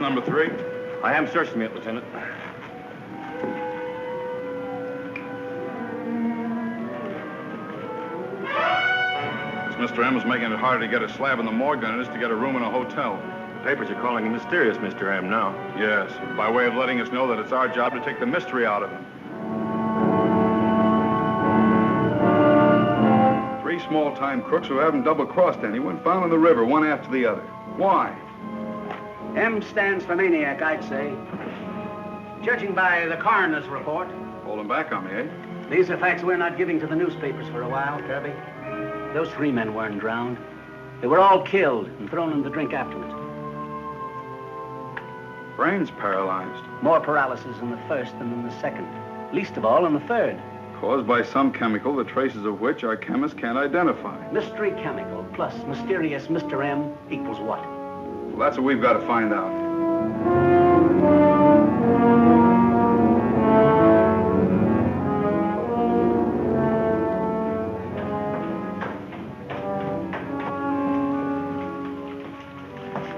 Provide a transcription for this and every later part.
Number 3? I am searching it, Lieutenant. This Mr. M is making it harder to get a slab in the morgue than it is to get a room in a hotel. The papers are calling him mysterious, Mr. M, now. Yes, by way of letting us know that it's our job to take the mystery out of him. 3 small-time crooks who haven't double-crossed anyone found in the river, one after the other. Why? M stands for maniac, I'd say. Judging by the coroner's report. Holding back on me, eh? These are facts we're not giving to the newspapers for a while, Kirby. Those 3 men weren't drowned. They were all killed and thrown in the drink afterwards. Brain's paralyzed. More paralysis in the first than in the second. Least of all in the third. Caused by some chemical, the traces of which our chemists can't identify. Mystery chemical plus mysterious Mr. M equals what? Well, that's what we've got to find out.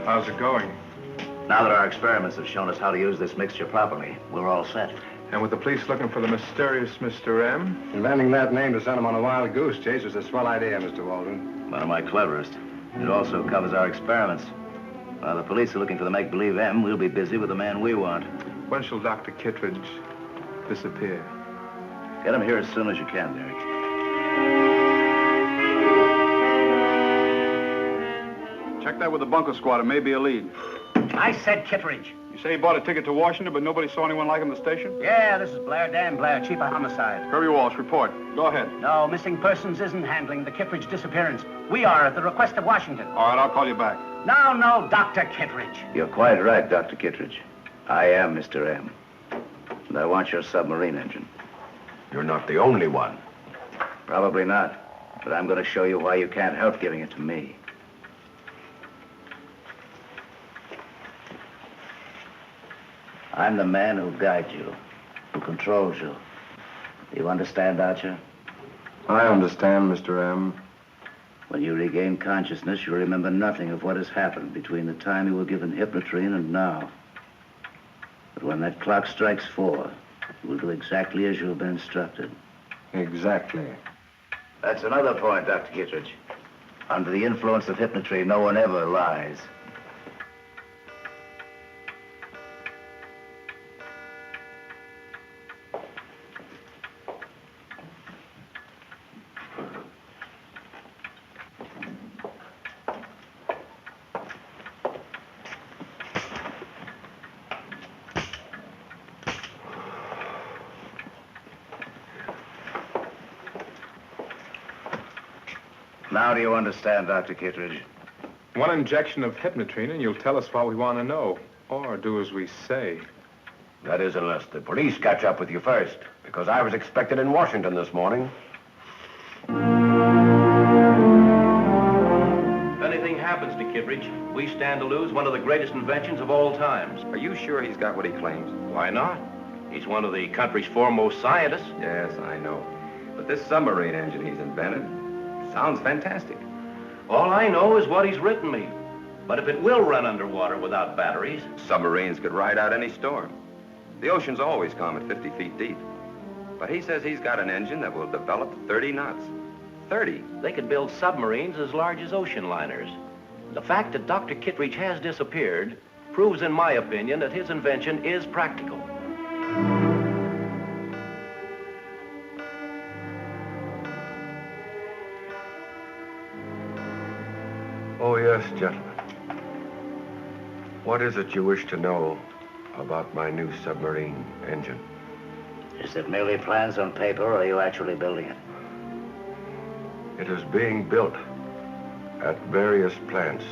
How's it going? Now that our experiments have shown us how to use this mixture properly, we're all set. And with the police looking for the mysterious Mr. M? Inventing that name to send him on a wild goose chase was a swell idea, Mr. Waldron. One of my cleverest. It also covers our experiments. While the police are looking for the make-believe M, we'll be busy with the man we want. When shall Dr. Kittredge disappear? Get him here as soon as you can, Derek. Check that with the bunker squad. It may be a lead. I said Kittredge. You say he bought a ticket to Washington, but nobody saw anyone like him at the station? Yeah, this is Blair, Dan Blair, Chief of Homicide. Kirby Walsh, report. Go ahead. No, missing persons isn't handling the Kittredge disappearance. We are at the request of Washington. All right, I'll call you back. No, Dr. Kittredge. You're quite right, Dr. Kittredge. I am Mr. M. And I want your submarine engine. You're not the only one. Probably not. But I'm going to show you why you can't help giving it to me. I'm the man who guides you, who controls you. Do you understand, Archer? I understand, Mr. M. When you regain consciousness, you remember nothing of what has happened between the time you were given hypnotrine and now. But when that clock strikes 4, you will do exactly as you have been instructed. Exactly. That's another point, Dr. Kittredge. Under the influence of hypnotrine, no one ever lies. Now do you understand, Dr. Kittredge? One injection of hypnotrine and you'll tell us what we want to know. Or do as we say. That is, unless the police catch up with you first, because I was expected in Washington this morning. If anything happens to Kittredge, we stand to lose one of the greatest inventions of all times. Are you sure he's got what he claims? Why not? He's one of the country's foremost scientists. Yes, I know. But this submarine engine he's invented sounds fantastic. All I know is what he's written me. But if it will run underwater without batteries... Submarines could ride out any storm. The ocean's always calm at 50 feet deep. But he says he's got an engine that will develop 30 knots. 30. They could build submarines as large as ocean liners. The fact that Dr. Kittredge has disappeared proves, in my opinion, that his invention is practical. Oh, yes, gentlemen. What is it you wish to know about my new submarine engine? Is it merely plans on paper, or are you actually building it? It is being built at various plants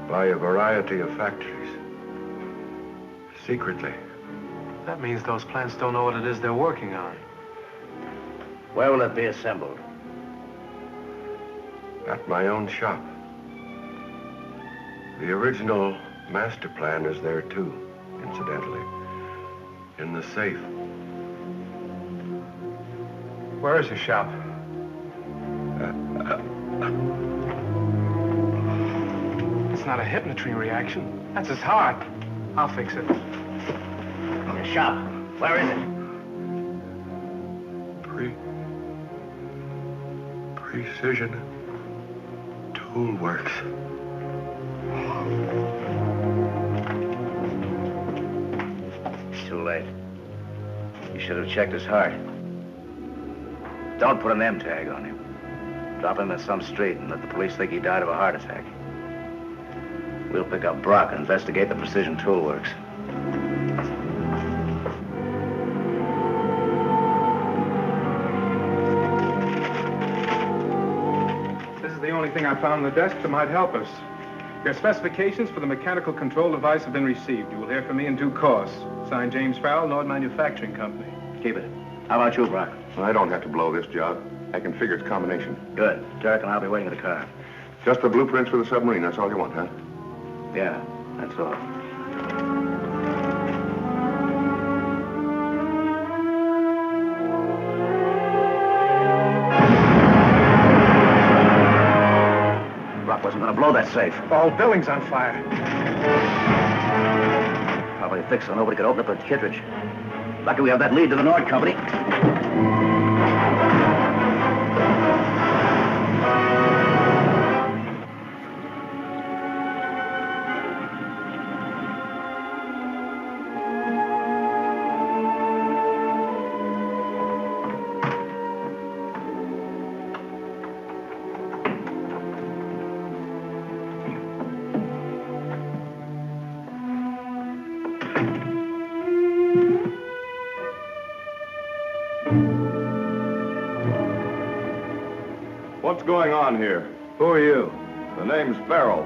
by a variety of factories, secretly. That means those plants don't know what it is they're working on. Where will it be assembled? At my own shop. The original master plan is there too, incidentally, in the safe. Where is your shop? It's not a hypnotrine reaction. That's his heart. I'll fix it. Your shop. Where is it? Precision Tool Works. Too late. You should have checked his heart. Don't put an M tag on him. Drop him in some street and let the police think he died of a heart attack. We'll pick up Brock and investigate the Precision Tool Works. This is the only thing I found on the desk that might help us. Your specifications for the mechanical control device have been received. You will hear from me in due course. Signed, James Farrell, Noir Manufacturing Company. Keep it. How about you, Brock? I don't have to blow this job. I can figure its combination. Good. Derek and I'll be waiting in the car. Just the blueprints for the submarine, that's all you want, huh? Yeah, that's all. Brock wasn't going to blow that safe. The whole building's on fire. Probably fixed so nobody could open up a Kittredge. Lucky we have that lead to the Noir Company. What's going on here? Who are you? The name's Farrell.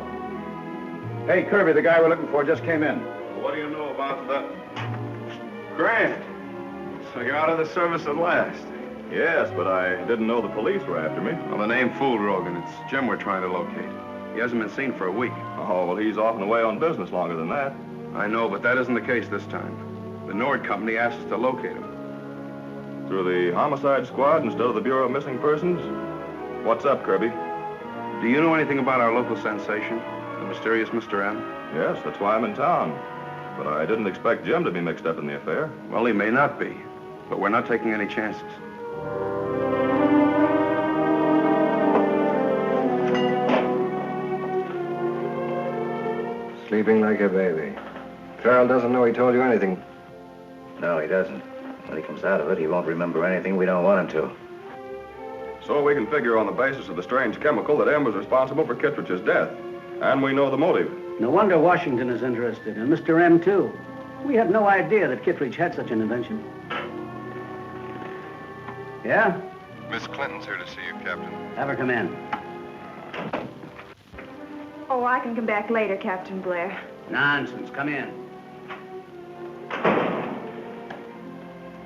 Hey, Kirby, the guy we're looking for just came in. Well, what do you know about that? Grant. So you're out of the service at last. Yes, but I didn't know the police were after me. Well, the name fooled Rogan. It's Jim we're trying to locate. He hasn't been seen for a week. Oh, well, he's off and away on business longer than that. I know, but that isn't the case this time. The Noir Company asked us to locate him. Through the homicide squad instead of the Bureau of Missing Persons? What's up, Kirby? Do you know anything about our local sensation, the mysterious Mr. M? Yes, that's why I'm in town. But I didn't expect Jim to be mixed up in the affair. Well, he may not be, but we're not taking any chances. Sleeping like a baby. Farrell doesn't know he told you anything. No, he doesn't. When he comes out of it, he won't remember anything we don't want him to. So we can figure on the basis of the strange chemical that M was responsible for Kittredge's death. And we know the motive. No wonder Washington is interested, and Mr. M, too. We had no idea that Kittredge had such an invention. Yeah? Miss Clinton's here to see you, Captain. Have her come in. Oh, I can come back later, Captain Blair. Nonsense. Come in.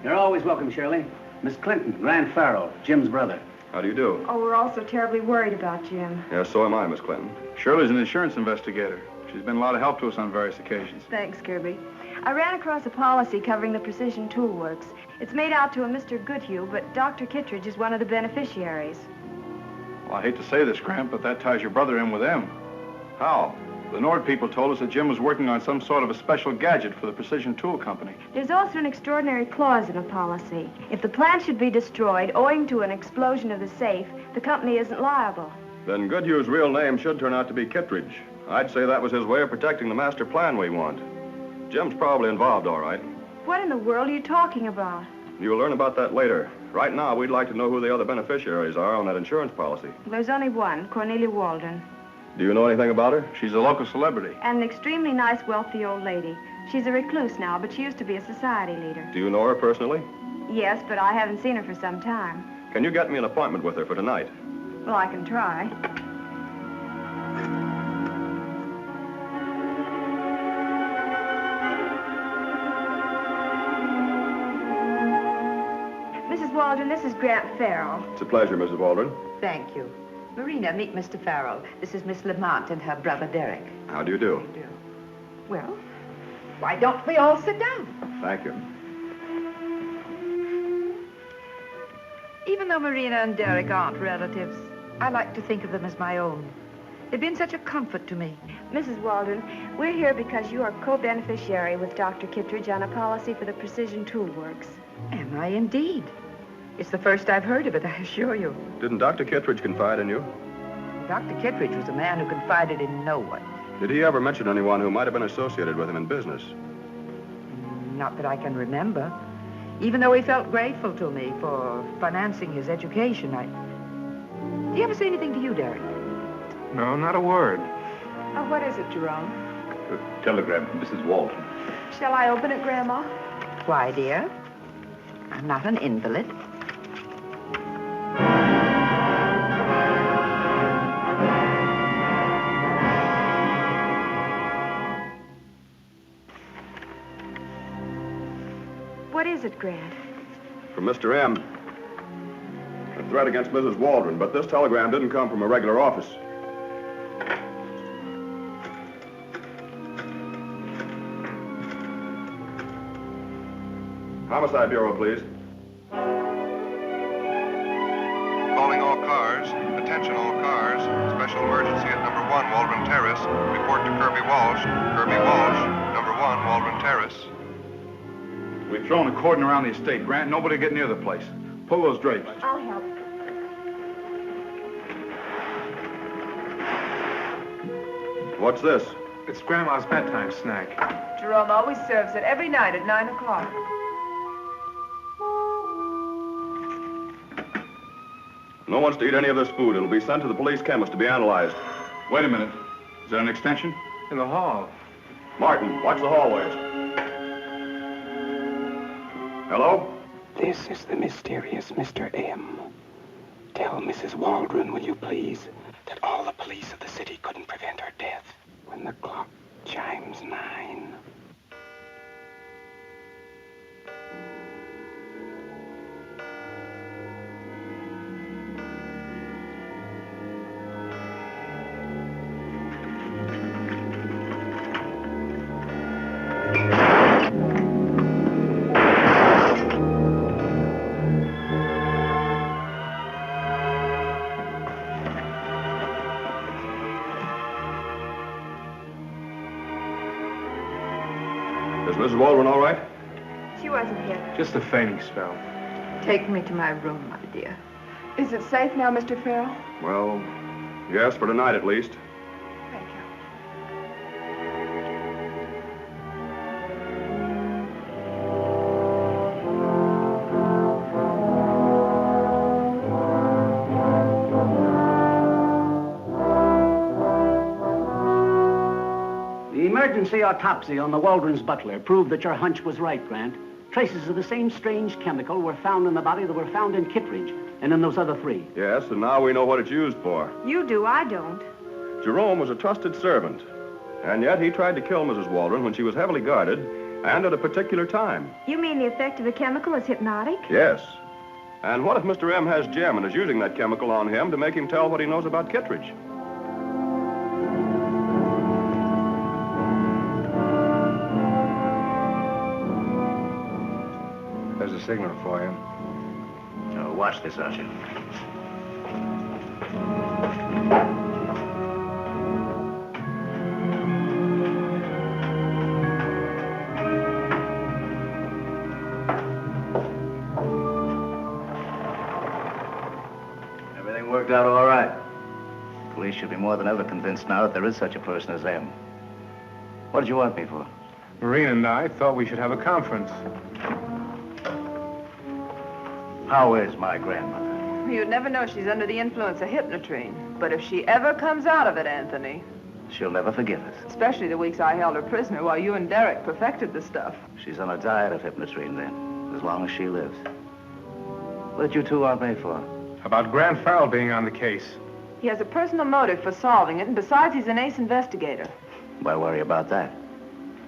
You're always welcome, Shirley. Miss Clinton, Grant Farrell, Jim's brother. How do you do? Oh, we're all so terribly worried about Jim. Yes, so am I, Miss Clinton. Shirley's an insurance investigator. She's been a lot of help to us on various occasions. Thanks, Kirby. I ran across a policy covering the Precision Tool Works. It's made out to a Mr. Goodhue, but Dr. Kittredge is one of the beneficiaries. Well, I hate to say this, Grant, but that ties your brother in with M. How? The Nord people told us that Jim was working on some sort of a special gadget for the Precision Tool Company. There's also an extraordinary clause in the policy. If the plant should be destroyed owing to an explosion of the safe, the company isn't liable. Then Goodhue's real name should turn out to be Kittredge. I'd say that was his way of protecting the master plan we want. Jim's probably involved, all right. What in the world are you talking about? You'll learn about that later. Right now, we'd like to know who the other beneficiaries are on that insurance policy. There's only one, Cornelia Waldron. Do you know anything about her? She's a local celebrity. And an extremely nice, wealthy old lady. She's a recluse now, but she used to be a society leader. Do you know her personally? Yes, but I haven't seen her for some time. Can you get me an appointment with her for tonight? Well, I can try. Mrs. Waldron, this is Grant Farrell. It's a pleasure, Mrs. Waldron. Thank you. Marina, meet Mr. Farrell. This is Miss Lamont and her brother Derek. How do you do? Well, why don't we all sit down? Thank you. Even though Marina and Derek aren't relatives, I like to think of them as my own. They've been such a comfort to me. Mrs. Waldron, we're here because you are co-beneficiary with Dr. Kittredge on a policy for the Precision Tool Works. Am I indeed? It's the first I've heard of it, I assure you. Didn't Dr. Kittredge confide in you? Dr. Kittredge was a man who confided in no one. Did he ever mention anyone who might have been associated with him in business? Not that I can remember. Even though he felt grateful to me for financing his education, Did he ever say anything to you, Derek? No, not a word. Oh, what is it, Jerome? A telegram from Mrs. Waldron. Shall I open it, Grandma? Why, dear? I'm not an invalid. What is it, Grant? From Mr. M. A threat against Mrs. Waldron, but this telegram didn't come from a regular office. Homicide Bureau, please. Calling all cars. Attention all cars. Special emergency at number 1 Waldron Terrace. Report to Kirby Walsh. Kirby Walsh, number 1 Waldron Terrace. We've thrown a cordon around the estate, Grant. Nobody get near the place. Pull those drapes. I'll help. What's this? It's Grandma's bedtime snack. Jerome always serves it every night at 9 o'clock. No one's to eat any of this food. It'll be sent to the police chemist to be analyzed. Wait a minute. Is there an extension? In the hall. Martin, watch the hallways. Hello? This is the mysterious Mr. M. Tell Mrs. Waldron, will you please, that all the police of the city couldn't prevent her death when the clock chimes 9. Is Mrs. Waldron all right? She wasn't here. Just a fainting spell. Take me to my room, my dear. Is it safe now, Mr. Farrell? Well, yes, for tonight at least. Thank you. The emergency autopsy on the Waldron's butler proved that your hunch was right, Grant. Traces of the same strange chemical were found in the body that were found in Kittredge and in those other 3. Yes, and now we know what it's used for. You do, I don't. Jerome was a trusted servant, and yet he tried to kill Mrs. Waldron when she was heavily guarded and at a particular time. You mean the effect of the chemical is hypnotic? Yes. And what if Mr. M has Jim and is using that chemical on him to make him tell what he knows about Kittredge? There's a signal for you. Oh, watch this, Archie. Police should be more than ever convinced now that there is such a person as M. What did you want me for? Marine and I thought we should have a conference. How is my grandmother? You'd never know she's under the influence of hypnotrine. But if she ever comes out of it, Anthony... She'll never forgive us. Especially the weeks I held her prisoner while you and Derek perfected the stuff. She's on a diet of hypnotrine then, as long as she lives. What did you two want me for? About Grant Farrell being on the case. He has a personal motive for solving it, and besides, he's an ace investigator. Why worry about that?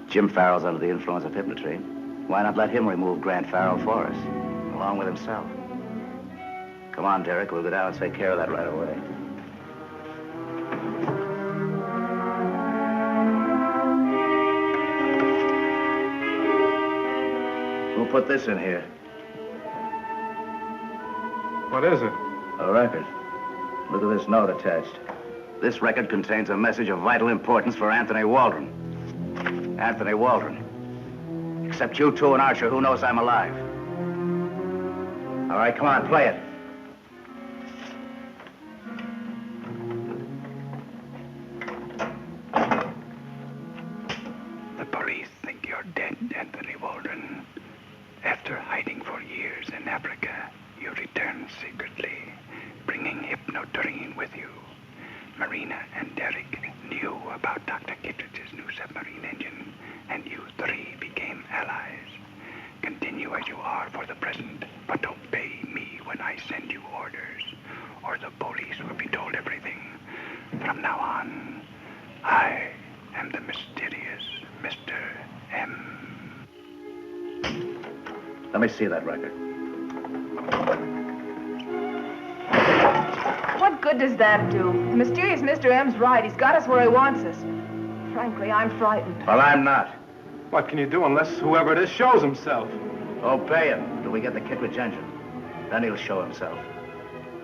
Jim Farrell's under the influence of hypnotrine. Why not let him remove Grant Farrell for us, along with himself? Come on, Derek, we'll go down and take care of that right away. Who put this in here? What is it? A record. Look at this note attached. This record contains a message of vital importance for Anthony Waldron. Anthony Waldron. Except you two and Archer, who knows I'm alive? All right, come on, play it. The police think you're dead, Anthony Waldron. After hiding for years in Africa, you returned secretly, bringing hypnotrine with you. Marina and Derek knew about Dr. Kittredge's new submarine engine, and you three became allies. Continue as you are for the present, but obey me when I send you orders, or the police will be told everything. From now on, I am the mysterious Mr. M. Let me see that record. What good does that do? The mysterious Mr. M's right. He's got us where he wants us. Frankly, I'm frightened. Well, I'm not. What can you do unless whoever it is shows himself? Obey him till we get the Kittredge engine. Then he'll show himself.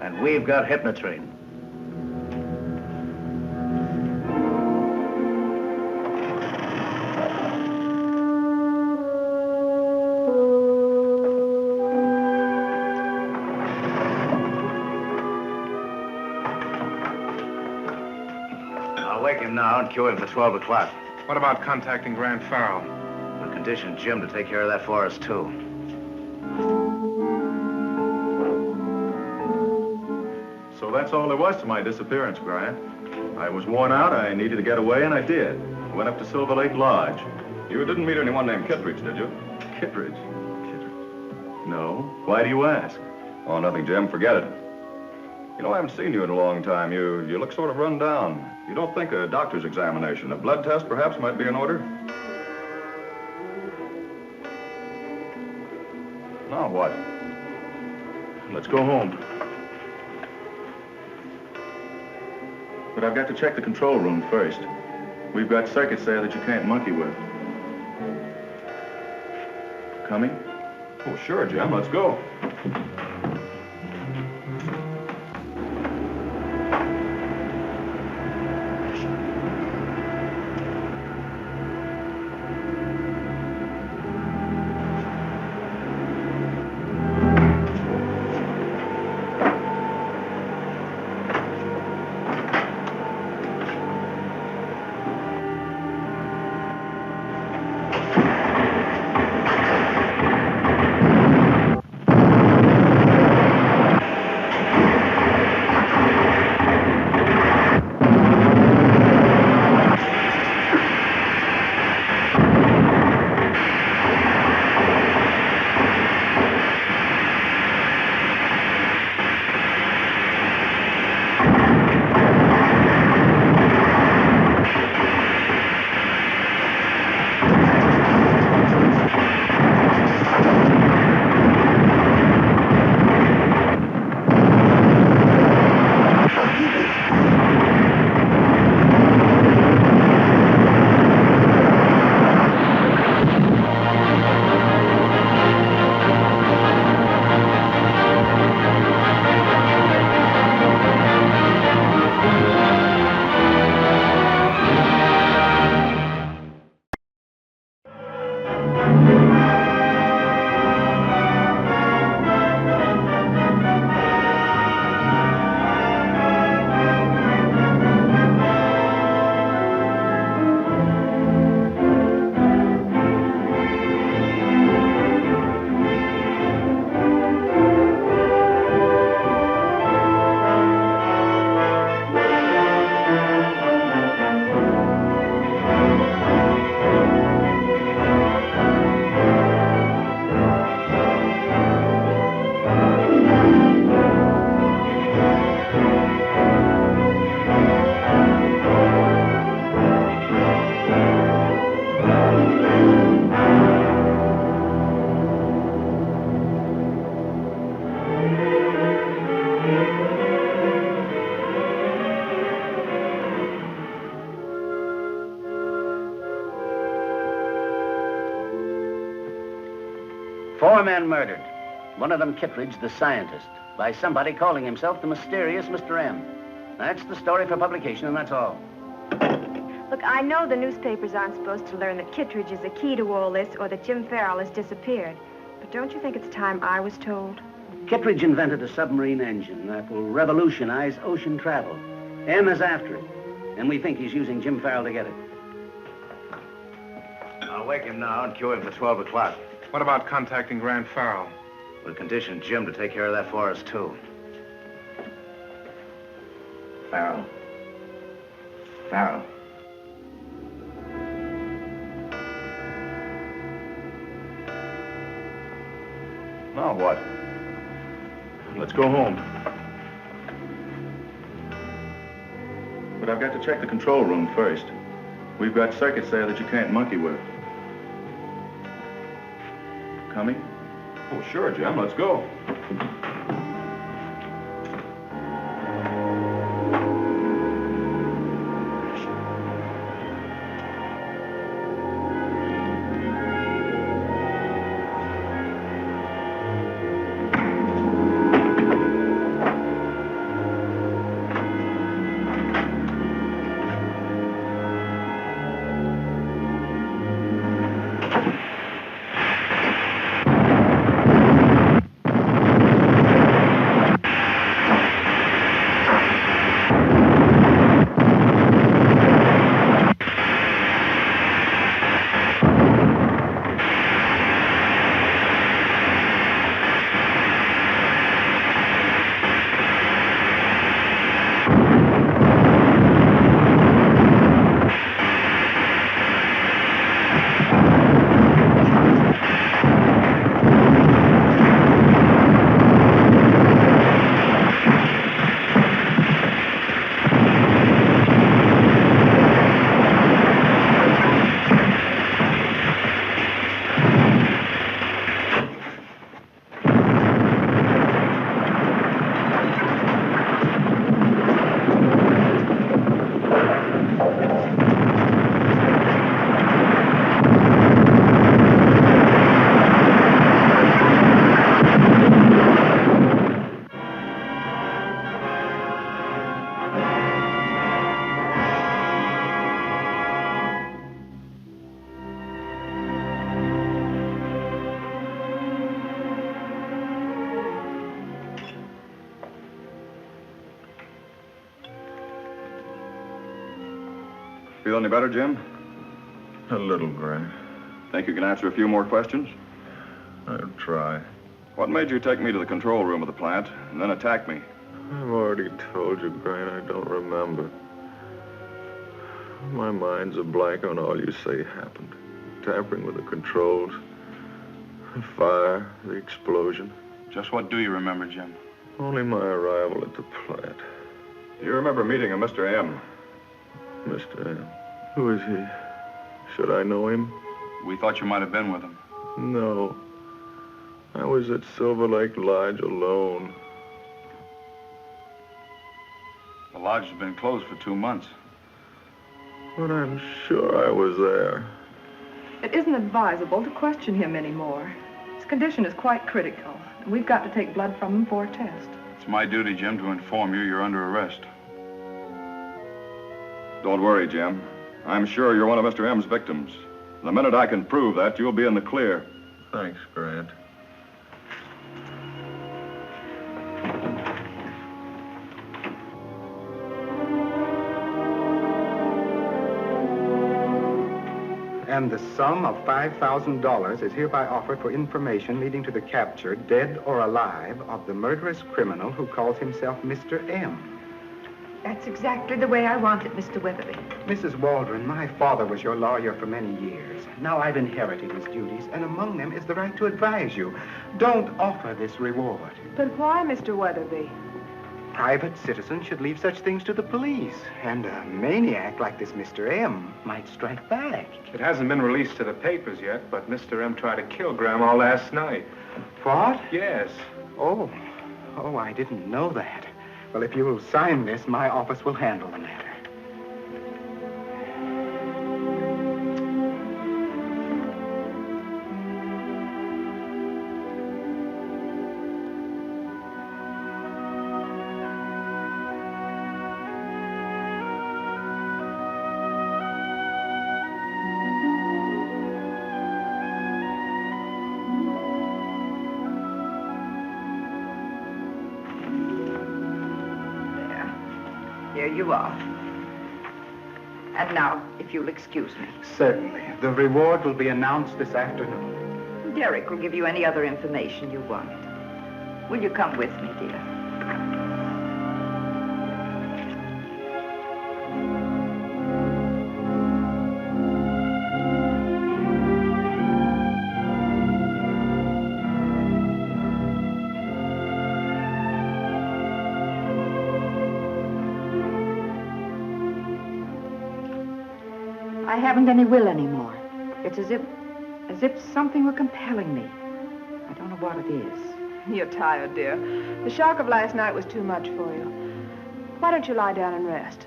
And we've got hypnotrine. Wake him now and cue him for 12 o'clock. What about contacting Grant Farrell? We'll condition Jim to take care of that for us, too. So that's all there was to my disappearance, Grant. I was worn out, I needed to get away, and I did. I went up to Silver Lake Lodge. You didn't meet anyone named Kittredge, did you? Kittredge? No. Why do you ask? Oh, nothing, Jim. Forget it. You know, I haven't seen you in a long time. You look sort of run down. You don't think a doctor's examination, a blood test perhaps might be in order? Now what? Let's go home. But I've got to check the control room first. We've got circuits there that you can't monkey with. Coming? Oh, sure, Jim. Let's go. 4 men murdered. One of them Kittredge, the scientist, by somebody calling himself the mysterious Mr. M. That's the story for publication, and that's all. Look, I know the newspapers aren't supposed to learn that Kittredge is the key to all this or that Jim Farrell has disappeared. But don't you think it's time I was told? Kittredge invented a submarine engine that will revolutionize ocean travel. M is after it, and we think he's using Jim Farrell to get it. I'll wake him now and cue him for 12 o'clock. What about contacting Grant Farrell? We'll condition Jim to take care of that for us, too. Farrell. Farrell. Now what? Let's go home. But I've got to check the control room first. We've got circuits there that you can't monkey with. Coming? Oh, sure, Jim. Let's go. Feel any better, Jim? A little, Grant. Think you can answer a few more questions? I'll try. What made you take me to the control room of the plant and then attack me? I've already told you, Grant. I don't remember. My mind's a blank on all you say happened. Tampering with the controls, the fire, the explosion. Just what do you remember, Jim? Only my arrival at the plant. You remember meeting a Mr. M. Mr. M. Who is he? Should I know him? We thought you might have been with him. No. I was at Silver Lake Lodge alone. The lodge has been closed for 2 months. But I'm sure I was there. It isn't advisable to question him anymore. His condition is quite critical, and we've got to take blood from him for a test. It's my duty, Jim, to inform you you're under arrest. Don't worry, Jim. I'm sure you're one of Mr. M's victims. The minute I can prove that, you'll be in the clear. Thanks, Grant. And the sum of $5,000 is hereby offered for information leading to the capture, dead or alive, of the murderous criminal who calls himself Mr. M. That's exactly the way I want it, Mr. Weatherby. Mrs. Waldron, my father was your lawyer for many years. Now I've inherited his duties, and among them is the right to advise you. Don't offer this reward. But why, Mr. Weatherby? Private citizens should leave such things to the police. And a maniac like this Mr. M might strike back. It hasn't been released to the papers yet, but Mr. M tried to kill Grandma last night. What? Yes. Oh, I didn't know that. Well, if you will sign this, my office will handle the matter. Here you are. And now, if you'll excuse me. Certainly. The reward will be announced this afternoon. Derek will give you any other information you want. Will you come with me, dear? I haven't any will anymore. It's as if something were compelling me. I don't know what it is. You're tired, dear. The shock of last night was too much for you. Why don't you lie down and rest?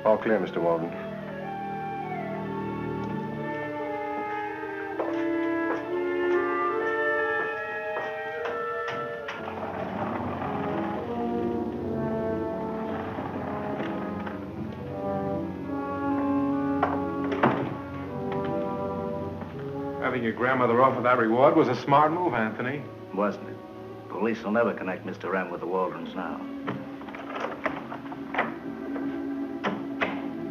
All clear, Mr. Walden. Having your grandmother offer that reward was a smart move, Anthony. Wasn't it? Police will never connect Mr. M with the Waldrons now.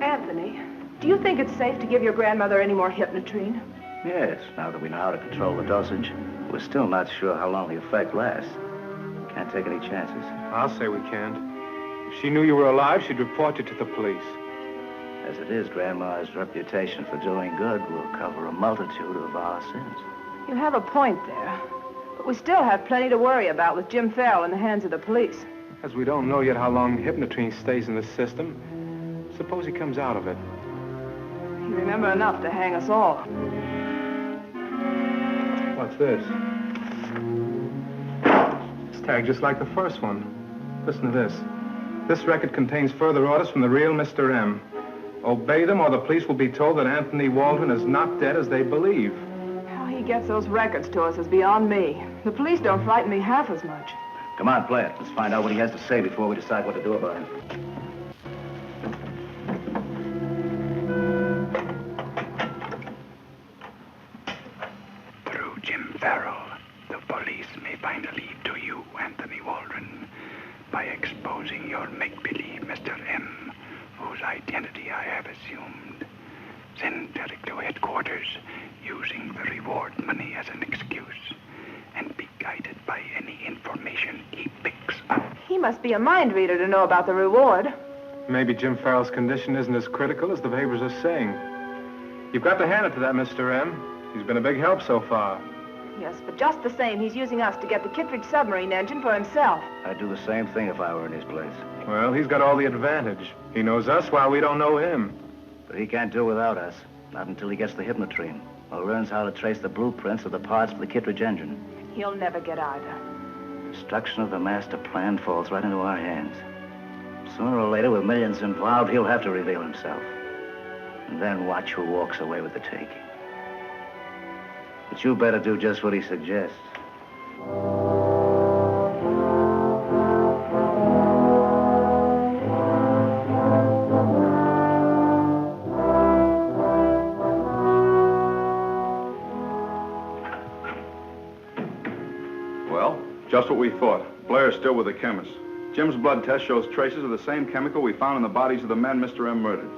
Anthony, do you think it's safe to give your grandmother any more hypnotrine? Yes, now that we know how to control the dosage. We're still not sure how long the effect lasts. Can't take any chances. I'll say we can't. If she knew you were alive, she'd report you to the police. As it is, Grandma's reputation for doing good will cover a multitude of our sins. You have a point there. But we still have plenty to worry about with Jim Farrell in the hands of the police. As we don't know yet how long hypnotrine stays in the system, suppose he comes out of it. You remember enough to hang us all. What's this? It's tagged just like the first one. Listen to this. This record contains further orders from the real Mr. M. Obey them or the police will be told that Anthony Waldron is not dead as they believe. How he gets those records to us is beyond me. The police don't frighten me half as much. Come on, play it. Let's find out what he has to say before we decide what to do about it. Through Jim Farrell, the police may finally lead to you, Anthony Waldron, by exposing your make-believe Mr. M, whose identity I have assumed. Send Derek to headquarters, using the reward money as an excuse, and be guided by any information he picks up. He must be a mind reader to know about the reward. Maybe Jim Farrell's condition isn't as critical as the papers are saying. You've got to hand it to that Mr. M. He's been a big help so far. Yes, but just the same, he's using us to get the Kittredge submarine engine for himself. I'd do the same thing if I were in his place. Well, he's got all the advantage. He knows us while we don't know him. But he can't do without us. Not until he gets the hypnotrine, or learns how to trace the blueprints of the parts for the Kittredge engine. He'll never get either. Destruction of the master plan falls right into our hands. Sooner or later, with millions involved, he'll have to reveal himself. And then watch who walks away with the taking. But you better do just what he suggests. Well, just what we thought. Blair's still with the chemist. Jim's blood test shows traces of the same chemical we found in the bodies of the men Mr. M murdered.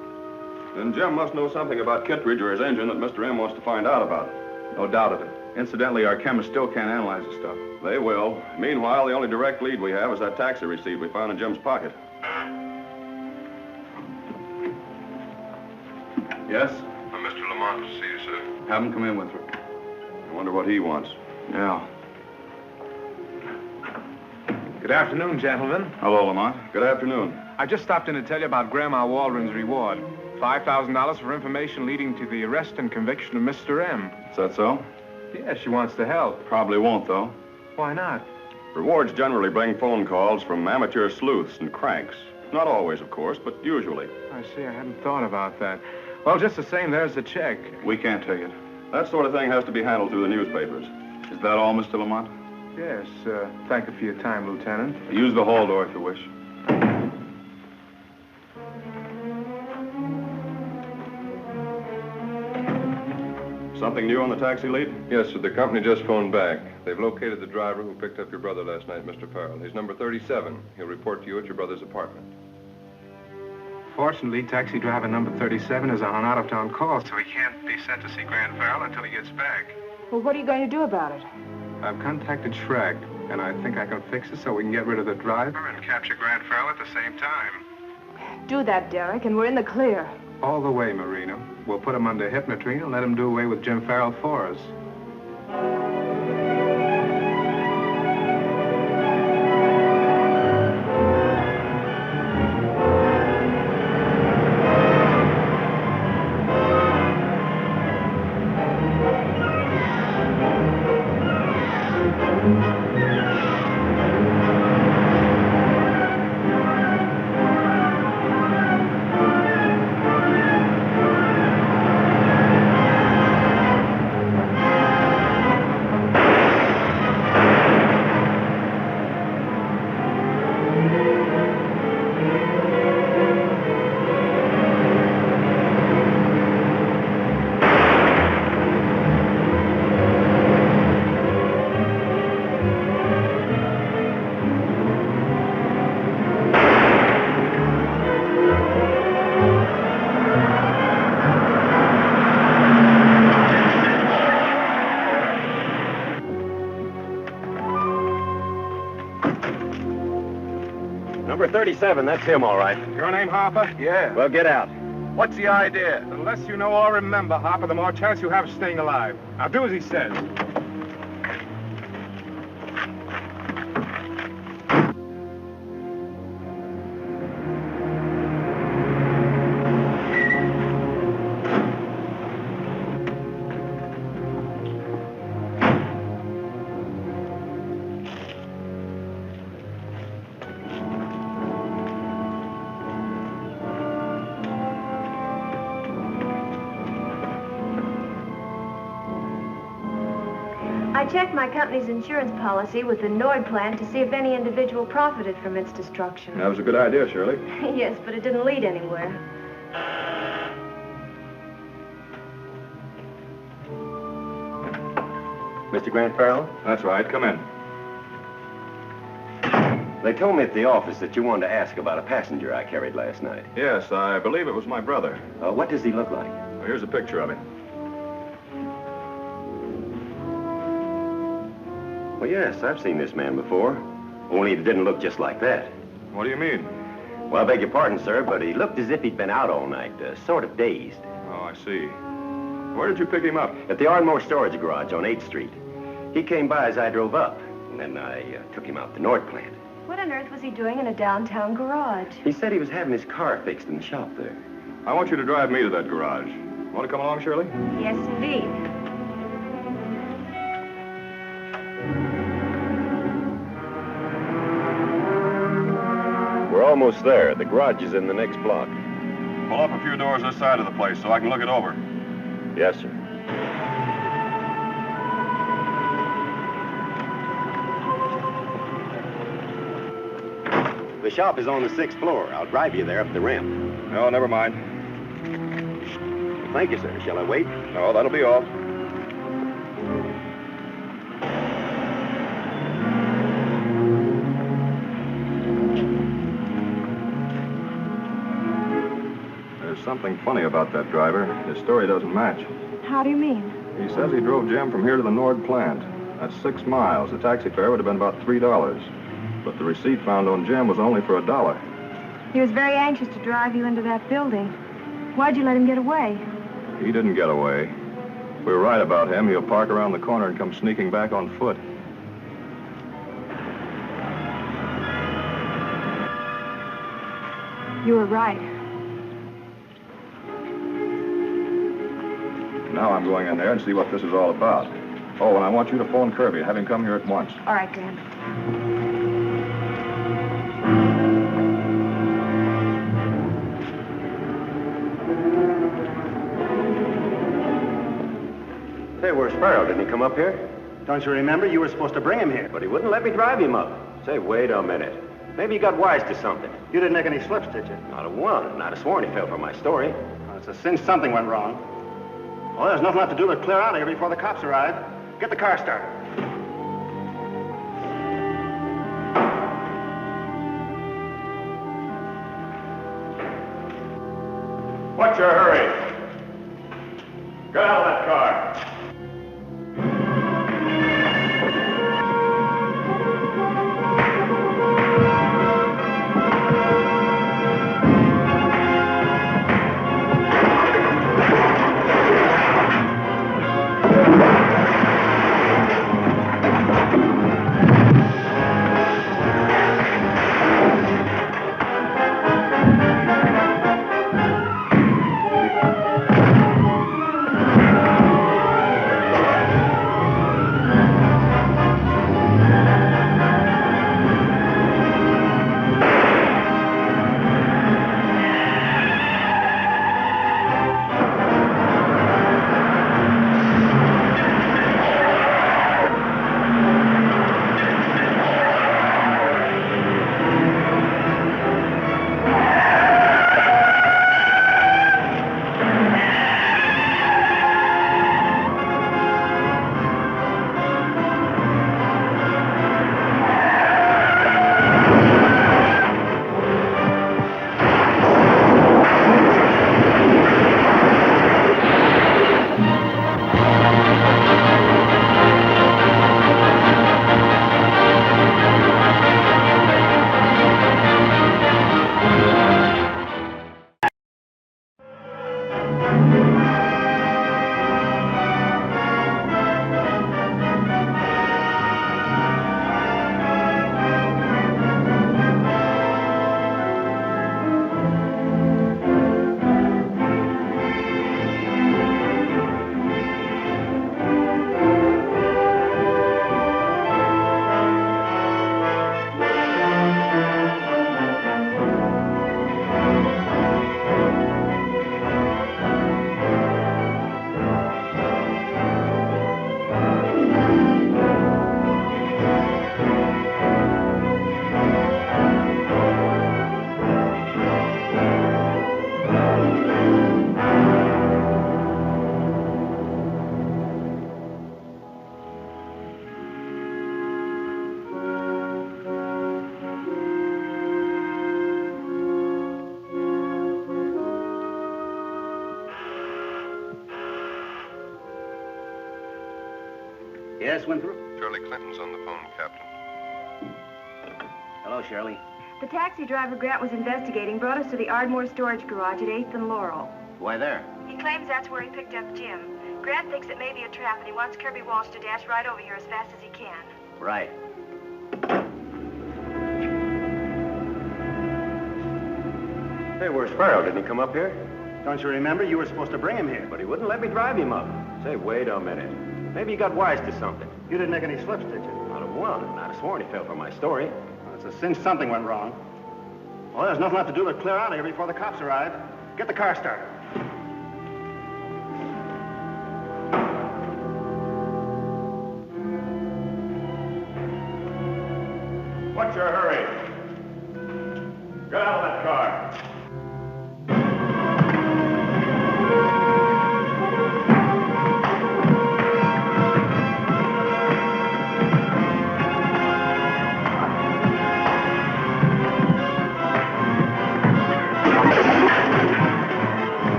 Then Jim must know something about Kittredge or his engine that Mr. M wants to find out about. No doubt of it. Incidentally, our chemists still can't analyze the stuff. They will. Meanwhile, the only direct lead we have is that taxi receipt we found in Jim's pocket. Yes? Mr. Lamont to see you, sir. Have him come in with her. I wonder what he wants. Yeah. Good afternoon, gentlemen. Hello, Lamont. Good afternoon. I just stopped in to tell you about Grandma Waldron's reward. $5,000 for information leading to the arrest and conviction of Mr. M. Is that so? Yeah, she wants to help. Probably won't, though. Why not? Rewards generally bring phone calls from amateur sleuths and cranks. Not always, of course, but usually. I see. I hadn't thought about that. Well, just the same, there's the check. We can't take it. That sort of thing has to be handled through the newspapers. Is that all, Mr. Lamont? Yes. Thank you for your time, Lieutenant. Use the hall door if you wish. Something new on the taxi lead? Yes, sir. The company just phoned back. They've located the driver who picked up your brother last night, Mr. Farrell. He's number 37. He'll report to you at your brother's apartment. Fortunately, taxi driver number 37 is on out-of-town call, so he can't be sent to see Grant Farrell until he gets back. Well, what are you going to do about it? I've contacted Shrek, and I think I can fix it so we can get rid of the driver and capture Grant Farrell at the same time. Do that, Derek, and we're in the clear. All the way, Marina. We'll put him under hypnotrine and let him do away with Jim Farrell for us. Number 37, that's him, all right. Your name, Harper? Yeah. Well, get out. What's the idea? The less you know or remember, Harper, the more chance you have of staying alive. Now do as he says. I checked my company's insurance policy with the Noir plan to see if any individual profited from its destruction. That was a good idea, Shirley. Yes, but it didn't lead anywhere. Mr. Grant Farrell? That's right. Come in. They told me at the office that you wanted to ask about a passenger I carried last night. Yes, I believe it was my brother. What does he look like? Well, here's a picture of him. Well, yes, I've seen this man before. Only it didn't look just like that. What do you mean? Well, I beg your pardon, sir, but he looked as if he'd been out all night, sort of dazed. Oh, I see. Where did you pick him up? At the Ardmore Storage Garage on 8th Street. He came by as I drove up, and then I took him out to the North plant. What on earth was he doing in a downtown garage? He said he was having his car fixed in the shop there. I want you to drive me to that garage. Want to come along, Shirley? Yes, indeed. We're almost there. The garage is in the next block. Pull up a few doors this side of the place so I can look it over. Yes, sir. The shop is on the 6th floor. I'll drive you there up the ramp. No, never mind. Thank you, sir. Shall I wait? No, that'll be all. There's something funny about that driver. His story doesn't match. How do you mean? He says he drove Jim from here to the Nord plant. That's 6 miles. The taxi fare would have been about $3. But the receipt found on Jim was only for $1. He was very anxious to drive you into that building. Why'd you let him get away? He didn't get away. If we were right about him, he'll park around the corner and come sneaking back on foot. You were right. Now I'm going in there and see what this is all about. Oh, and I want you to phone Kirby. Have him come here at once. All right, Grant. Say, where's Farrell? Didn't he come up here? Don't you remember? You were supposed to bring him here. But he wouldn't let me drive him up. Say, wait a minute. Maybe he got wise to something. You didn't make any slips, did you? Not a one. And I'd have sworn he fell for my story. Well, it's a cinch something went wrong. Well, there's nothing left to do but clear out of here before the cops arrive. Get the car started. What's your hurry? Get out of that car. Yes, Winthrop? Shirley Clinton's on the phone, Captain. Hello, Shirley. The taxi driver Grant was investigating brought us to the Ardmore storage garage at 8th and Laurel. Why there? He claims that's where he picked up Jim. Grant thinks it may be a trap, and he wants Kirby Walsh to dash right over here as fast as he can. Right. Hey, where's Farrell? Didn't he come up here? Don't you remember? You were supposed to bring him here. But he wouldn't let me drive him up. Say, wait a minute. Maybe he got wise to something. You didn't make any slips, did you? Not a one. And I'd have sworn he fell for my story. Well, it's a cinch something went wrong. Well, there's nothing left to do but clear out of here before the cops arrive. Get the car started. What's your hurry? Get out of that car.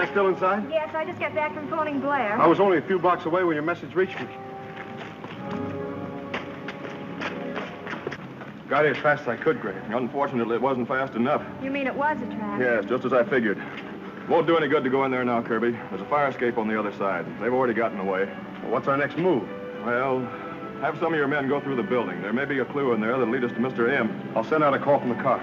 guy still inside? Yes, I just got back from phoning Blair. I was only a few blocks away when your message reached me. Got here as fast as I could, Grant. Unfortunately, it wasn't fast enough. You mean it was a trap? Yes, just as I figured. Won't do any good to go in there now, Kirby. There's a fire escape on the other side. They've already gotten away. Well, what's our next move? Well, have some of your men go through the building. There may be a clue in there that'll lead us to Mr. M. I'll send out a call from the car.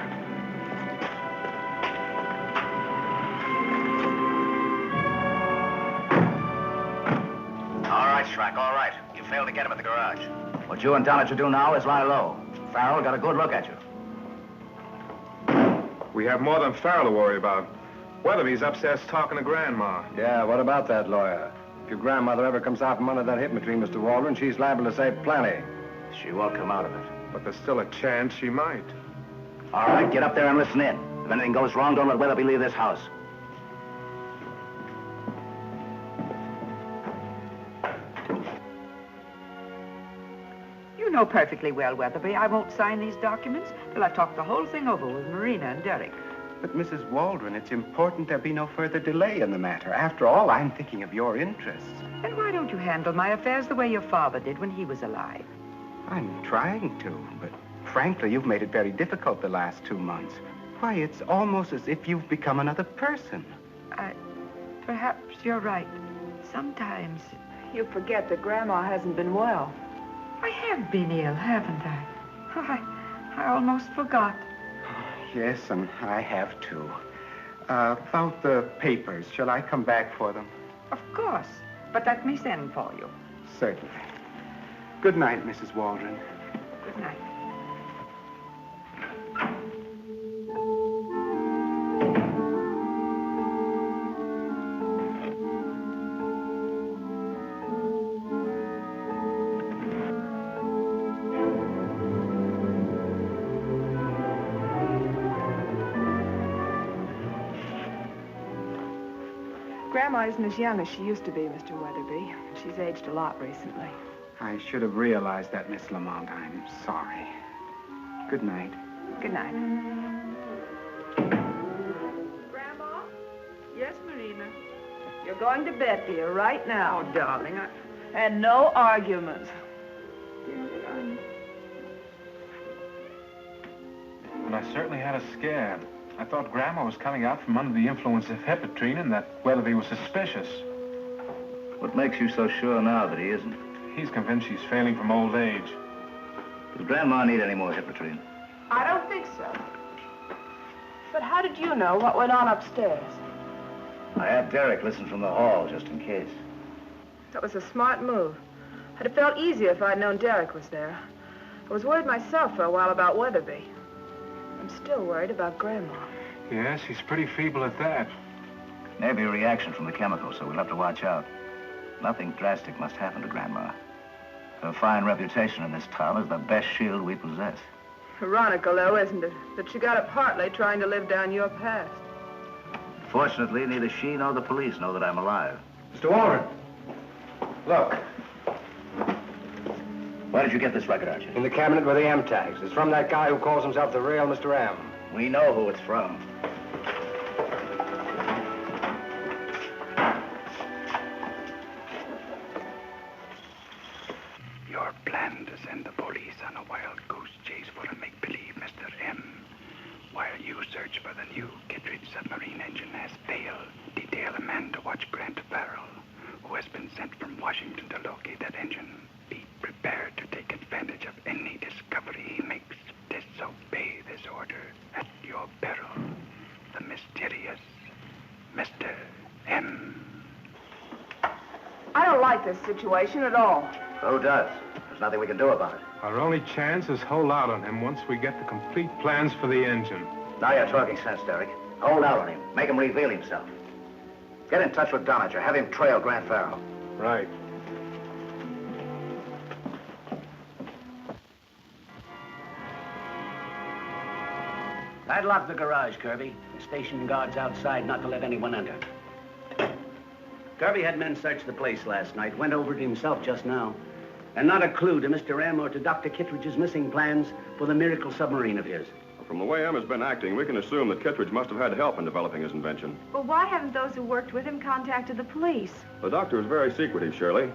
All right, Shrek, all right. You failed to get him at the garage. What you and Donna should do now is lie low. Farrell got a good look at you. We have more than Farrell to worry about. Weatherby's upstairs talking to Grandma. Yeah, what about that, lawyer? If your grandmother ever comes out from under that hip between Mr. Waldron, she's liable to say plenty. She won't come out of it. But there's still a chance she might. All right, get up there and listen in. If anything goes wrong, don't let Weatherby leave this house. You know perfectly well, Weatherby, I won't sign these documents till I've talked the whole thing over with Marina and Derek. But, Mrs. Waldron, it's important there be no further delay in the matter. After all, I'm thinking of your interests. Then why don't you handle my affairs the way your father did when he was alive? I'm trying to, but frankly, you've made it very difficult the last 2 months. Why, it's almost as if you've become another person. Perhaps you're right. Sometimes. You forget that Grandma hasn't been well. I have been ill, haven't I? I almost forgot. Yes, and I have too. About the papers, shall I come back for them? Of course, but let me send for you. Certainly. Good night, Mrs. Waldron. Good night. Grandma isn't as young as she used to be, Mr. Weatherby. She's aged a lot recently. I should have realized that, Miss Lamont. I'm sorry. Good night. Good night. Grandma? Yes, Marina? You're going to bed, dear, right now. Oh, darling, And no arguments. And I certainly had a scare. I thought Grandma was coming out from under the influence of Hippotine and that Weatherby was suspicious. What makes you so sure now that he isn't? He's convinced she's failing from old age. Does Grandma need any more Hippotine? I don't think so. But how did you know what went on upstairs? I had Derek listen from the hall, just in case. That was a smart move. I'd have felt easier if I'd known Derek was there. I was worried myself for a while about Weatherby. I'm still worried about Grandma. Yes, she's pretty feeble at that. Maybe a reaction from the chemical, so we'll have to watch out. Nothing drastic must happen to Grandma. Her fine reputation in this town is the best shield we possess. Ironical, though, isn't it? That she got it partly trying to live down your past. Fortunately, neither she nor the police know that I'm alive. Mr. Waldron, look. Where did you get this record, Archie? In the cabinet with the M tags. It's from that guy who calls himself the real Mr. M. We know who it's from. Your plan to send the police on a wild goose chase for a make-believe Mr. M. While you search for the new Kittredge submarine engine has failed, detail a man to watch Grant Farrell, who has been sent from Washington to locate that engine. Be prepared to take advantage of any discovery he makes. Disobey this order at your peril. The mysterious Mr. M. I don't like this situation at all. Who does? There's nothing we can do about it. Our only chance is hold out on him once we get the complete plans for the engine. Now you're talking sense, Derek. Hold out on him. Make him reveal himself. Get in touch with Donager. Have him trail Grant Farrell. Right. Padlock the garage, Kirby. Station guards outside not to let anyone enter. Kirby had men search the place last night, went over it himself just now. And not a clue to Mr. M or to Dr. Kittredge's missing plans for the miracle submarine of his. From the way M has been acting, we can assume that Kittredge must have had help in developing his invention. Well, why haven't those who worked with him contacted the police? The doctor is very secretive, Shirley.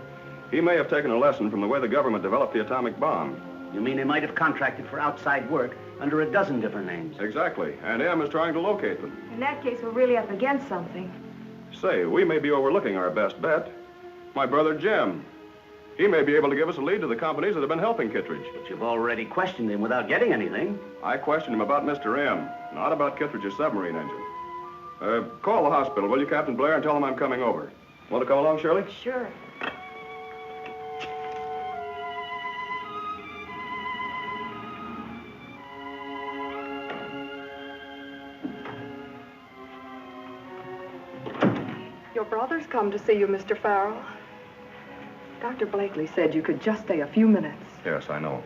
He may have taken a lesson from the way the government developed the atomic bomb. You mean they might have contracted for outside work under a dozen different names? Exactly. And M is trying to locate them. In that case, we're really up against something. Say, we may be overlooking our best bet. My brother Jim. He may be able to give us a lead to the companies that have been helping Kittredge. But you've already questioned him without getting anything. I questioned him about Mr. M, not about Kittredge's submarine engine. Call the hospital, will you, Captain Blair, and tell them I'm coming over. Want to come along, Shirley? Sure. Your brother's come to see you, Mr. Farrell. Dr. Blakely said you could just stay a few minutes. Yes, I know.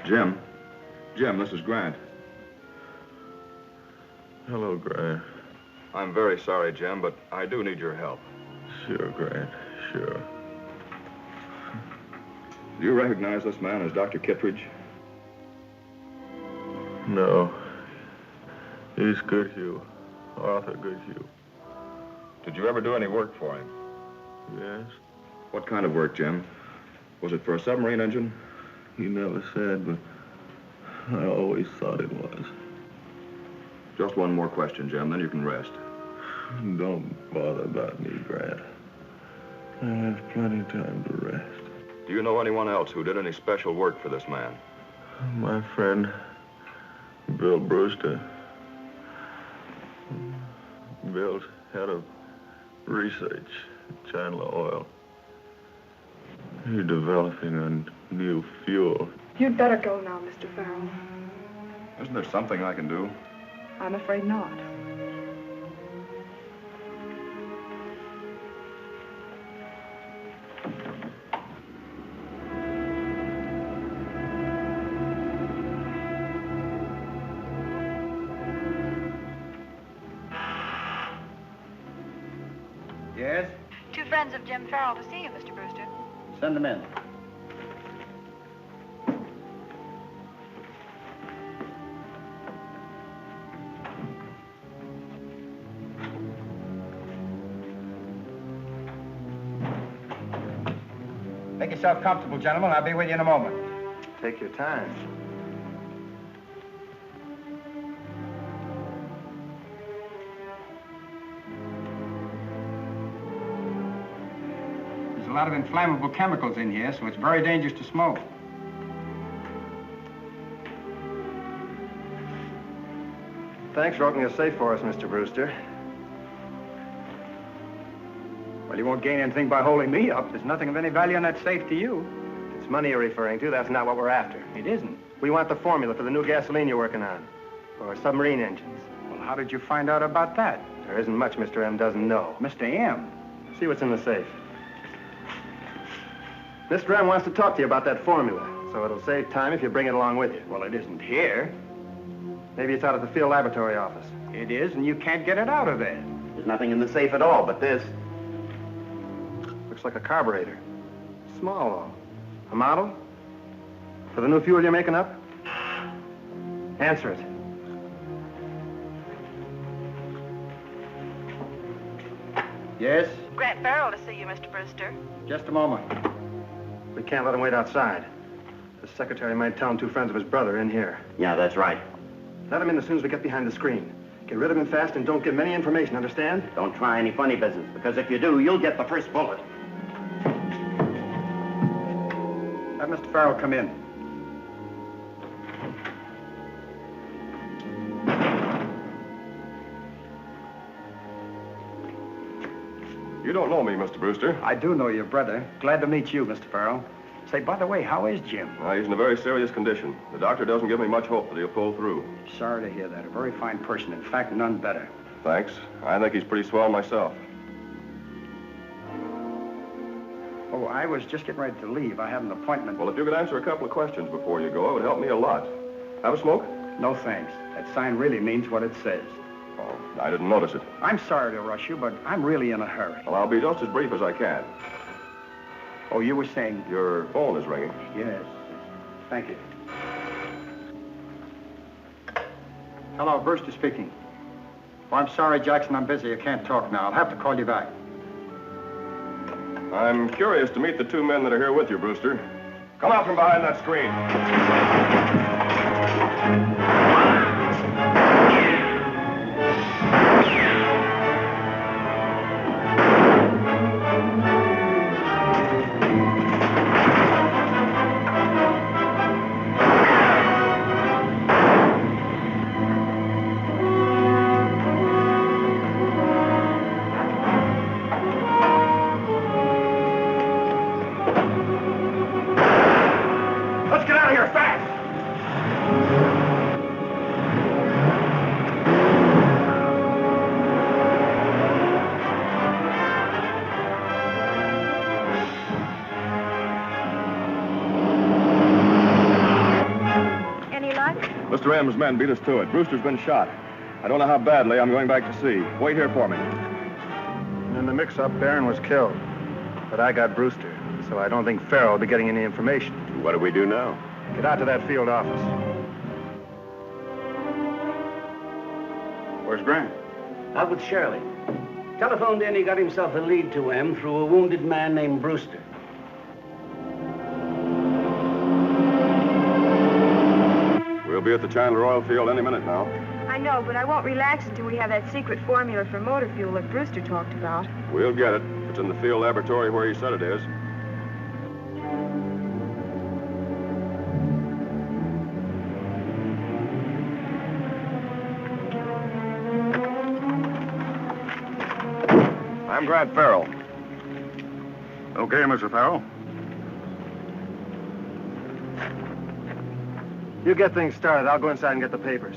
Jim. Jim, this is Grant. Hello, Grant. I'm very sorry, Jim, but I do need your help. Sure, Grant, sure. Do you recognize this man as Dr. Kittredge? No. He's Goodhue. Arthur Goodhue. Did you ever do any work for him? Yes. What kind of work, Jim? Was it for a submarine engine? He never said, but I always thought it was. Just one more question, Jim, then you can rest. Don't bother about me, Grant. I have plenty time to rest. Do you know anyone else who did any special work for this man? My friend, Bill Brewster. Bill's head of research at Chandler Oil. He's developing a new fuel. You'd better go now, Mr. Farrell. Isn't there something I can do? I'm afraid not. Yes? Two friends of Jim Farrell to see you, Mr. Brewster. Send them in. Make yourself comfortable, gentlemen. I'll be with you in a moment. Take your time. There's a lot of inflammable chemicals in here, so it's very dangerous to smoke. Thanks for opening a safe for us, Mr. Brewster. Well, you won't gain anything by holding me up. There's nothing of any value in that safe to you. It's money you're referring to. That's not what we're after. It isn't. We want the formula for the new gasoline you're working on. For submarine engines. Well, how did you find out about that? There isn't much Mr. M doesn't know. Mr. M? See what's in the safe. Mr. M wants to talk to you about that formula, so it'll save time if you bring it along with you. Well, it isn't here. Maybe it's out at the field laboratory office. It is, and you can't get it out of there. There's nothing in the safe at all but this. Looks like a carburetor. Small, though. A model? For the new fuel you're making up? Answer it. Yes? Grant Farrell to see you, Mr. Brewster. Just a moment. We can't let him wait outside. The secretary might tell him two friends of his brother in here. Yeah, that's right. Let him in as soon as we get behind the screen. Get rid of him fast and don't give him any information, understand? Don't try any funny business, because if you do, you'll get the first bullet. Have Mr. Farrell come in. You don't know me, Mr. Brewster. I do know your brother. Glad to meet you, Mr. Farrell. Say, by the way, how is Jim? He's in a very serious condition. The doctor doesn't give me much hope that he'll pull through. Sorry to hear that. A very fine person. In fact, none better. Thanks. I think he's pretty swell myself. Oh, I was just getting ready to leave. I have an appointment. Well, if you could answer a couple of questions before you go, it would help me a lot. Have a smoke? No, thanks. That sign really means what it says. Oh, I didn't notice it. I'm sorry to rush you, but I'm really in a hurry. Well, I'll be just as brief as I can. Oh, you were saying... Your phone is ringing. Yes. Thank you. Hello, Brewster speaking. Oh, I'm sorry, Jackson, I'm busy. I can't talk now. I'll have to call you back. I'm curious to meet the two men that are here with you, Brewster. Come out from behind that screen. Mr. M's men beat us to it. Brewster's been shot. I don't know how badly. I'm going back to see. Wait here for me. In the mix-up, Barron was killed. But I got Brewster, so I don't think Farrell will be getting any information. What do we do now? Get out to that field office. Where's Grant? Out with Shirley. Telephoned in, he got himself a lead to M through a wounded man named Brewster. We'll be at the Chandler oil field any minute now. I know, but I won't relax until we have that secret formula for motor fuel that Brewster talked about. We'll get it. It's in the field laboratory where he said it is. I'm Grant Farrell. Okay, Mr. Farrell. You get things started. I'll go inside and get the papers.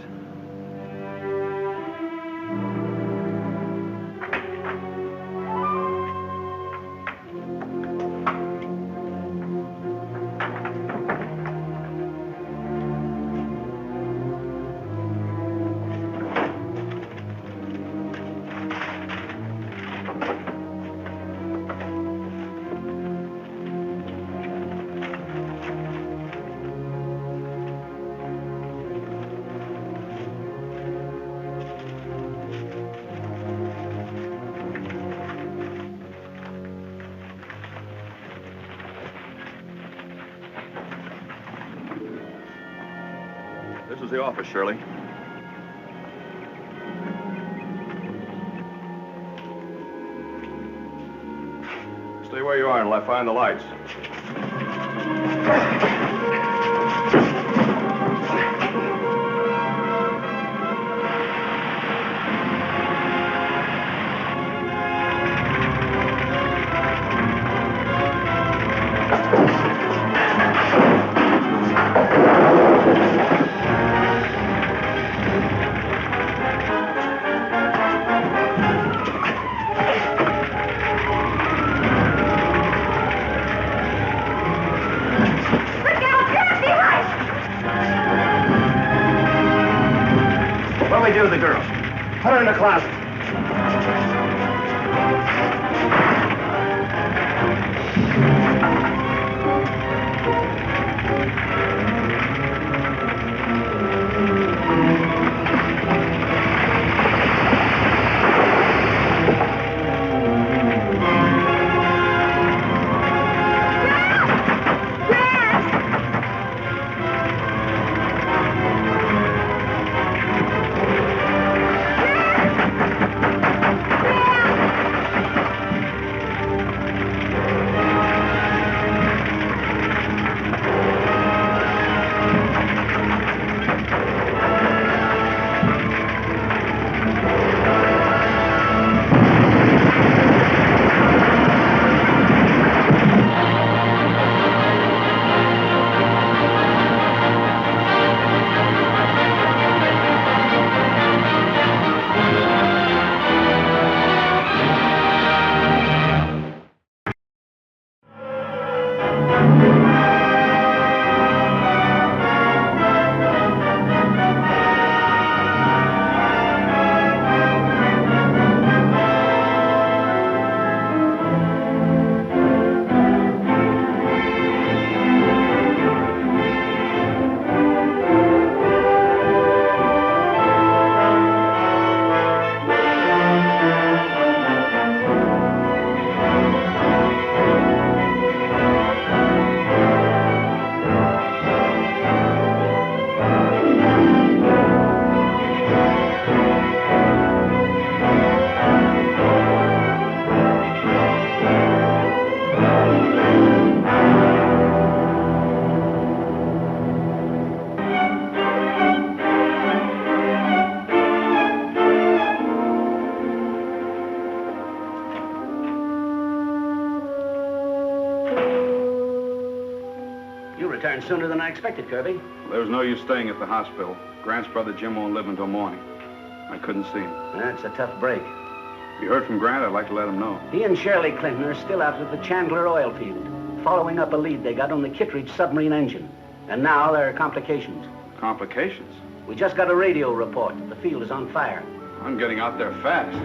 This is the office, Shirley. Stay where you are until I find the lights. Do the girl. Put her in the closet. return sooner than I expected, Kirby. There's no use staying at the hospital. Grant's brother Jim won't live until morning. I couldn't see him. That's a tough break. If you heard from Grant, I'd like to let him know. He and Shirley Clinton are still out at the Chandler oil field, following up a lead they got on the Kittredge submarine engine. And now there are complications. Complications? We just got a radio report that the field is on fire. I'm getting out there fast.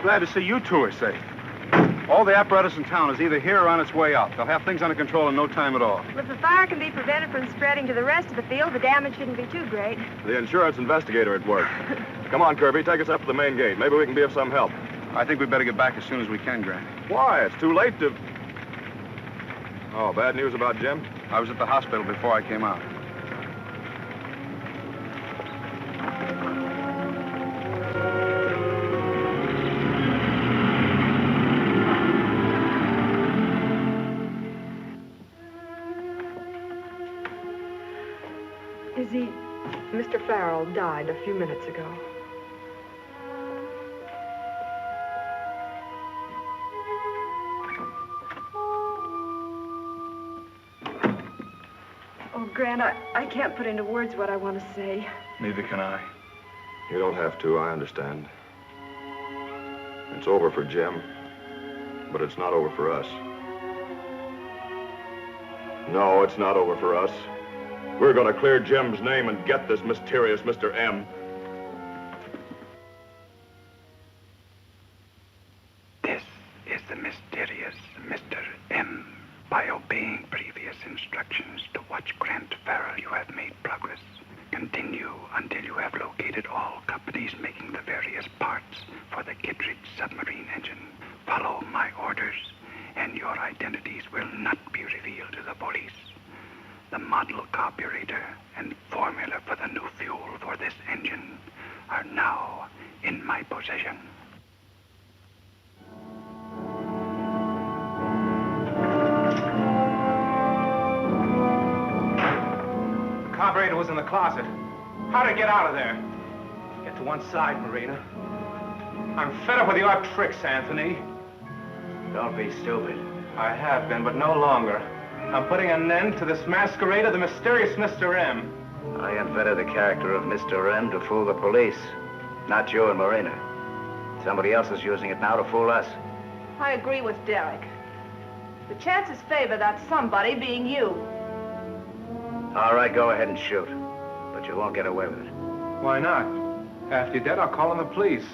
Glad to see you two are safe. All the apparatus in town is either here or on its way out. They'll have things under control in no time at all. Well, if the fire can be prevented from spreading to the rest of the field, the damage shouldn't be too great. The insurance investigator at work. Come on, Kirby, take us up to the main gate. Maybe we can be of some help. I think we'd better get back as soon as we can, Grant. Why? It's too late to... Oh, bad news about Jim? I was at the hospital before I came out. Mr. Farrell died a few minutes ago. Oh, Grant, I can't put into words what I want to say. Neither can I. You don't have to, I understand. It's over for Jim, but it's not over for us. No, it's not over for us. We're going to clear Jim's name and get this mysterious Mr. M. This is the mysterious Mr. M. By obeying previous instructions to watch Grant Farrell, you have made progress. Continue until you have located all companies making the various parts for the Kittredge submarine engine. Follow my orders, and your identities will not be revealed to the police. The model carburetor and formula for the new fuel for this engine are now in my possession. The carburetor was in the closet. How'd it get out of there? Get to one side, Marina. I'm fed up with your tricks, Anthony. Don't be stupid. I have been, but no longer. I'm putting an end to this masquerade of the mysterious Mr. M. I invented the character of Mr. M to fool the police. Not you and Marina. Somebody else is using it now to fool us. I agree with Derek. The chances favor that somebody being you. All right, go ahead and shoot. But you won't get away with it. Why not? After you're dead, I'll call in the police.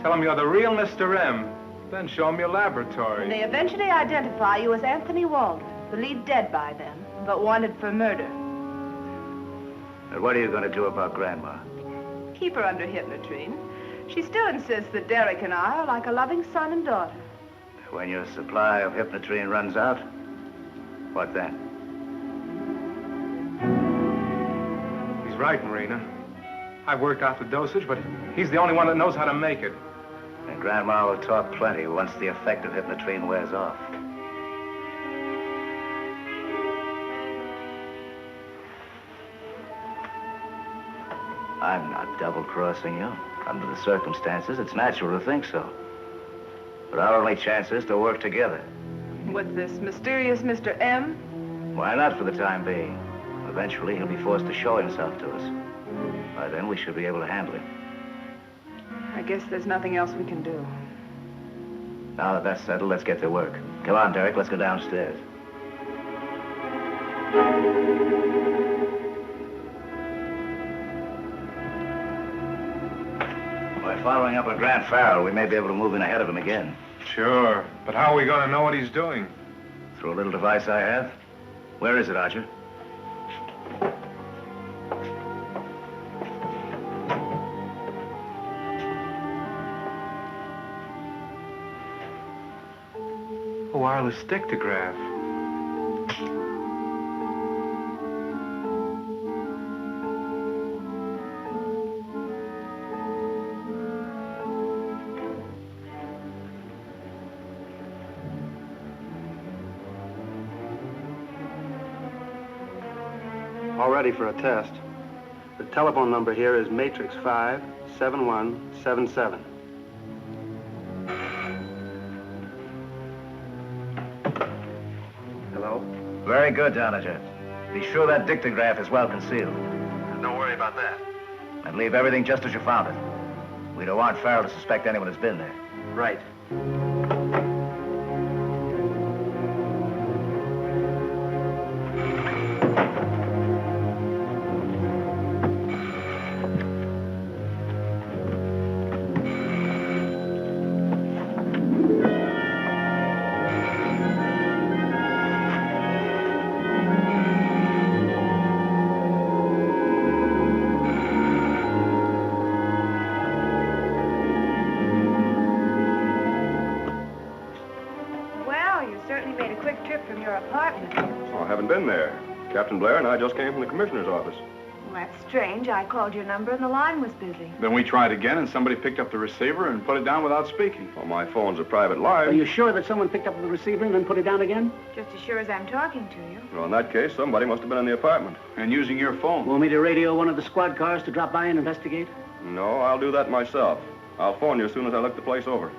Tell them you're the real Mr. M. Then show them your laboratory. They eventually identify you as Anthony Waldron, believed dead by them, but wanted for murder. And what are you going to do about Grandma? Keep her under hypnotrine. She still insists that Derek and I are like a loving son and daughter. When your supply of hypnotrine runs out, what then? He's right, Marina. I've worked out the dosage, but he's the only one that knows how to make it. And Grandma will talk plenty once the effect of hypnotrine wears off. I'm not double-crossing you. Under the circumstances, it's natural to think so. But our only chance is to work together. With this mysterious Mr. M? Why not for the time being? Eventually, he'll be forced to show himself to us. By then, we should be able to handle him. I guess there's nothing else we can do. Now that that's settled, let's get to work. Come on, Derek, let's go downstairs. By following up with Grant Farrell, we may be able to move in ahead of him again. Sure, but how are we going to know what he's doing? Through a little device I have. Where is it, Archer? A wireless dictograph. All ready for a test. The telephone number here is matrix 57177. Hello? Very good, Donager. Be sure that dictograph is well concealed. Don't worry about that. And leave everything just as you found it. We don't want Farrell to suspect anyone has been there. Right. Oh, I haven't been there. Captain Blair and I just came from the commissioner's office. Well, that's strange. I called your number and the line was busy. Then we tried again, and somebody picked up the receiver and put it down without speaking. Well, my phone's a private line. Are you sure that someone picked up the receiver and then put it down again? Just as sure as I'm talking to you. Well, in that case, somebody must have been in the apartment. And using your phone. Want me to radio one of the squad cars to drop by and investigate? No, I'll do that myself. I'll phone you as soon as I look the place over.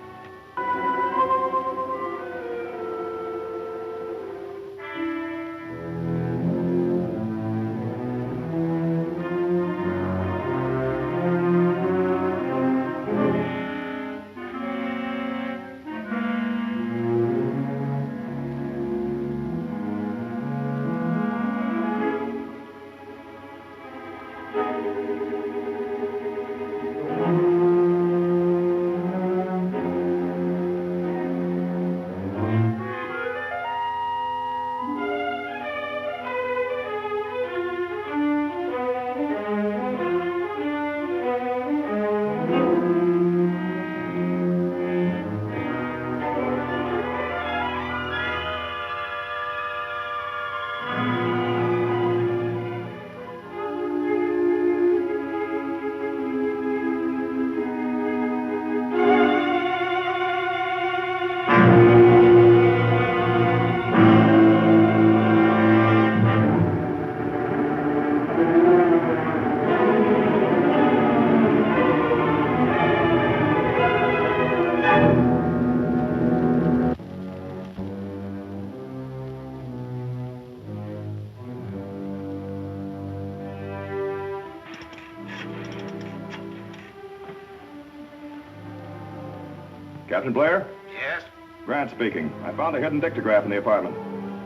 Captain Blair? Yes? Grant speaking. I found a hidden dictograph in the apartment.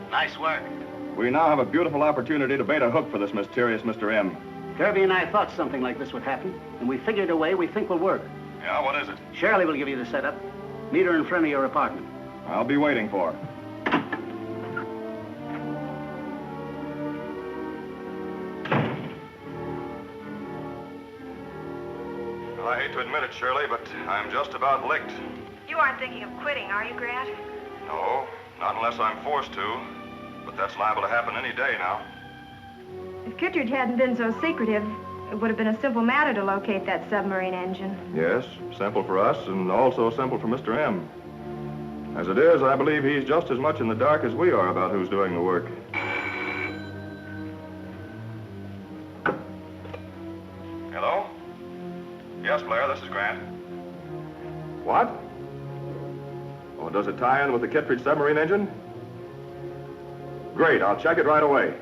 Nice work. We now have a beautiful opportunity to bait a hook for this mysterious Mr. M. Kirby and I thought something like this would happen, and we figured a way we think will work. Yeah, what is it? Shirley will give you the setup. Meet her in front of your apartment. I'll be waiting for her. I hate to admit it, Shirley, but I'm just about licked. You aren't thinking of quitting, are you, Grant? No, not unless I'm forced to. But that's liable to happen any day now. If Kittredge hadn't been so secretive, it would have been a simple matter to locate that submarine engine. Yes, simple for us and also simple for Mr. M. As it is, I believe he's just as much in the dark as we are about who's doing the work. Hello? Yes, Blair, this is Grant. What? Oh, does it tie in with the Kittredge submarine engine? Great, I'll check it right away.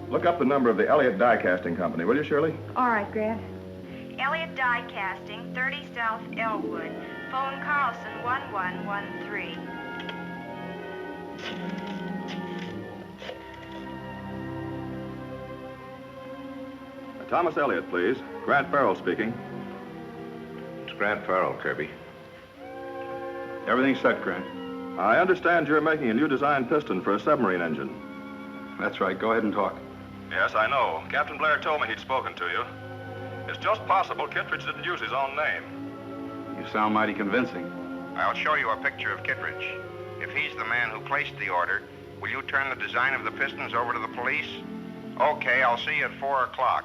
Look up the number of the Elliott Die Casting Company, will you, Shirley? All right, Grant. Elliott Die Casting, 30 South Elwood, Phone Carlson 1113. Thomas Elliott, please. Grant Farrell speaking. It's Grant Farrell, Kirby. Everything's set, Grant. I understand you're making a new design piston for a submarine engine. That's right. Go ahead and talk. Yes, I know. Captain Blair told me he'd spoken to you. It's just possible Kittredge didn't use his own name. You sound mighty convincing. I'll show you a picture of Kittredge. If he's the man who placed the order, will you turn the design of the pistons over to the police? Okay, I'll see you at 4 o'clock.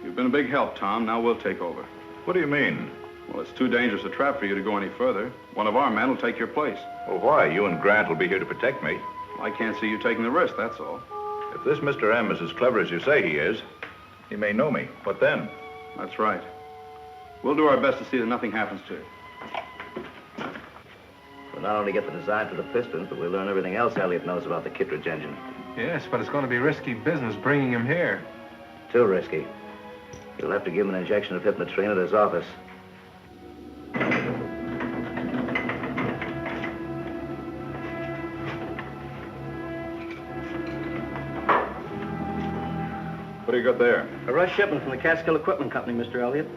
You've been a big help, Tom. Now we'll take over. What do you mean? Well, it's too dangerous a trap for you to go any further. One of our men will take your place. Well, why? You and Grant will be here to protect me. I can't see you taking the risk, that's all. If this Mr. M is as clever as you say he is, he may know me. What then? That's right. We'll do our best to see that nothing happens to you. We'll not only get the design for the pistons, but we'll learn everything else Elliott knows about the Kittredge engine. Yes, but it's going to be risky business bringing him here. Too risky. You'll have to give him an injection of hypnotrine at his office. What do you got there? A rush shipment from the Catskill Equipment Company, Mr. Elliott.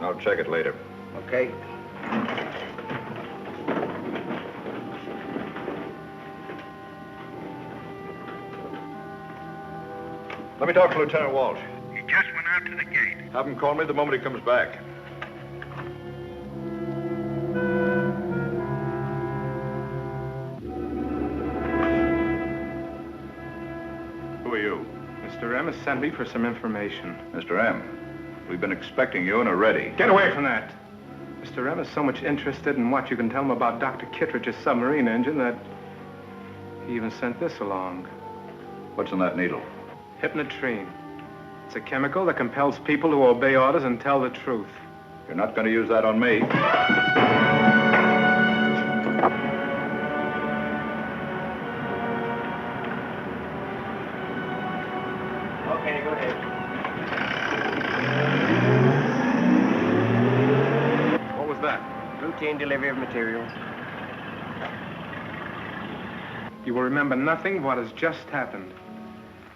I'll check it later. Okay. Let me talk to Lieutenant Walsh. He just went out to the gate. Have him call me the moment he comes back. Who are you? Mr. M has sent me for some information. Mr. M, we've been expecting you and are ready. Get away from that! Mr. M is so much interested in what you can tell him about Dr. Kittredge's submarine engine that he even sent this along. What's in that needle? Hypnotrine. It's a chemical that compels people to obey orders and tell the truth. You're not going to use that on me. Okay, go ahead. What was that? Routine delivery of material. You will remember nothing of what has just happened.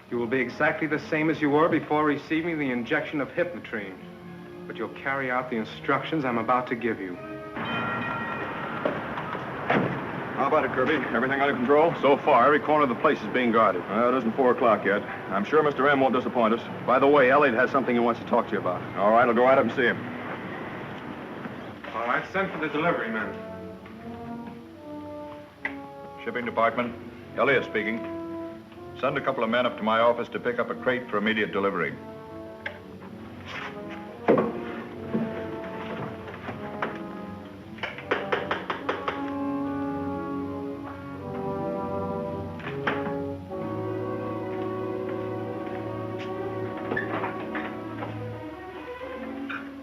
You will be exactly the same as you were before receiving the injection of hypnotrine. But you'll carry out the instructions I'm about to give you. How about it, Kirby? Everything under control? So far, every corner of the place is being guarded. Well, it isn't 4 o'clock yet. I'm sure Mr. M won't disappoint us. By the way, Elliott has something he wants to talk to you about. All right, I'll go out and see him. All right, send for the delivery men. Shipping department. Elliott speaking. Send a couple of men up to my office to pick up a crate for immediate delivery.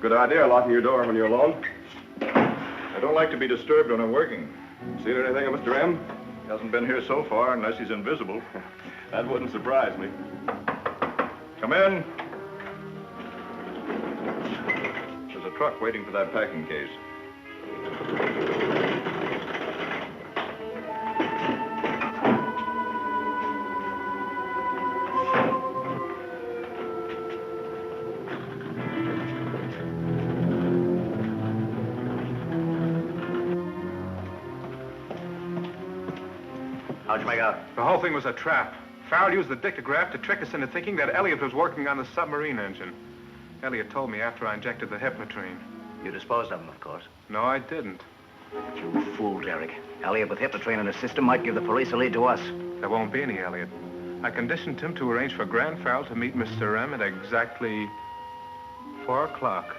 Good idea, locking your door when you're alone. I don't like to be disturbed when I'm working. Seen anything of Mr. M? He hasn't been here so far unless he's invisible. That wouldn't surprise me. Come in. There's a truck waiting for that packing case. How'd you make out? The whole thing was a trap. Farrell used the dictograph to trick us into thinking that Elliott was working on the submarine engine. Elliott told me after I injected the hypnotrine. You disposed of him, of course. No, I didn't. You fool, Derek. Elliott with hypnotrine in his system might give the police a lead to us. There won't be any Elliott. I conditioned him to arrange for Grant Farrell to meet Mr. M at exactly 4 o'clock.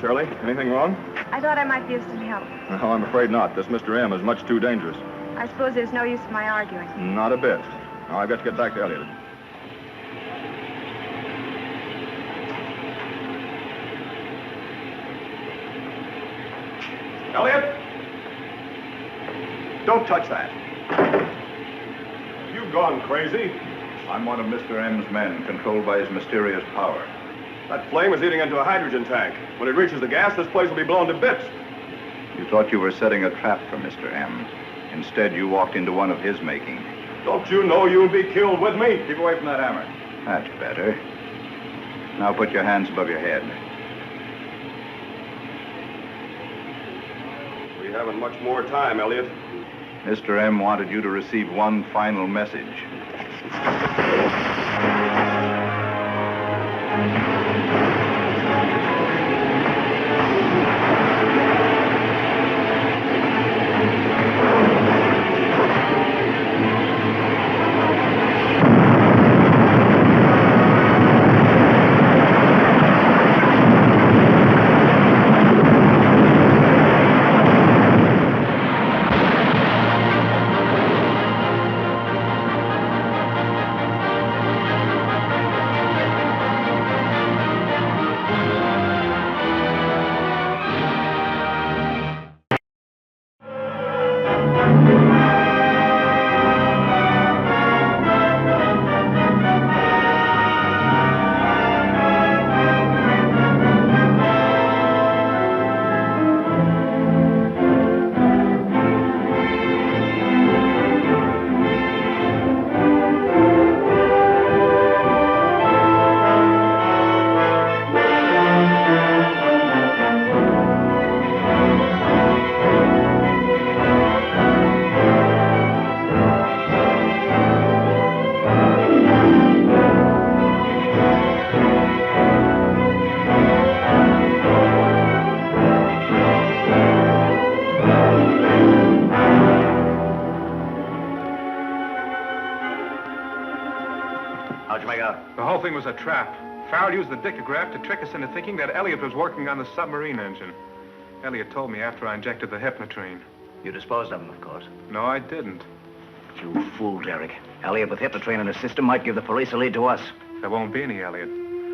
Shirley. Anything wrong? I thought I might be of some help. No, I'm afraid not. This Mr. M is much too dangerous. I suppose there's no use in my arguing. Not a bit. Now, I've got to get back to Elliot. Elliot! Don't touch that. You've gone crazy. I'm one of Mr. M's men, controlled by his mysterious power. That flame is eating into a hydrogen tank. When it reaches the gas, this place will be blown to bits. You thought you were setting a trap for Mr. M. Instead, you walked into one of his making. Don't you know you'll be killed with me? Keep away from that hammer. That's better. Now put your hands above your head. We haven't much more time, Elliot. Mr. M wanted you to receive one final message. The whole thing was a trap. Farrell used the dictograph to trick us into thinking that Elliot was working on the submarine engine. Elliot told me after I injected the hypnotrine. You disposed of him, of course. No, I didn't. You fool, Derek. Elliot with hypnotrine in his system might give the police a lead to us. There won't be any Elliot.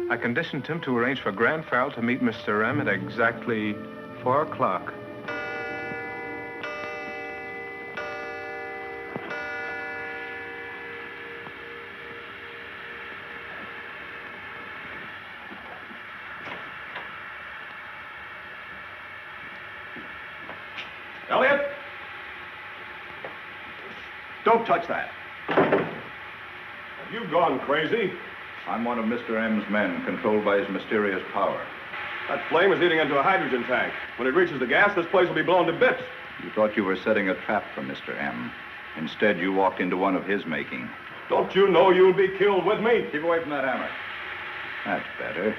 I conditioned him to arrange for Grant Farrell to meet Mr. M at exactly 4 o'clock. Elliot! Don't touch that. Have you gone crazy? I'm one of Mr. M's men, controlled by his mysterious power. That flame is eating into a hydrogen tank. When it reaches the gas, this place will be blown to bits. You thought you were setting a trap for Mr. M. Instead, you walked into one of his making. Don't you know you'll be killed with me? Keep away from that hammer. That's better.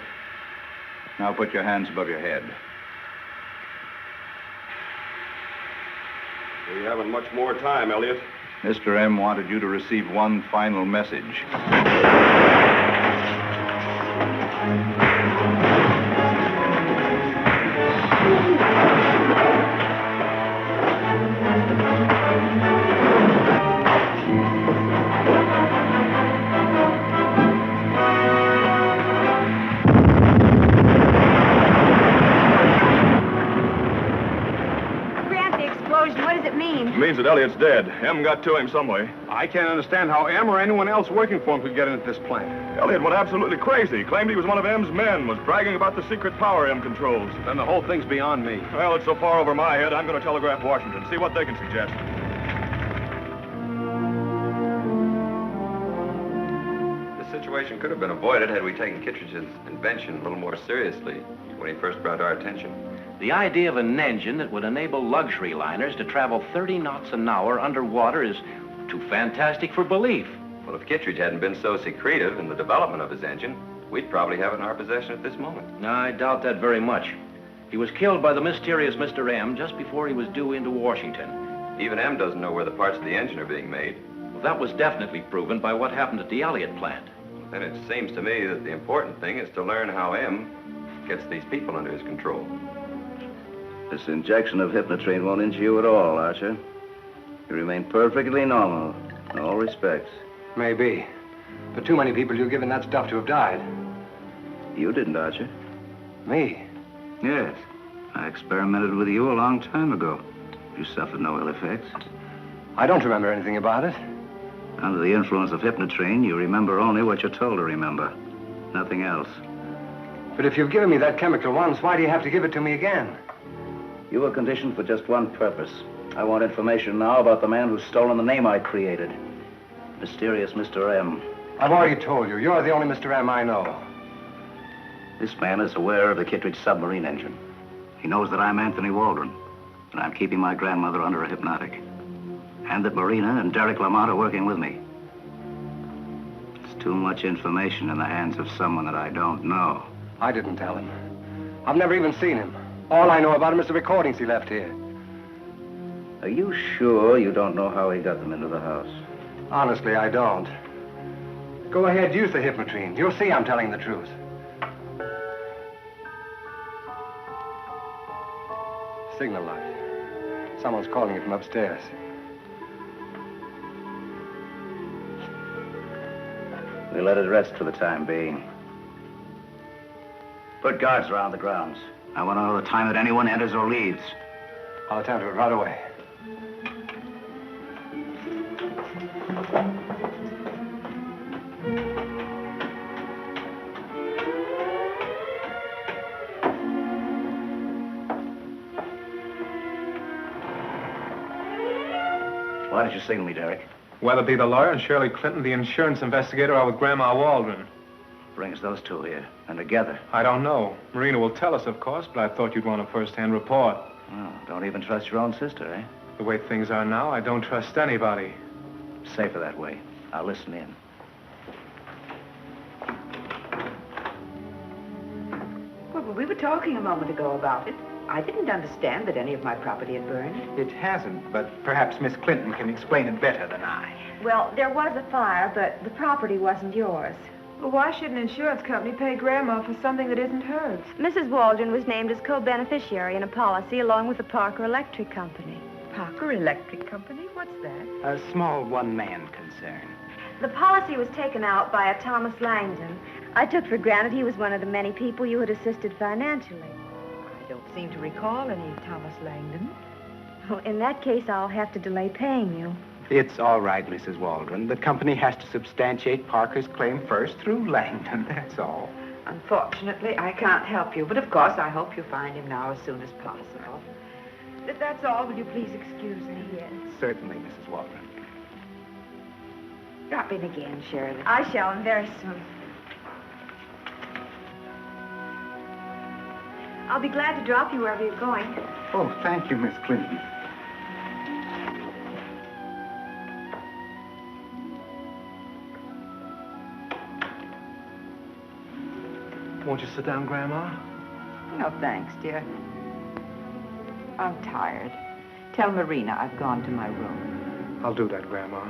Now put your hands above your head. We haven't much more time, Elliot. Mr. M wanted you to receive one final message. It means that Elliot's dead. M got to him some way. I can't understand how M or anyone else working for him could get into this plant. Elliot went absolutely crazy. Claimed he was one of M's men. Was bragging about the secret power M controls. Then the whole thing's beyond me. Well, it's so far over my head, I'm going to telegraph Washington. See what they can suggest. The situation could have been avoided had we taken Kittredge's invention a little more seriously when he first brought to our attention. The idea of an engine that would enable luxury liners to travel 30 knots an hour underwater is too fantastic for belief. Well, if Kittredge hadn't been so secretive in the development of his engine, we'd probably have it in our possession at this moment. No, I doubt that very much. He was killed by the mysterious Mr. M just before he was due into Washington. Even M doesn't know where the parts of the engine are being made. Well, that was definitely proven by what happened at the Elliott plant. Then it seems to me that the important thing is to learn how M gets these people under his control. This injection of hypnotrine won't injure you at all, Archer. You remain perfectly normal in all respects. Maybe. But too many people you've given that stuff to have died. You didn't, Archer. Me? Yes. I experimented with you a long time ago. You suffered no ill effects. I don't remember anything about it. Under the influence of hypnotrine, you remember only what you're told to remember. Nothing else. But if you've given me that chemical once, why do you have to give it to me again? You were conditioned for just one purpose. I want information now about the man who's stolen the name I created. Mysterious Mr. M. I've already told you. You're the only Mr. M I know. This man is aware of the Kittredge submarine engine. He knows that I'm Anthony Waldron, and I'm keeping my grandmother under a hypnotic. And that Marina and Derek Lamont are working with me. It's too much information in the hands of someone that I don't know. I didn't tell him. I've never even seen him. All I know about him is the recordings he left here. Are you sure you don't know how he got them into the house? Honestly, I don't. Go ahead, use the hypnotrine. You'll see I'm telling the truth. Signal light. Someone's calling you from upstairs. We let it rest for the time being. Put guards around the grounds. I want to know the time that anyone enters or leaves. I'll attend to it right away. Why did you signal me, Derek? Weatherby, the lawyer, and Shirley Clinton, the insurance investigator, are with Grandma Waldron. Brings those two here, and together. I don't know. Marina will tell us, of course, but I thought you'd want a first-hand report. Oh, don't even trust your own sister, eh? The way things are now, I don't trust anybody. Safer that way. I'll listen in. Well, we were talking a moment ago about it. I didn't understand that any of my property had burned. It hasn't, but perhaps Miss Clinton can explain it better than I. Well, there was a fire, but the property wasn't yours. Well, why should an insurance company pay Grandma for something that isn't hers? Mrs. Waldron was named as co-beneficiary in a policy along with the Parker Electric Company. Parker Electric Company? What's that? A small one-man concern. The policy was taken out by a Thomas Langdon. I took for granted he was one of the many people you had assisted financially. I don't seem to recall any Thomas Langdon. Well, in that case, I'll have to delay paying you. It's all right, Mrs. Waldron. The company has to substantiate Parker's claim first through Langdon, that's all. Unfortunately, I can't help you, but of course I hope you find him now as soon as possible. If that's all, will you please excuse me? Yes. Certainly, Mrs. Waldron. Drop in again, Shirley. I shall, and very soon. I'll be glad to drop you wherever you're going. Oh, thank you, Miss Clinton. Won't you sit down, Grandma? No, thanks, dear. I'm tired. Tell Marina I've gone to my room. I'll do that, Grandma.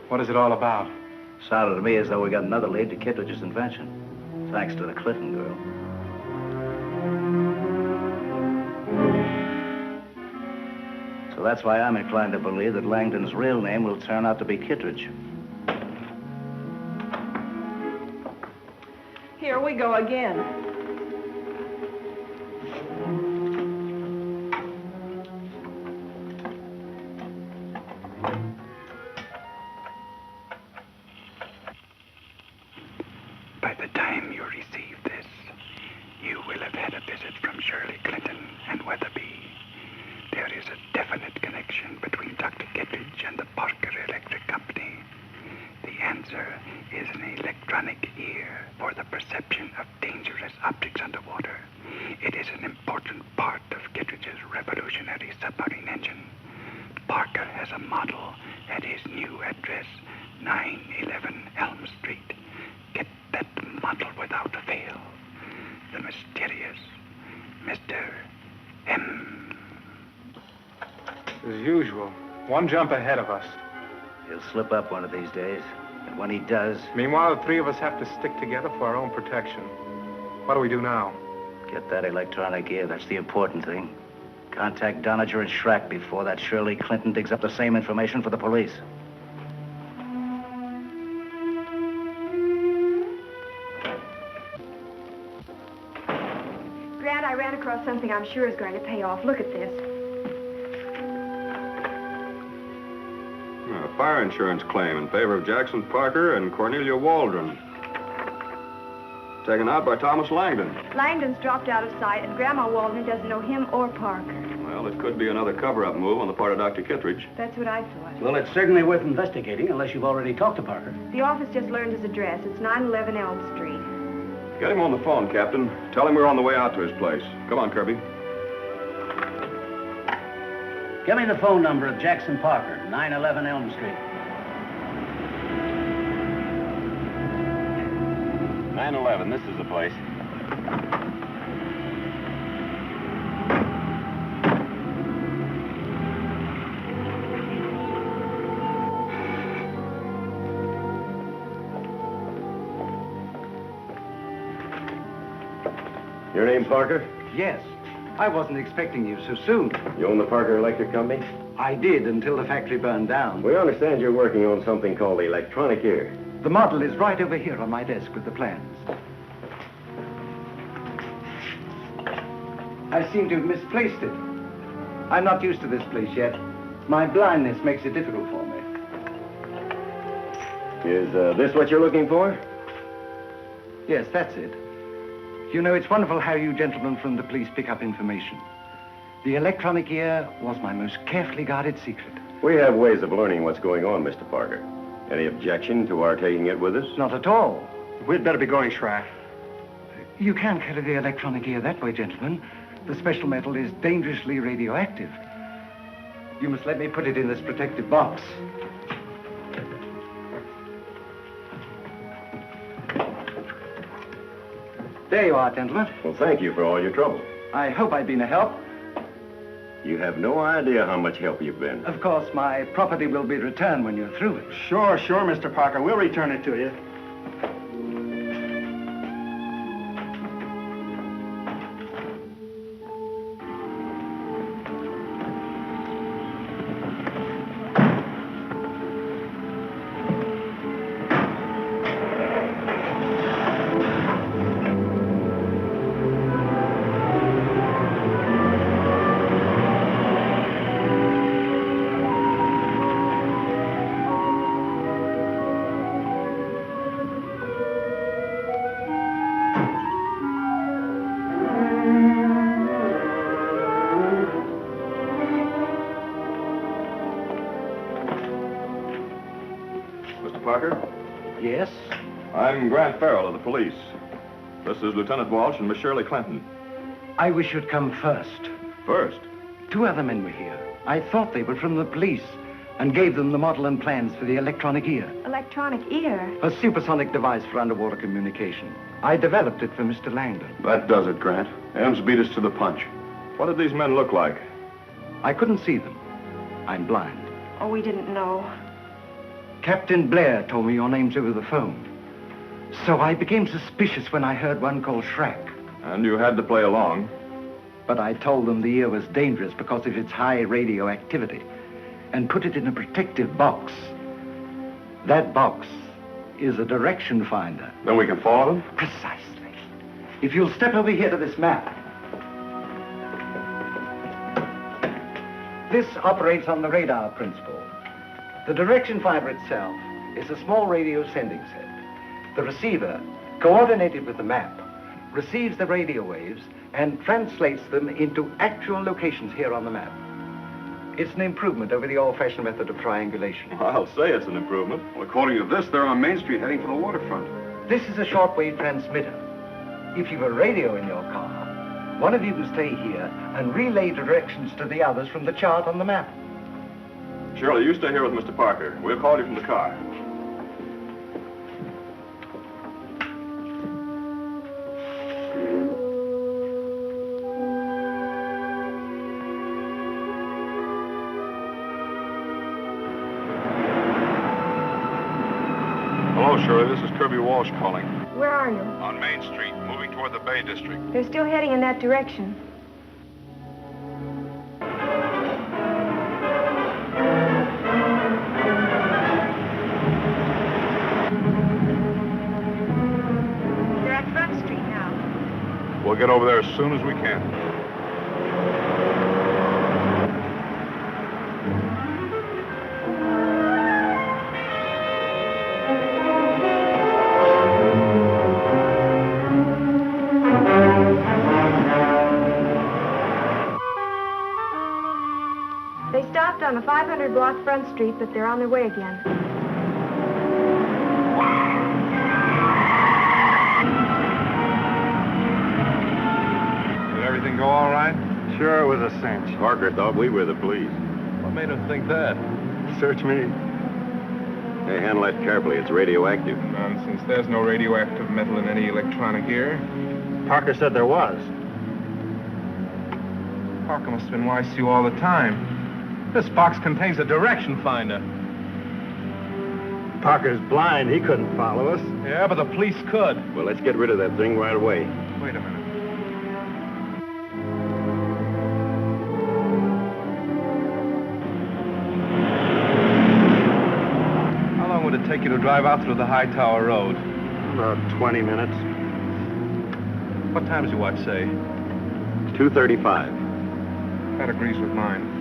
What is it all about? Sounded to me as though we got another lead to Kittredge's invention. Thanks to the Clinton girl. So that's why I'm inclined to believe that Langdon's real name will turn out to be Kittredge. Here we go again. By the time you receive this, you will have had a visit from Shirley Clinton and Weatherby. There is a definite connection between Dr. Kittredge and the Parker Electric Company. The answer is an electronic ear for the perception of dangerous objects underwater. It is an important part of Kittredge's revolutionary submarine engine. Parker has a model at his new address, 911 Elm Street. Get that model without fail. mysterious Mr. M. As usual, one jump ahead of us. He'll slip up one of these days. And when he does... Meanwhile, the three of us have to stick together for our own protection. What do we do now? Get that electronic gear. That's the important thing. Contact Donager and Schrack before that Shirley Clinton digs up the same information for the police. Grant, I ran across something I'm sure is going to pay off. Look at this. A fire insurance claim in favor of Jackson Parker and Cornelia Waldron. Taken out by Thomas Langdon. Langdon's dropped out of sight, and Grandma Waldron doesn't know him or Parker. Well, it could be another cover-up move on the part of Dr. Kittredge. That's what I thought. Well, it's certainly worth investigating, unless you've already talked to Parker. The office just learned his address. It's 911 Elm Street. Get him on the phone, Captain. Tell him we're on the way out to his place. Come on, Kirby. Give me the phone number of Jackson Parker, 911 Elm Street. 911, this is the place. Your name, Parker? Yes. I wasn't expecting you so soon. You own the Parker Electric Company? I did until the factory burned down. We understand you're working on something called the electronic ear. The model is right over here on my desk with the plans. I seem to have misplaced it. I'm not used to this place yet. My blindness makes it difficult for me. Is this what you're looking for? Yes, that's it. You know, it's wonderful how you gentlemen from the police pick up information. The electronic ear was my most carefully guarded secret. We have ways of learning what's going on, Mr. Parker. Any objection to our taking it with us? Not at all. We'd better be going, Schrack. You can carry the electronic ear that way, gentlemen. The special metal is dangerously radioactive. You must let me put it in this protective box. There you are, gentlemen. Well, thank you for all your trouble. I hope I've been a help. You have no idea how much help you've been. Of course, my property will be returned when you're through it. Sure, Mr. Parker. We'll return it to you. Parker? Yes? I'm Grant Farrell of the police. This is Lieutenant Walsh and Miss Shirley Clinton. I wish you'd come first. First? 2 other men were here. I thought they were from the police and gave them the model and plans for the electronic ear. Electronic ear? A supersonic device for underwater communication. I developed it for Mr. Langdon. That does it, Grant. M's beat us to the punch. What did these men look like? I couldn't see them. I'm blind. Oh, we didn't know. Captain Blair told me your names over the phone. So I became suspicious when I heard one called Schrack. And you had to play along. But I told them the ear was dangerous because of its high radioactivity and put it in a protective box. That box is a direction finder. Then we can follow them? Precisely. If you'll step over here to this map. This operates on the radar principle. The direction finder itself is a small radio sending set. The receiver, coordinated with the map, receives the radio waves and translates them into actual locations here on the map. It's an improvement over the old-fashioned method of triangulation. I'll say it's an improvement. Well, according to this, they're on Main Street heading for the waterfront. This is a shortwave transmitter. If you've a radio in your car, one of you can stay here and relay directions to the others from the chart on the map. Shirley, you stay here with Mr. Parker. We'll call you from the car. Hello, Shirley. This is Kirby Walsh calling. Where are you? On Main Street, moving toward the Bay District. They're still heading in that direction. They're at Front Street now. We'll get over there as soon as we can. They stopped on the 500 block Front Street, but they're on their way again. Did everything go all right? Sure, it was a cinch. Parker thought we were the police. What made him think that? Search me. Hey, handle that carefully. It's radioactive. Nonsense. There's no radioactive metal in any electronic gear. Parker said there was. Parker must have been wise to you all the time. This box contains a direction finder. Parker's blind. He couldn't follow us. Yeah, but the police could. Well, let's get rid of that thing right away. Wait a minute. How long would it take you to drive out through the High Tower Road? About 20 minutes. What time does your watch say? 2:35. That agrees with mine.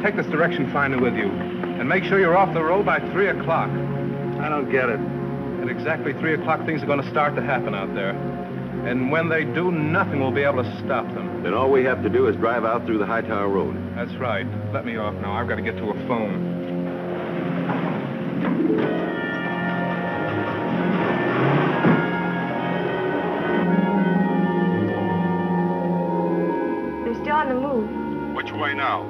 Take this direction finder with you, and make sure you're off the road by 3 o'clock. I don't get it. At exactly 3 o'clock, things are going to start to happen out there. And when they do, nothing will be able to stop them. Then all we have to do is drive out through the High Tower Road. That's right. Let me off now. I've got to get to a phone. They're still on the move. Which way now?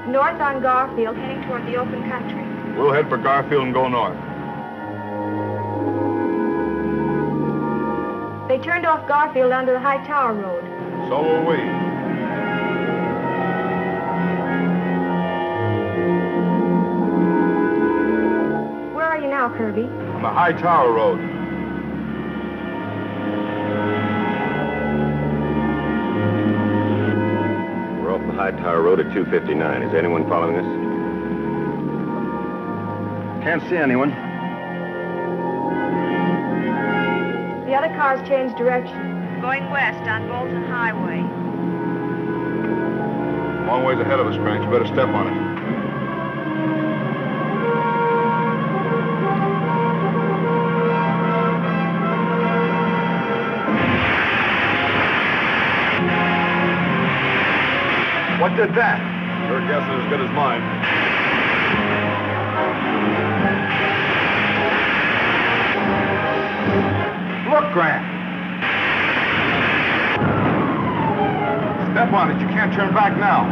North on Garfield, heading toward the open country. We'll head for Garfield and go north. They turned off Garfield onto the High Tower Road. So will we. Where are you now, Kirby? On the High Tower Road. We're off the High Tower Road at 2:59. Is anyone following us? Can't see anyone. The other cars changed direction. Going west on Bolton Highway. Long ways ahead of us, Grant. You better step on it. What did that? Your guess is as good as mine. Look, Grant. Step on it. You can't turn back now.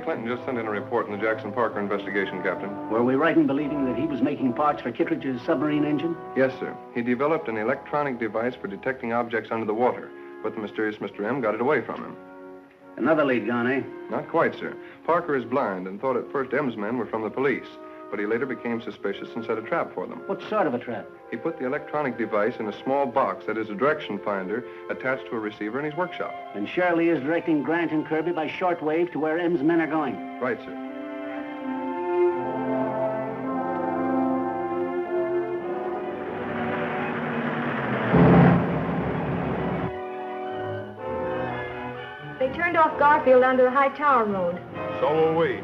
Clinton just sent in a report on the Jackson Parker investigation, Captain. Were we right in believing that he was making parts for Kittredge's submarine engine? Yes, sir. He developed an electronic device for detecting objects under the water, but the mysterious Mr. M got it away from him. Another lead gone, eh? Not quite, sir. Parker is blind and thought at first M's men were from the police. but he later became suspicious and set a trap for them. What sort of a trap? He put the electronic device in a small box that is a direction finder attached to a receiver in his workshop. And Shirley is directing Grant and Kirby by shortwave to where M's men are going. Right, sir. They turned off Garfield onto the High Tower Road. So will we.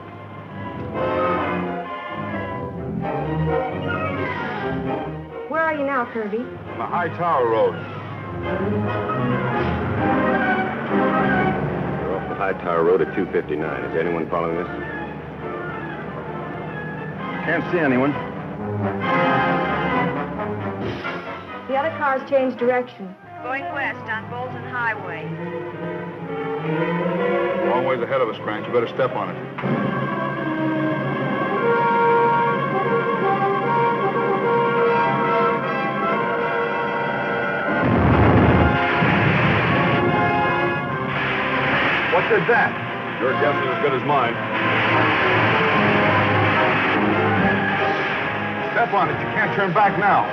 Where are you now, Kirby? On the High Tower Road. We're off the High Tower Road at 2:59. Is anyone following us? Can't see anyone. The other cars changed direction. Going west on Bolton Highway. Long ways ahead of us, Grant. You better step on it. What did that? Your guess is as good as mine. Step on it. You can't turn back now.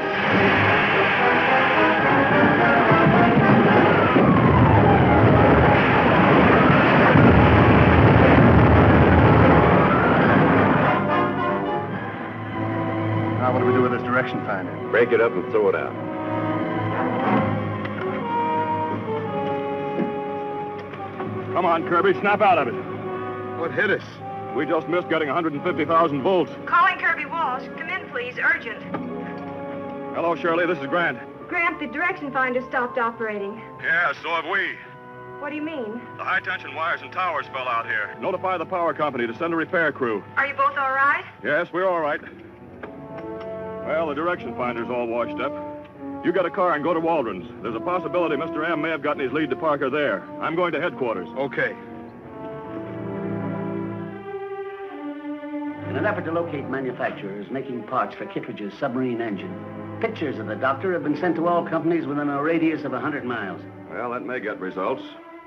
Now, what do we do with this direction finder? Break it up and throw it out. Come on, Kirby. Snap out of it. What hit us? We just missed getting 150,000 volts. Calling Kirby Walsh. Come in, please. Urgent. Hello, Shirley. This is Grant. Grant, the direction finder stopped operating. Yeah, so have we. What do you mean? The high-tension wires and towers fell out here. Notify the power company to send a repair crew. Are you both all right? Yes, we're all right. Well, the direction finder's all washed up. You get a car and go to Waldron's. There's a possibility Mr. M may have gotten his lead to Parker there. I'm going to headquarters. Okay. In an effort to locate manufacturers making parts for Kittredge's submarine engine, pictures of the doctor have been sent to all companies within a radius of 100 miles. Well, that may get results.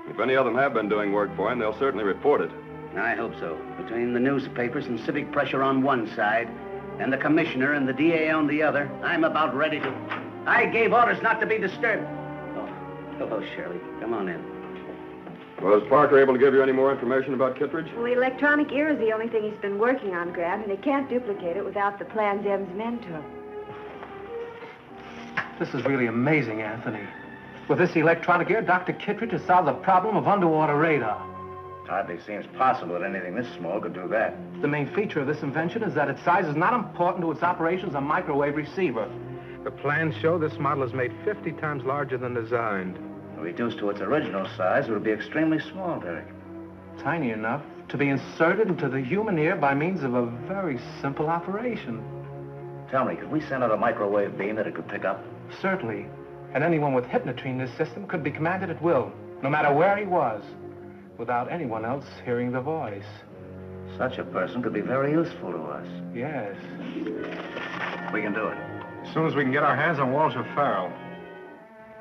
If any of them have been doing work for him, they'll certainly report it. I hope so. Between the newspapers and civic pressure on one side, and the commissioner and the DA on the other, I'm about ready to... I gave orders not to be disturbed. Oh, hello, Shirley. Come on in. Was Parker able to give you any more information about Kittredge? Well, the electronic ear is the only thing he's been working on, Grant, and he can't duplicate it without the plans M's men took. This is really amazing, Anthony. With this electronic ear, Dr. Kittredge has solved the problem of underwater radar. Hardly seems possible that anything this small could do that. The main feature of this invention is that its size is not important to its operation as a microwave receiver. The plans show this model is made 50 times larger than designed. Reduced to its original size, it would be extremely small, Derek. Tiny enough to be inserted into the human ear by means of a very simple operation. Tell me, could we send out a microwave beam that it could pick up? Certainly. And anyone with hypnotrine in this system could be commanded at will, no matter where he was, without anyone else hearing the voice. Such a person could be very useful to us. Yes. We can do it. As soon as we can get our hands on Walsh or Farrell.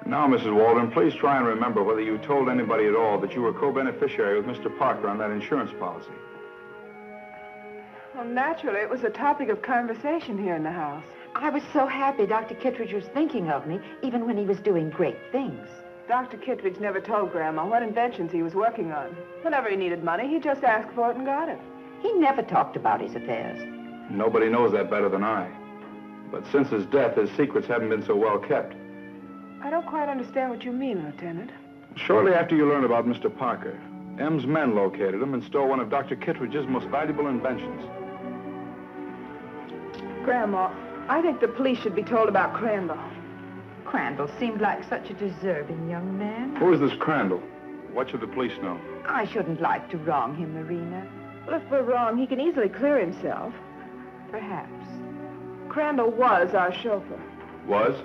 Now, Mrs. Waldron, please try and remember whether you told anybody at all that you were co-beneficiary with Mr. Parker on that insurance policy. Well, naturally, it was a topic of conversation here in the house. I was so happy Dr. Kittredge was thinking of me, even when he was doing great things. Dr. Kittredge never told Grandma what inventions he was working on. Whenever he needed money, he just asked for it and got it. He never talked about his affairs. Nobody knows that better than I. But since his death, his secrets haven't been so well kept. I don't quite understand what you mean, Lieutenant. Shortly after you learned about Mr. Parker, M's men located him and stole one of Dr. Kittredge's most valuable inventions. Grandma, I think the police should be told about Crandall. Crandall seemed like such a deserving young man. Who is this Crandall? What should the police know? I shouldn't like to wrong him, Marina. Well, if we're wrong, he can easily clear himself. Perhaps. Crandall was our chauffeur. Was?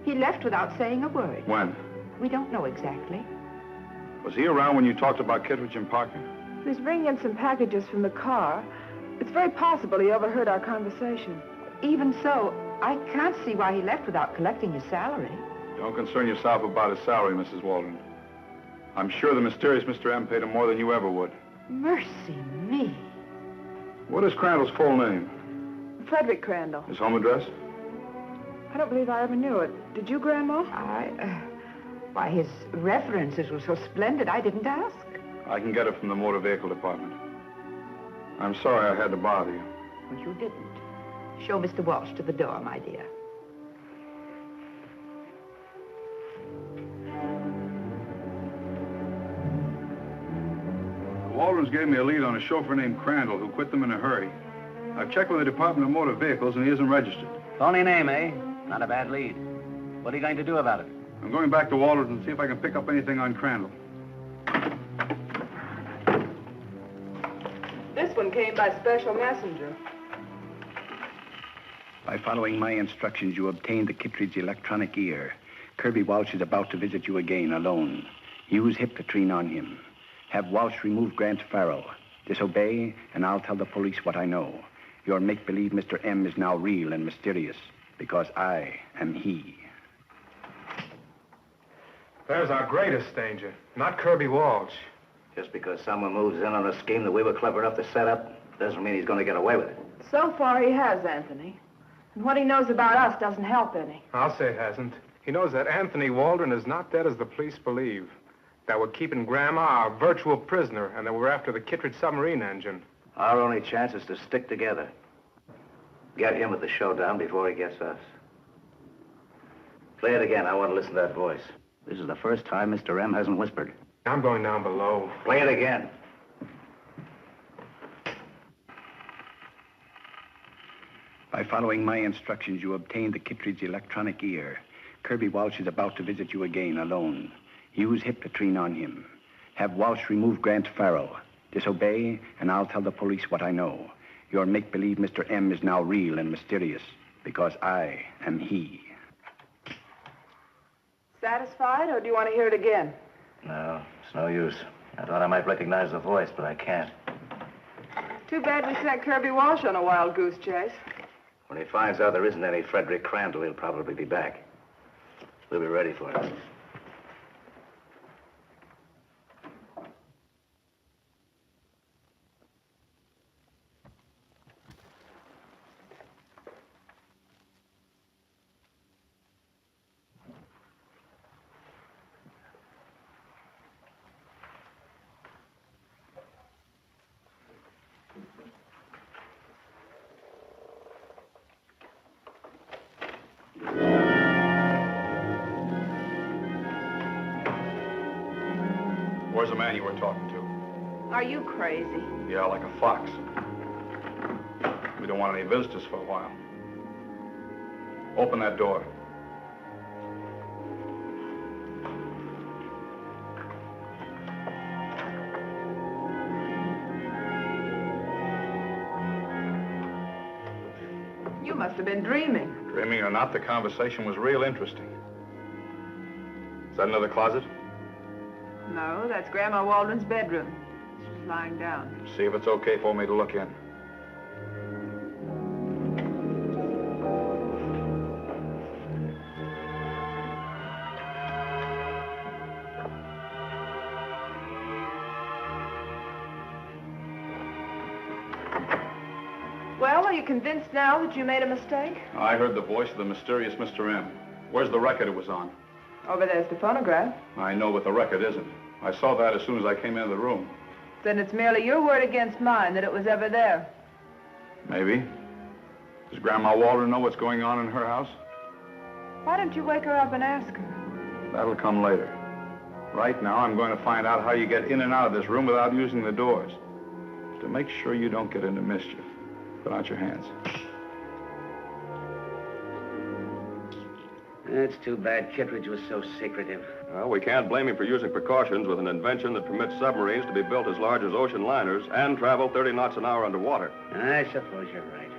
He left without saying a word. When? We don't know exactly. Was he around when you talked about Kittredge and Parker? He was bringing in some packages from the car. It's very possible he overheard our conversation. Even so, I can't see why he left without collecting his salary. Don't concern yourself about his salary, Mrs. Waldron. I'm sure the mysterious Mr. M paid him more than you ever would. Mercy me. What is Crandall's full name? Frederick Crandall. His home address? I don't believe I ever knew it. Did you, Grandma? Why, his references were so splendid, I didn't ask. I can get it from the motor vehicle department. I'm sorry I had to bother you. But you didn't. Show Mr. Walsh to the door, my dear. The Waldrons gave me a lead on a chauffeur named Crandall who quit them in a hurry. I've checked with the Department of Motor Vehicles and he isn't registered. Phony name, eh? Not a bad lead. What are you going to do about it? I'm going back to Waldrons and see if I can pick up anything on Crandall. This one came by special messenger. By following my instructions, you obtained the Kittredge electronic ear. Kirby Walsh is about to visit you again alone. Use Hypnotrine on him. Have Walsh remove Grant Farrell. Disobey, and I'll tell the police what I know. Your make-believe Mr. M is now real and mysterious, because I am he. There's our greatest danger, not Kirby Walsh. Just because someone moves in on a scheme that we were clever enough to set up, doesn't mean he's going to get away with it. So far, he has, Anthony. And what he knows about us doesn't help any. I'll say it hasn't. He knows that Anthony Waldron is not dead as the police believe. That we're keeping Grandma our virtual prisoner, and that we're after the Kittredge submarine engine. Our only chance is to stick together. Get him at the showdown before he gets us. Play it again. I want to listen to that voice. This is the first time Mr. M hasn't whispered. I'm going down below. Play it again. By following my instructions, you obtained the Kittredge electronic ear. Kirby Walsh is about to visit you again alone. Use Hypnotrine on him. Have Walsh remove Grant Farrell. Disobey, and I'll tell the police what I know. Your make-believe Mr. M is now real and mysterious, because I am he. Satisfied, or do you want to hear it again? No, it's no use. I thought I might recognize the voice, but I can't. Too bad we sent Kirby Walsh on a wild goose chase. When he finds out there isn't any Frederick Crandall, he'll probably be back. We'll be ready for him. Where's the man you were talking to? Are you crazy? Yeah, like a fox. We don't want any visitors for a while. Open that door. You must have been dreaming. Dreaming or not, the conversation was real interesting. Is that another closet? No, that's Grandma Waldron's bedroom. She's lying down. See if it's okay for me to look in. Well, are you convinced now that you made a mistake? I heard the voice of the mysterious Mr. M. Where's the record it was on? Over there's the phonograph. I know, but the record isn't. I saw that as soon as I came into the room. Then it's merely your word against mine that it was ever there. Maybe. Does Grandma Waldron know what's going on in her house? Why don't you wake her up and ask her? That'll come later. Right now, I'm going to find out how you get in and out of this room without using the doors. To make sure you don't get into mischief. Put out your hands. It's too bad Kittredge was so secretive. Well, we can't blame him for using precautions with an invention that permits submarines to be built as large as ocean liners and travel 30 knots an hour underwater. I suppose you're right.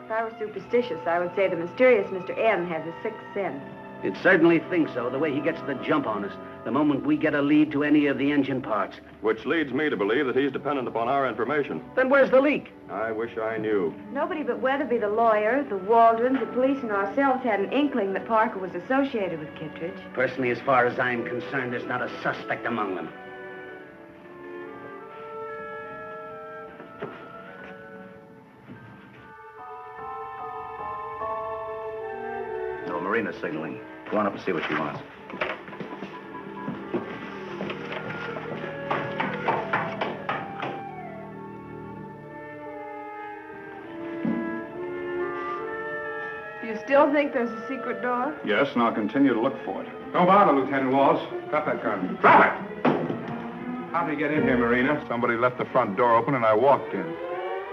If I were superstitious, I would say the mysterious Mr. M has a sixth sense. You'd certainly think so, the way he gets the jump on us, the moment we get a lead to any of the engine parts. Which leads me to believe that he's dependent upon our information. Then where's the leak? I wish I knew. Nobody but Weatherby, the lawyer, the Waldrons, the police, and ourselves had an inkling that Parker was associated with Kittredge. Personally, as far as I'm concerned, there's not a suspect among them. Marina's signaling. Go on up and see what she wants. Do you still think there's a secret door? Yes, and I'll continue to look for it. Don't bother, Lieutenant Walsh. Drop that gun. Drop it! How did you get in here, Marina? Somebody left the front door open and I walked in.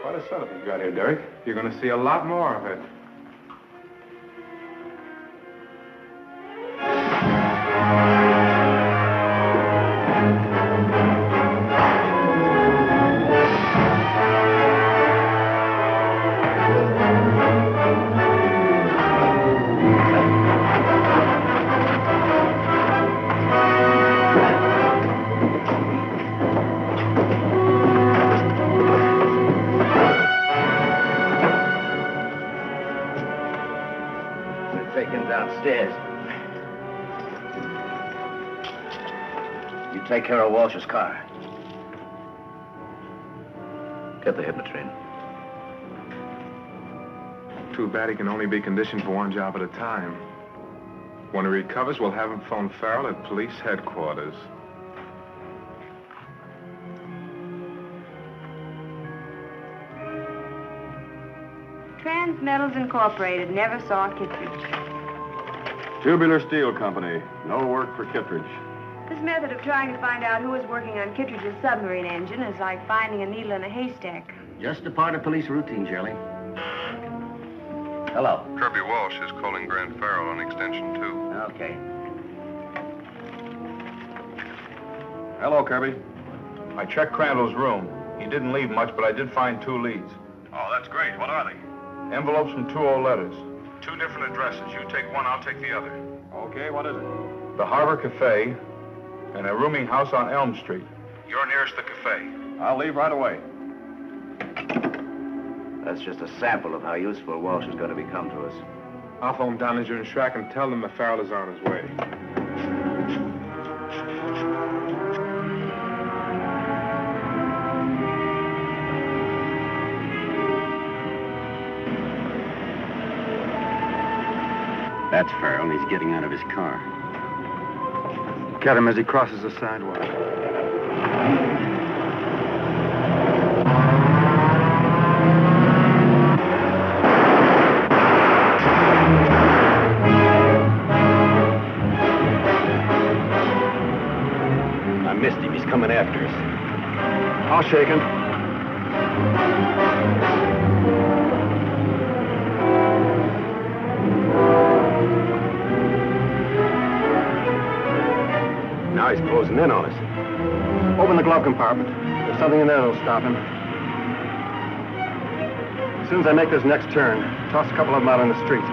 What a setup you got here, Derek. You're going to see a lot more of it. Downstairs. You take care of Walsh's car. Get the Hypnotrine. Too bad he can only be conditioned for one job at a time. When he recovers, we'll have him phone Farrell at police headquarters. Transmetals Incorporated never saw Kittredge. Tubular Steel Company. No work for Kittredge. This method of trying to find out who is working on Kittredge's submarine engine is like finding a needle in a haystack. Just a part of police routine, Shirley. Hello. Kirby Walsh is calling Grant Farrell on extension 2. Okay. Hello, Kirby. I checked Crandall's room. He didn't leave much, but I did find 2 leads. Oh, that's great. What are they? Envelopes from 2 old letters. 2 different addresses. You take one, I'll take the other. Okay, what is it? The Harbor Cafe and a rooming house on Elm Street. You're nearest the cafe. I'll leave right away. That's just a sample of how useful Walsh is going to become to us. I'll phone Donninger and Schrack and tell them that Farrell is on his way. That's Farrell, and he's getting out of his car. Get him as he crosses the sidewalk. I missed him. He's coming after us. I'll shake him. Now he's closing in on us. Open the glove compartment. There's something in there that'll stop him. As soon as I make this next turn, toss a couple of them out on the street.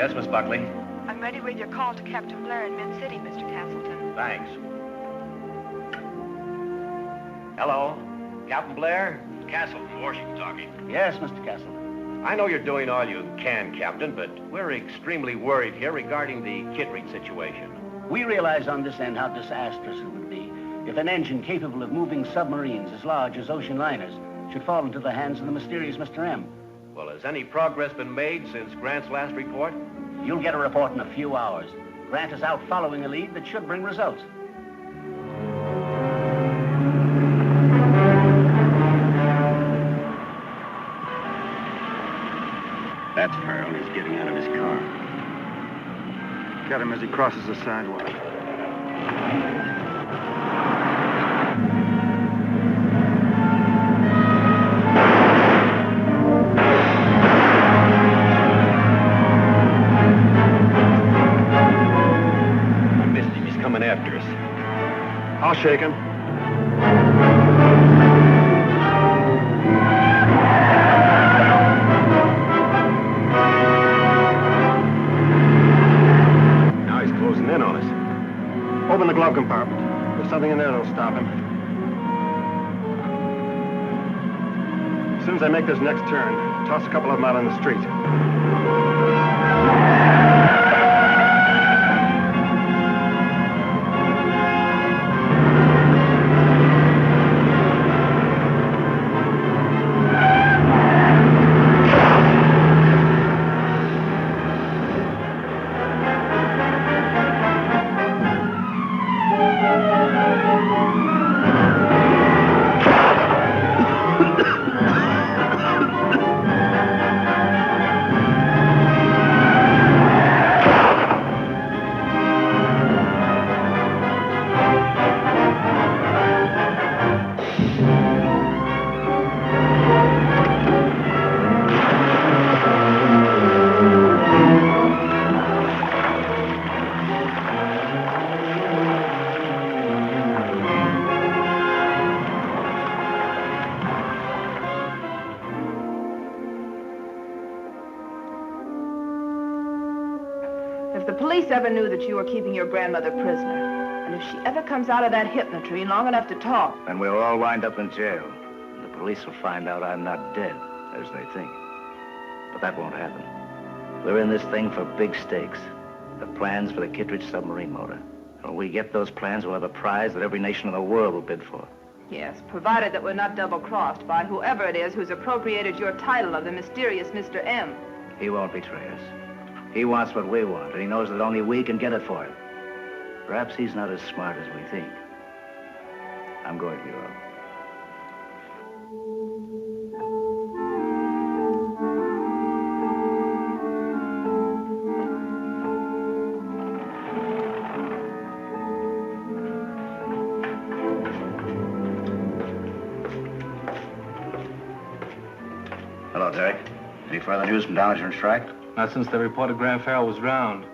Yes, Miss Buckley. I'm ready with your call to Captain Blair in Mid-City, Mr. Castleton. Thanks. Hello, Captain Blair? Castleton, Washington talking. Yes, Mr. Castleton. I know you're doing all you can, Captain, but we're extremely worried here regarding the Kittredge situation. We realize on this end how disastrous it would be if an engine capable of moving submarines as large as ocean liners should fall into the hands of the mysterious Mr. M. Well, has any progress been made since Grant's last report? You'll get a report in a few hours. Grant is out following a lead that should bring results. That's Farrell. He's getting out of his car. Get him as he crosses the sidewalk. I missed him. He's coming after us. I'll shake him. Open the glove compartment. There's something in there that'll stop him. As soon as I make this next turn, toss a couple of them out on the street. Ever knew that you were keeping your grandmother prisoner, and if she ever comes out of that hypnotrine long enough to talk... Then we'll all wind up in jail. And the police will find out I'm not dead, as they think. But that won't happen. We're in this thing for big stakes. The plans for the Kittredge submarine motor. When we get those plans, we'll have a prize that every nation in the world will bid for. Yes, provided that we're not double-crossed by whoever it is who's appropriated your title of the mysterious Mr. M. He won't betray us. He wants what we want, and he knows that only we can get it for him. Perhaps he's not as smart as we think. I'm going, Hero. Hello, Derek. Any further news from down at your strike? Not since they reported Grant Farrell was drowned.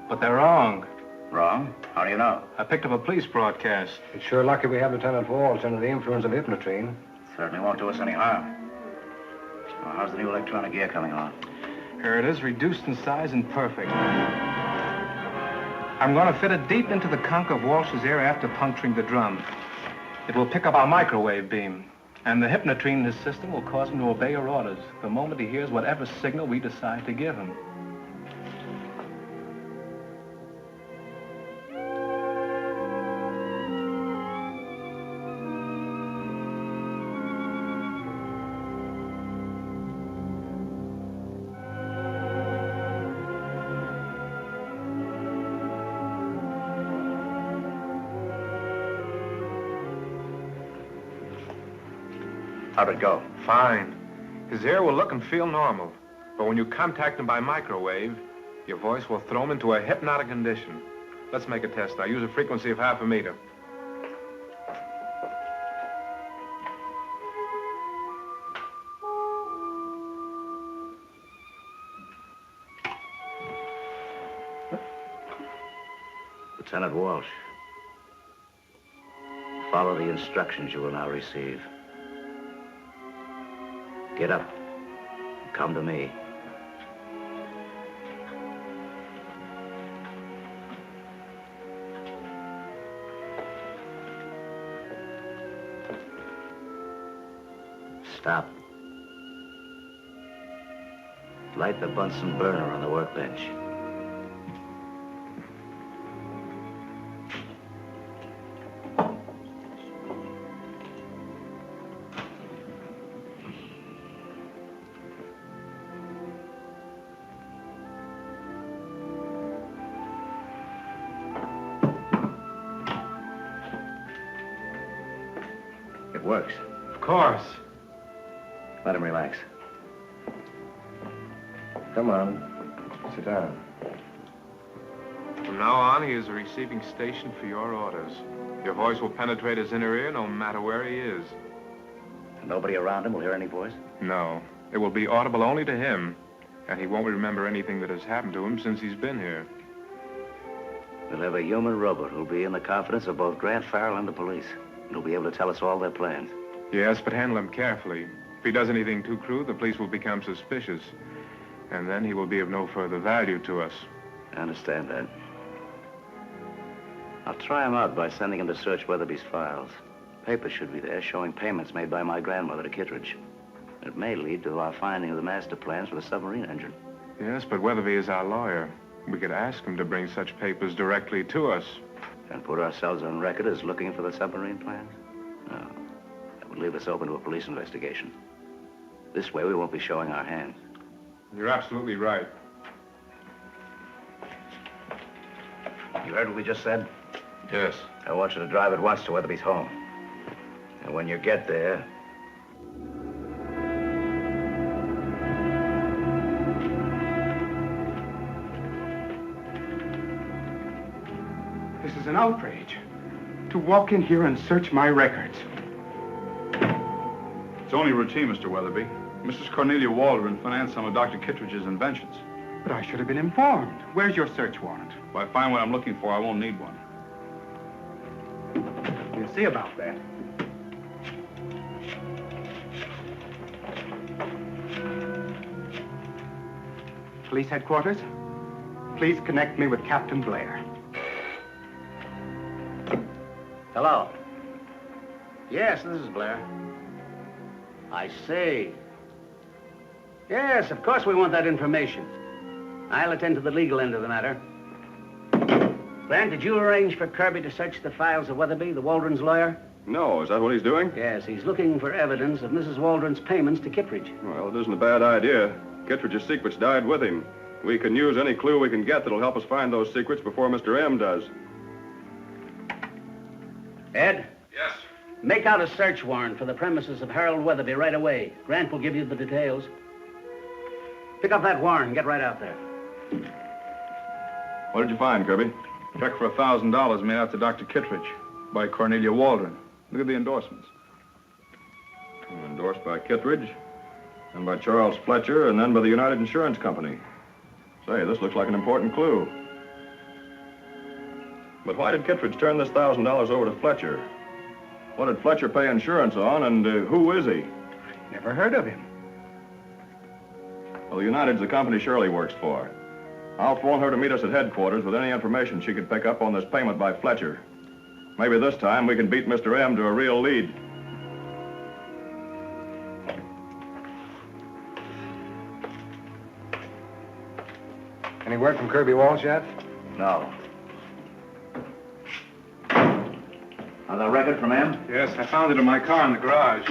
But they're wrong. Wrong? How do you know? I picked up a police broadcast. It's sure lucky we have Lieutenant Walsh under the influence of hypnotrine. Certainly won't do us any harm. Well, how's the new electronic gear coming on? Here it is, reduced in size and perfect. I'm going to fit it deep into the conch of Walsh's ear after puncturing the drum. It will pick up our microwave beam. And the hypnotrine in his system will cause him to obey your orders the moment he hears whatever signal we decide to give him. How'd it go? Fine. His ear will look and feel normal. But when you contact him by microwave, your voice will throw him into a hypnotic condition. Let's make a test. I use a frequency of 0.5 meter. Lieutenant Walsh, follow the instructions you will now receive. Get up. Come to me. Stop. Light the Bunsen burner on the workbench. It works. Of course. Let him relax. Come on. Sit down. From now on, he is a receiving station for your orders. Your voice will penetrate his inner ear no matter where he is. Nobody around him will hear any voice? No. It will be audible only to him, and he won't remember anything that has happened to him since he's been here. We'll have a human robot who'll be in the confidence of both Grant Farrell and the police. He'll be able to tell us all their plans. Yes, but handle him carefully. If he does anything too crude, the police will become suspicious. And then he will be of no further value to us. I understand that. I'll try him out by sending him to search Weatherby's files. Papers should be there showing payments made by my grandmother to Kittredge. It may lead to our finding of the master plans for the submarine engine. Yes, but Weatherby is our lawyer. We could ask him to bring such papers directly to us. And put ourselves on record as looking for the submarine plans? No. That would leave us open to a police investigation. This way, we won't be showing our hands. You're absolutely right. You heard what we just said? Yes. I want you to drive at once to Weatherby's home. And when you get there... This is an outrage. To walk in here and search my records. It's only routine, Mr. Weatherby. Mrs. Cornelia Waldron financed some of Dr. Kittredge's inventions. But I should have been informed. Where's your search warrant? If I find what I'm looking for, I won't need one. We'll see about that. Police headquarters? Please connect me with Captain Blair. Hello. Yes, this is Blair. I see. Yes, of course we want that information. I'll attend to the legal end of the matter. Grant, did you arrange for Kirby to search the files of Weatherby, the Waldron's lawyer? No, is that what he's doing? Yes, he's looking for evidence of Mrs. Waldron's payments to Kittredge. Well, it isn't a bad idea. Kittredge's secrets died with him. We can use any clue we can get that'll help us find those secrets before Mr. M does. Ed? Yes? Make out a search warrant for the premises of Harold Weatherby right away. Grant will give you the details. Pick up that warrant and get right out there. What did you find, Kirby? Check for $1,000 made out to Dr. Kittredge by Cornelia Waldron. Look at the endorsements. Endorsed by Kittredge, and by Charles Fletcher, and then by the United Insurance Company. Say, this looks like an important clue. But why did Kittredge turn this $1,000 over to Fletcher? What did Fletcher pay insurance on, and who is he? Never heard of him. Well, United's the company Shirley works for. I'll phone her to meet us at headquarters with any information she could pick up on this payment by Fletcher. Maybe this time we can beat Mr. M to a real lead. Any word from Kirby Walsh yet? No. On the record from M? Yes, I found it in my car in the garage.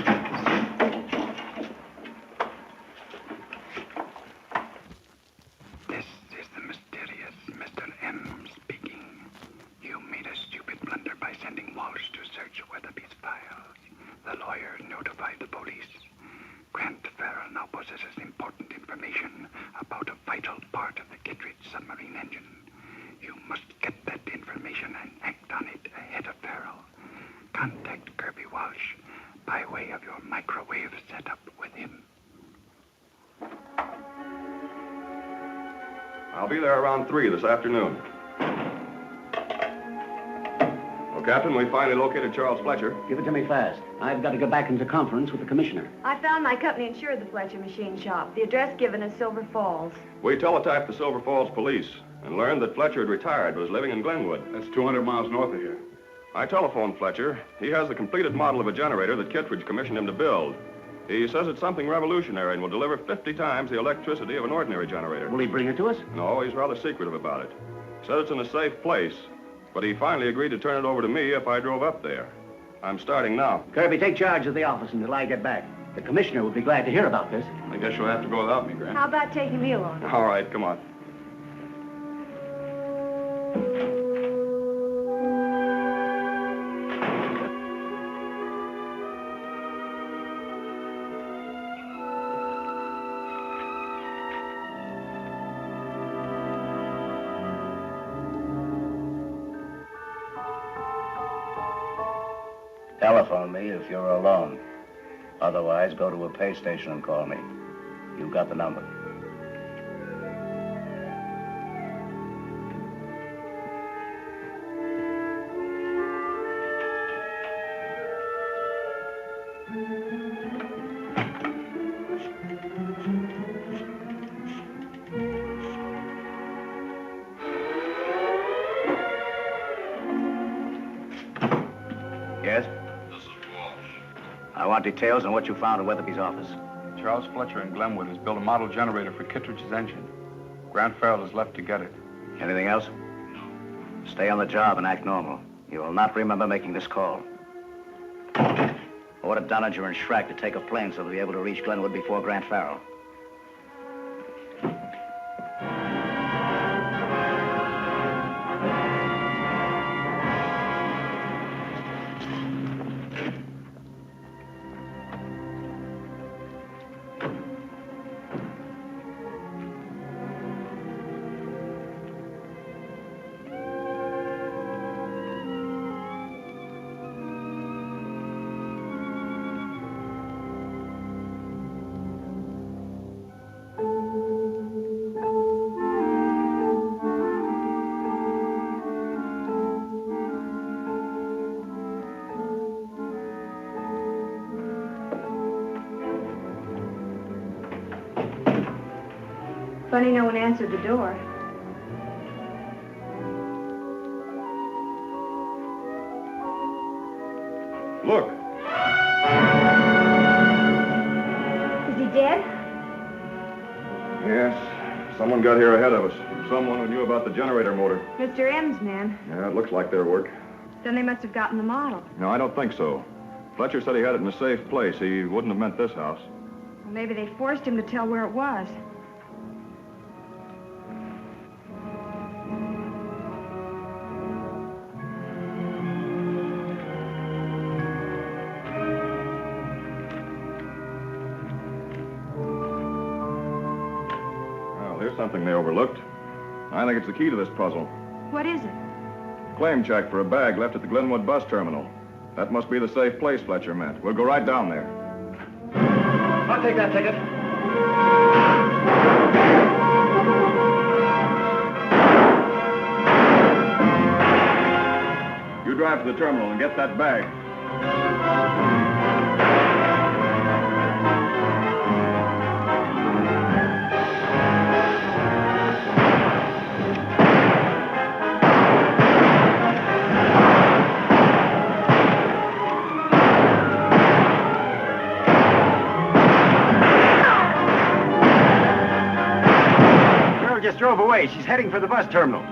This is the mysterious Mr. M speaking. You made a stupid blunder by sending Walsh to search Weatherby's files. The lawyer notified the police. Grant Farrell now possesses important information about a vital part of the Kittredge submarine engine. You must get that information and act on it ahead of Farrell. Contact Kirby Walsh by way of your microwave setup with him. I'll be there around 3 this afternoon. Well, Captain, we finally located Charles Fletcher. Give it to me fast. I've got to go back into conference with the commissioner. I found my company insured the Fletcher machine shop. The address given is Silver Falls. We teletyped the Silver Falls police and learned that Fletcher had retired but was living in Glenwood. That's 200 miles north of here. I telephoned Fletcher. He has the completed model of a generator that Kittredge commissioned him to build. He says it's something revolutionary and will deliver 50 times the electricity of an ordinary generator. Will he bring it to us? No, he's rather secretive about it. He says it's in a safe place, but he finally agreed to turn it over to me if I drove up there. I'm starting now. Kirby, take charge of the office until I get back. The commissioner would be glad to hear about this. I guess you'll have to go without me, Grant. How about taking me along? All right, come on. Telephone me if you're alone. Otherwise, go to a pay station and call me. You've got the number. Yes? I want details on what you found in Weatherby's office. Charles Fletcher in Glenwood has built a model generator for Kittredge's engine. Grant Farrell is left to get it. Anything else? Stay on the job and act normal. You will not remember making this call. Order Donninger and Schrack to take a plane so they'll be able to reach Glenwood before Grant Farrell. Funny no one answered the door. Look. Is he dead? Yes. Someone got here ahead of us. Someone who knew about the generator motor. Mr. M's man. Yeah, it looks like their work. Then they must have gotten the model. No, I don't think so. Fletcher said he had it in a safe place. He wouldn't have meant this house. Or maybe they forced him to tell where it was. Something they overlooked. I think it's the key to this puzzle. What is it? Claim check for a bag left at the Glenwood bus terminal. That must be the safe place Fletcher meant. We'll go right down there. I'll take that ticket. You drive to the terminal and get that bag. Just drove away. She's heading for the bus terminal.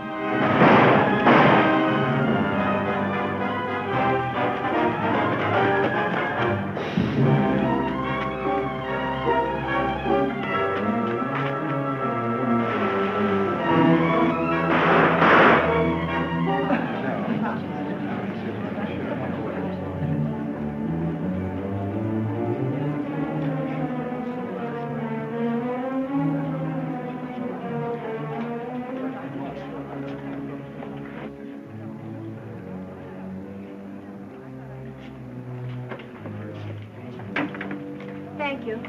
Thank you.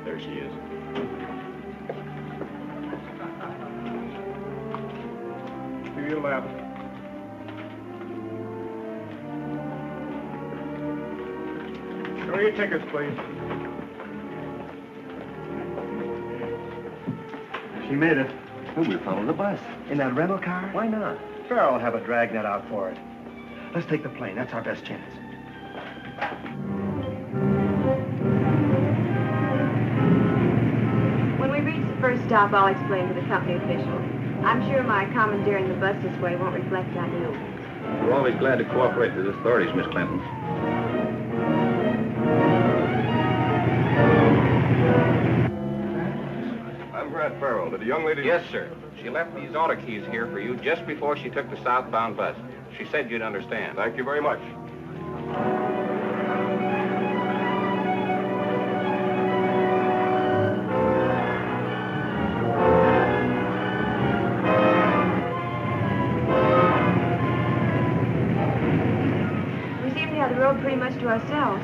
There she is. Give you a lap. Where are your tickets, please? She made it. We followed the bus. In that rental car? Why not? Farrell will have a dragnet out for it. Let's take the plane. That's our best chance. When we reach the first stop, I'll explain to the company officials. I'm sure my commandeering the bus this way won't reflect on you. We're always glad to cooperate with authorities, Miss Clinton. I'm Brad Farrell. Did the young lady... Yes, sir. She left these auto keys here for you just before she took the southbound bus. She said you'd understand. Thank you very much. We seem to have the road pretty much to ourselves.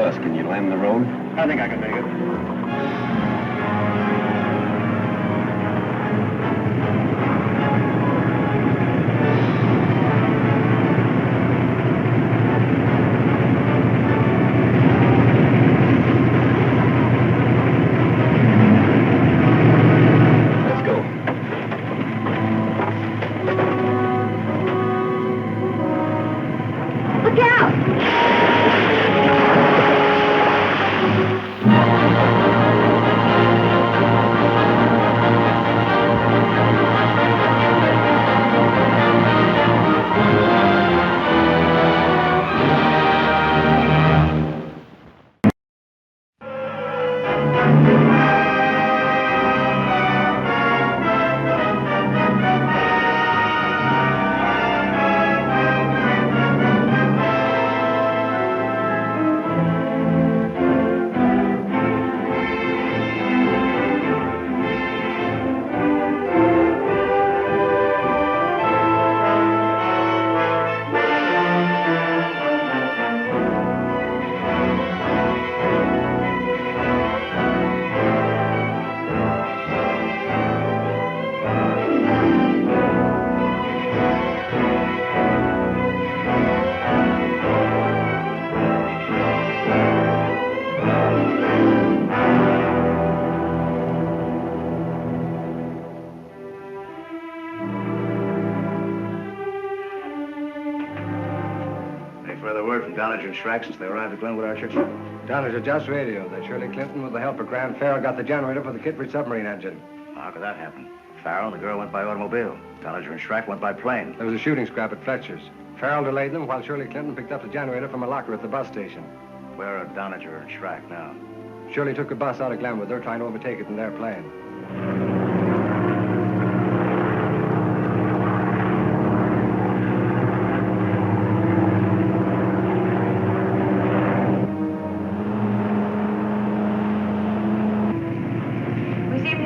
Can you land the road? I think I can make it. Let's go. Look out! Dollars and Schrack since they arrived at Glenwood Archer? Dollars are just radio. That Shirley Clinton, with the help of Grant Farrell, got the generator for the Kittredge submarine engine. How could that happen? Farrell and the girl went by automobile. Dollinger and Schrack went by plane. There was a shooting scrap at Fletcher's. Farrell delayed them while Shirley Clinton picked up the generator from a locker at the bus station. Where are Dollinger and Schrack now? Shirley took the bus out of Glenwood. They're trying to overtake it in their plane.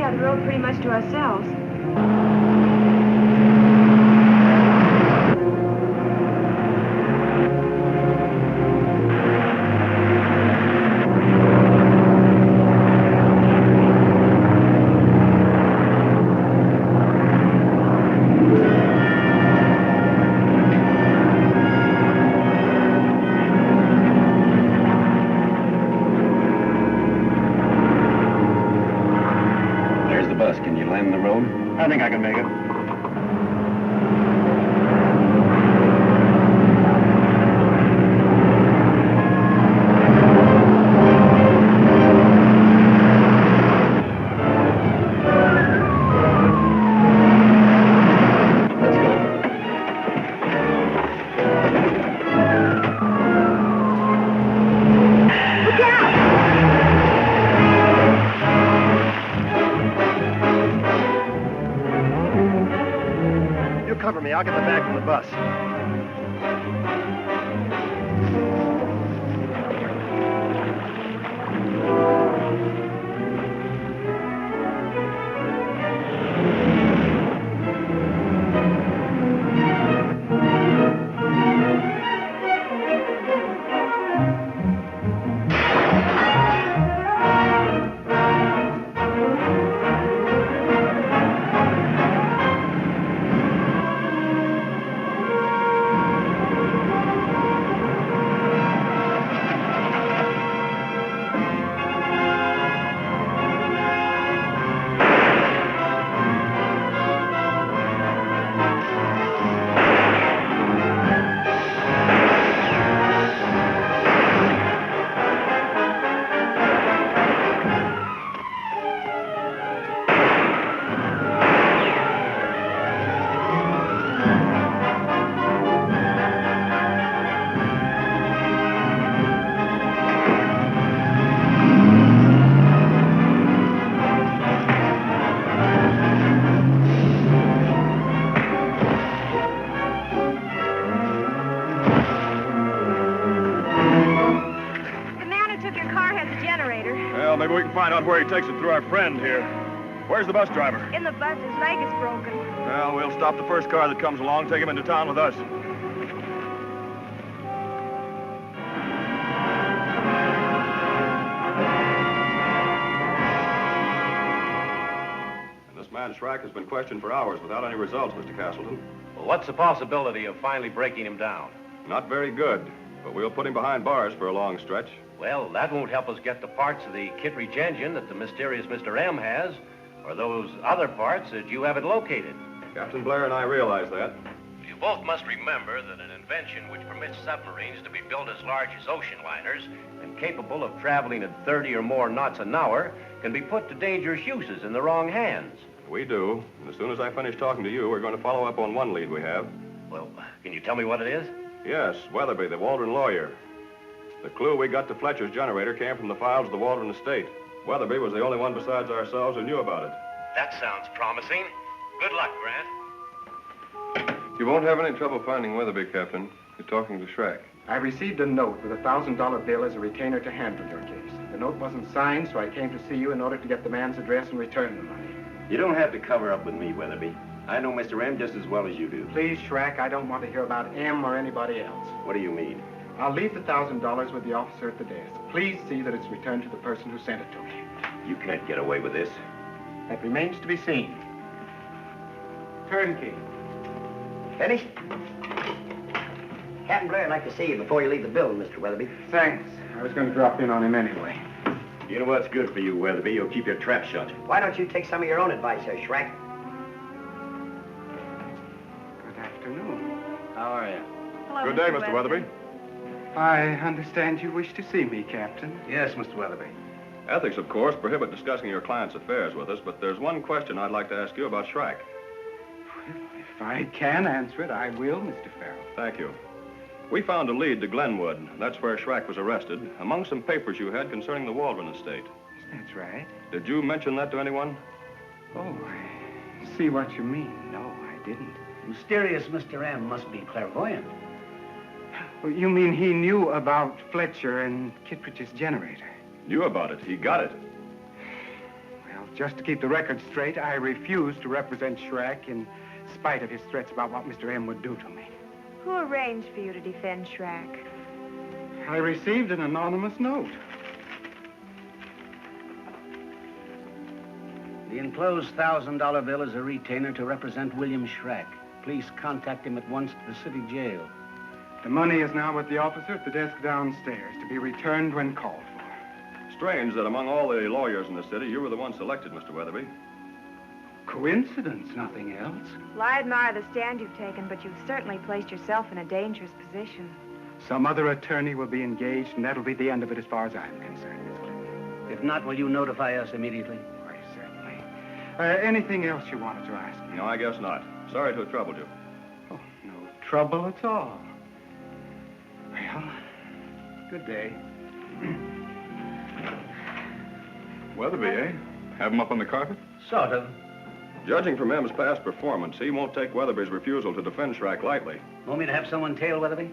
The road pretty much to ourselves. Can you land the road? I think I can make it. Cover me. I'll get the bag from the bus. maybe we can find out where he takes it through our friend here. Where's the bus driver? In the bus, his leg is broken. Well, we'll stop the first car that comes along, take him into town with us. This man Shrike has been questioned for hours without any results, Mr. Castleton. Well, what's the possibility of finally breaking him down? Not very good, but we'll put him behind bars for a long stretch. Well, that won't help us get the parts of the Kittredge engine that the mysterious Mr. M has, or those other parts that you haven't located. Captain Blair and I realize that. You both must remember that an invention which permits submarines to be built as large as ocean liners and capable of traveling at 30 or more knots an hour can be put to dangerous uses in the wrong hands. We do. And as soon as I finish talking to you, we're going to follow up on one lead we have. Well, can you tell me what it is? Yes, Weatherby, the Waldron lawyer. The clue we got to Fletcher's generator came from the files of the Waldron estate. Weatherby was the only one besides ourselves who knew about it. That sounds promising. Good luck, Grant. You won't have any trouble finding Weatherby, Captain. You're talking to Shrek. I received a note with a $1,000 bill as a retainer to handle your case. The note wasn't signed, so I came to see you in order to get the man's address and return the money. You don't have to cover up with me, Weatherby. I know Mr. M just as well as you do. Please, Shrek, I don't want to hear about M or anybody else. What do you mean? I'll leave the $1,000 with the officer at the desk. Please see that it's returned to the person who sent it to me. You can't get away with this. That remains to be seen. Turnkey. Finished? Captain Blair, I'd like to see you before you leave the building, Mr. Weatherby. Thanks. I was going to drop in on him anyway. You know what's good for you, Weatherby? You'll keep your trap shut. Why don't you take some of your own advice here, Shrek? Good afternoon. How are you? Hello, Good day, Mr. Weatherby. I understand you wish to see me, Captain. Yes, Mr. Weatherby. Ethics, of course, prohibit discussing your client's affairs with us, but there's one question I'd like to ask you about Shrike. If I can answer it, I will, Mr. Farrell. Thank you. We found a lead to Glenwood. That's where Shrike was arrested, among some papers you had concerning the Waldron estate. That's right. Did you mention that to anyone? Oh, I see what you mean. No, I didn't. Mysterious Mr. M must be clairvoyant. Well, you mean he knew about Fletcher and Kittredge's generator? Knew about it. He got it. Well, just to keep the record straight, I refuse to represent Shrek in spite of his threats about what Mr. M would do to me. Who arranged for you to defend Shrek? I received an anonymous note. The enclosed $1,000 bill is a retainer to represent William Shrek. Please contact him at once to the city jail. The money is now with the officer at the desk downstairs to be returned when called for. Strange that among all the lawyers in the city, you were the one selected, Mr. Weatherby. Coincidence, nothing else. Well, I admire the stand you've taken, but you've certainly placed yourself in a dangerous position. Some other attorney will be engaged, and that'll be the end of it as far as I'm concerned, Miss Clinton. If not, will you notify us immediately? Why, certainly. Anything else you wanted to ask me? No, I guess not. Sorry to have troubled you. Oh, no trouble at all. Well, good day. Weatherby, eh? Have him up on the carpet? Sort of. Judging from M's past performance, he won't take Weatherby's refusal to defend Shrike lightly. Want me to have someone tail Weatherby?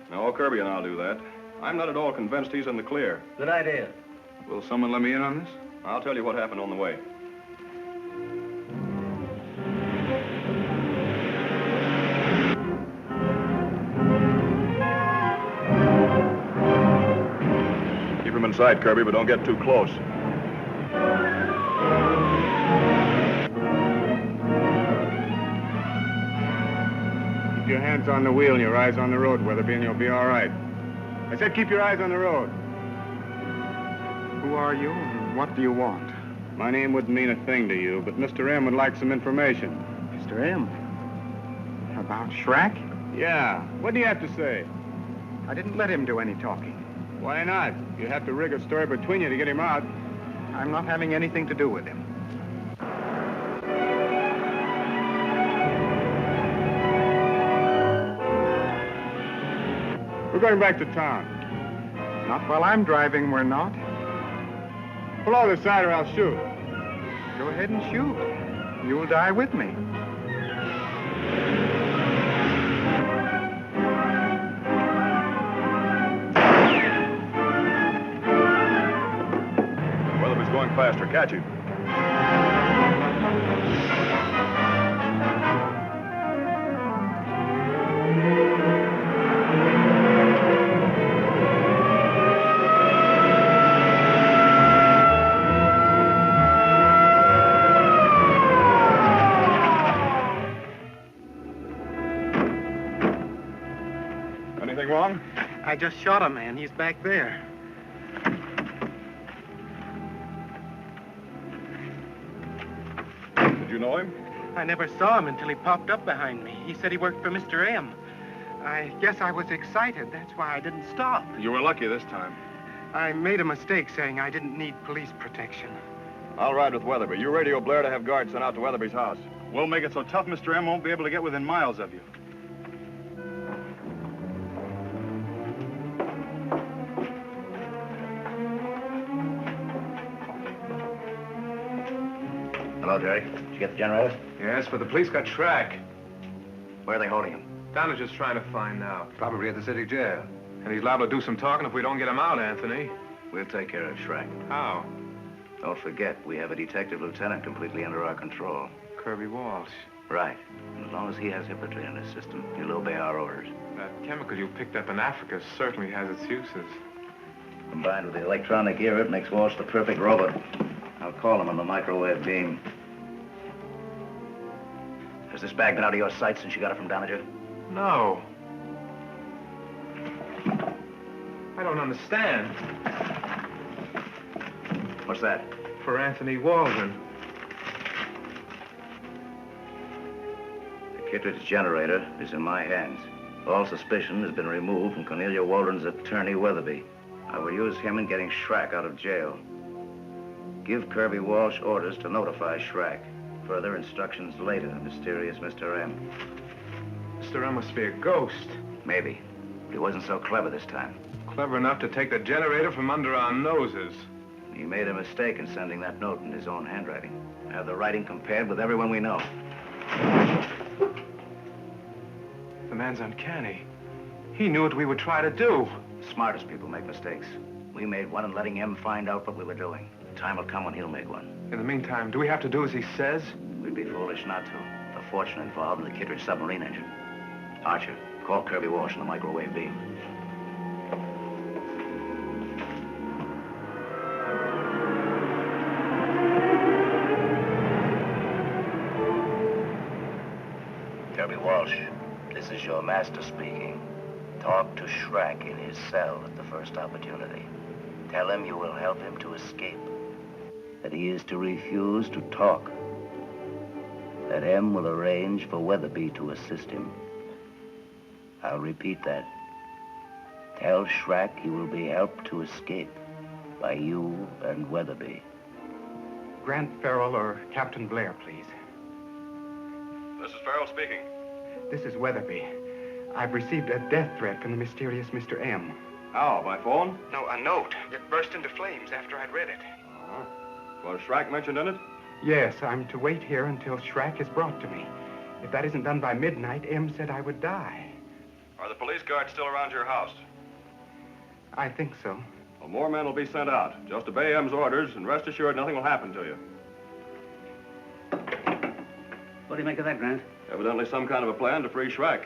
No, Kirby and I'll do that. I'm not at all convinced he's in the clear. Good idea. Will someone let me in on this? I'll tell you what happened on the way. Keep him in sight, Kirby, but don't get too close. Keep your hands on the wheel and your eyes on the road, Weatherby, and you'll be all right. I said keep your eyes on the road. Who are you, and what do you want? My name wouldn't mean a thing to you, but Mr. M would like some information. Mr. M? About Shrek? Yeah. What do you have to say? I didn't let him do any talking. Why not? You have to rig a story between you to get him out. I'm not having anything to do with him. We're going back to town. Not while I'm driving, we're not. Pull over the side or I'll shoot. Go ahead and shoot. You'll die with me. faster. Catch him. Anything wrong? I just shot a man. He's back there. Did you know him? I never saw him until he popped up behind me. He said he worked for Mr. M. I guess I was excited. That's why I didn't stop. You were lucky this time. I made a mistake saying I didn't need police protection. I'll ride with Weatherby. You radio Blair to have guards sent out to Weatherby's house. We'll make it so tough Mr. M won't be able to get within miles of you. Hello, Jerry. Did you get the generators? Yes, but the police got track. Where are they holding him? Donna's trying to find out. Probably at the city jail. And he's liable to do some talking if we don't get him out, Anthony. We'll take care of Shrek. How? Don't forget, we have a detective lieutenant completely under our control. Kirby Walsh. Right. And as long as he has Hypnotrine in his system, he'll obey our orders. That chemical you picked up in Africa certainly has its uses. Combined with the electronic ear, it makes Walsh the perfect robot. I'll call him on the microwave beam. Has this bag been out of your sight since you got it from Donager? No. I don't understand. What's that? For Anthony Waldron. The Kittredge generator is in my hands. All suspicion has been removed from Cornelia Waldron's attorney, Weatherby. I will use him in getting Shrek out of jail. Give Kirby Walsh orders to notify Shrek. Further instructions later, mysterious Mr. M. Mr. M must be a ghost. Maybe. But he wasn't so clever this time. Clever enough to take the generator from under our noses. He made a mistake in sending that note in his own handwriting. I have the writing compared with everyone we know. The man's uncanny. He knew what we would try to do. Smartest people make mistakes. We made one in letting him find out what we were doing. The time will come when he'll make one. In the meantime, do we have to do as he says? We'd be foolish not to. The fortune involved in the Kittredge submarine engine. Archer, call Kirby Walsh on the microwave beam. Kirby Walsh, this is your master speaking. Talk to Shrek in his cell at the first opportunity. Tell him you will help him to escape. That he is to refuse to talk. That M will arrange for Weatherby to assist him. I'll repeat that. Tell Shrek he will be helped to escape by you and Weatherby. Grant Farrell or Captain Blair, please. This is Farrell speaking. This is Weatherby. I've received a death threat from the mysterious Mr. M. How, by phone? No, a note. It burst into flames after I'd read it. Was Shrek mentioned in it? Yes, I'm to wait here until Shrek is brought to me. If that isn't done by midnight, M said I would die. Are the police guards still around your house? I think so. Well, more men will be sent out. Just obey M's orders, and rest assured nothing will happen to you. What do you make of that, Grant? Evidently some kind of a plan to free Shrek.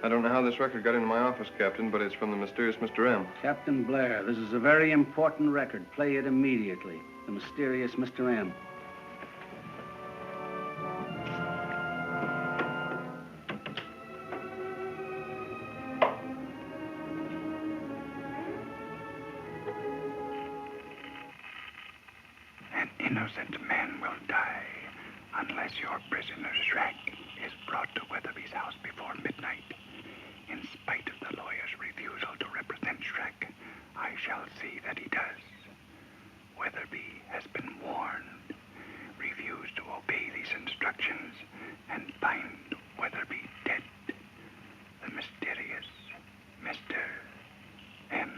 I don't know how this record got into my office, Captain, but it's from the mysterious Mr. M. Captain Blair, this is a very important record. Play it immediately. The mysterious Mr. M. An innocent man will die unless your prisoner Shrek is brought to Weatherby's house before midnight. In spite of the lawyer's refusal to represent Shrek, I shall see that he does. Weatherby has been warned. Refuse to obey these instructions and find Weatherby dead. The mysterious Mr. M.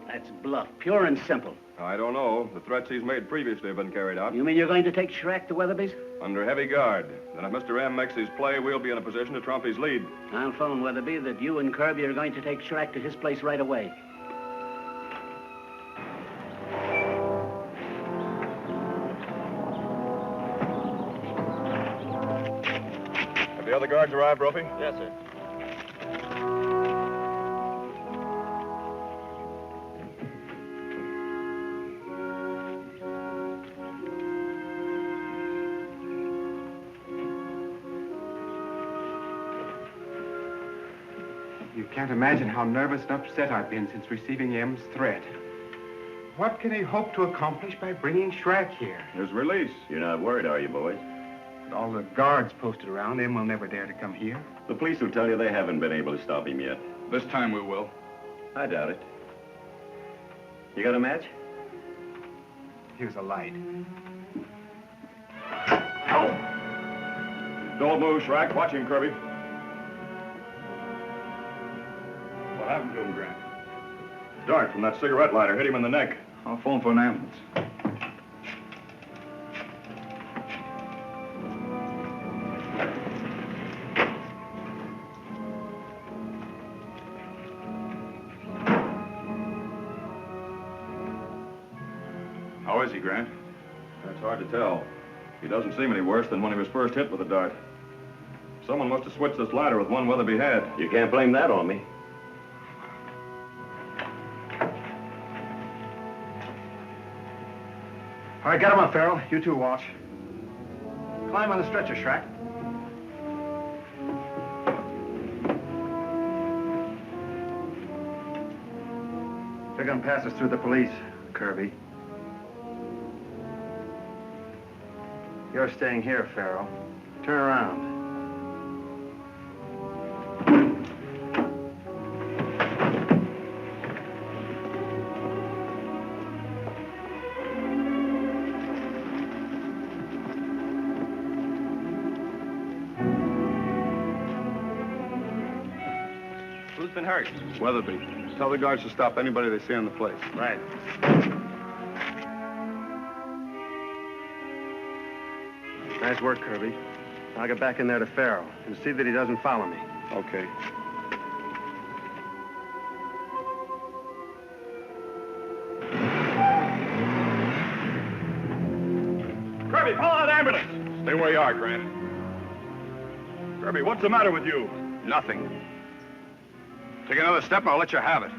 That's bluff, pure and simple. I don't know. The threats he's made previously have been carried out. You mean you're going to take Shrek to Weatherby's? Under heavy guard. Then if Mr. M makes his play, we'll be in a position to trump his lead. I'll phone Weatherby that you and Kirby are going to take Shrek to his place right away. the guards arrived, Ropey? Yes, sir. You can't imagine how nervous and upset I've been since receiving M's threat. What can he hope to accomplish by bringing Shrek here? His release. You're not worried, are you, boys? With all the guards posted around, M will never dare to come here. The police will tell you they haven't been able to stop him yet. This time we will. I doubt it. You got a match? Here's a light. Don't move, Shrek. Watch him, Kirby. What happened to him, Grant? Dart from that cigarette lighter hit him in the neck. I'll phone for an ambulance. How is he, Grant? That's hard to tell. He doesn't seem any worse than when he was first hit with the dart. Someone must have switched this lighter with one Weatherby had. You can't blame that on me. All right, get him up, Farrell. You two watch. Climb on the stretcher, Shrek. They're gonna pass us through the police, Kirby. You're staying here, Farrell. Turn around. Who's been hurt? Weatherby. Tell the guards to stop anybody they see on the place. Right. Nice work, Kirby. I'll get back in there to Farrell and see that he doesn't follow me. Okay. Kirby, follow that ambulance! Stay where you are, Grant. Kirby, what's the matter with you? Nothing. Take another step and I'll let you have it.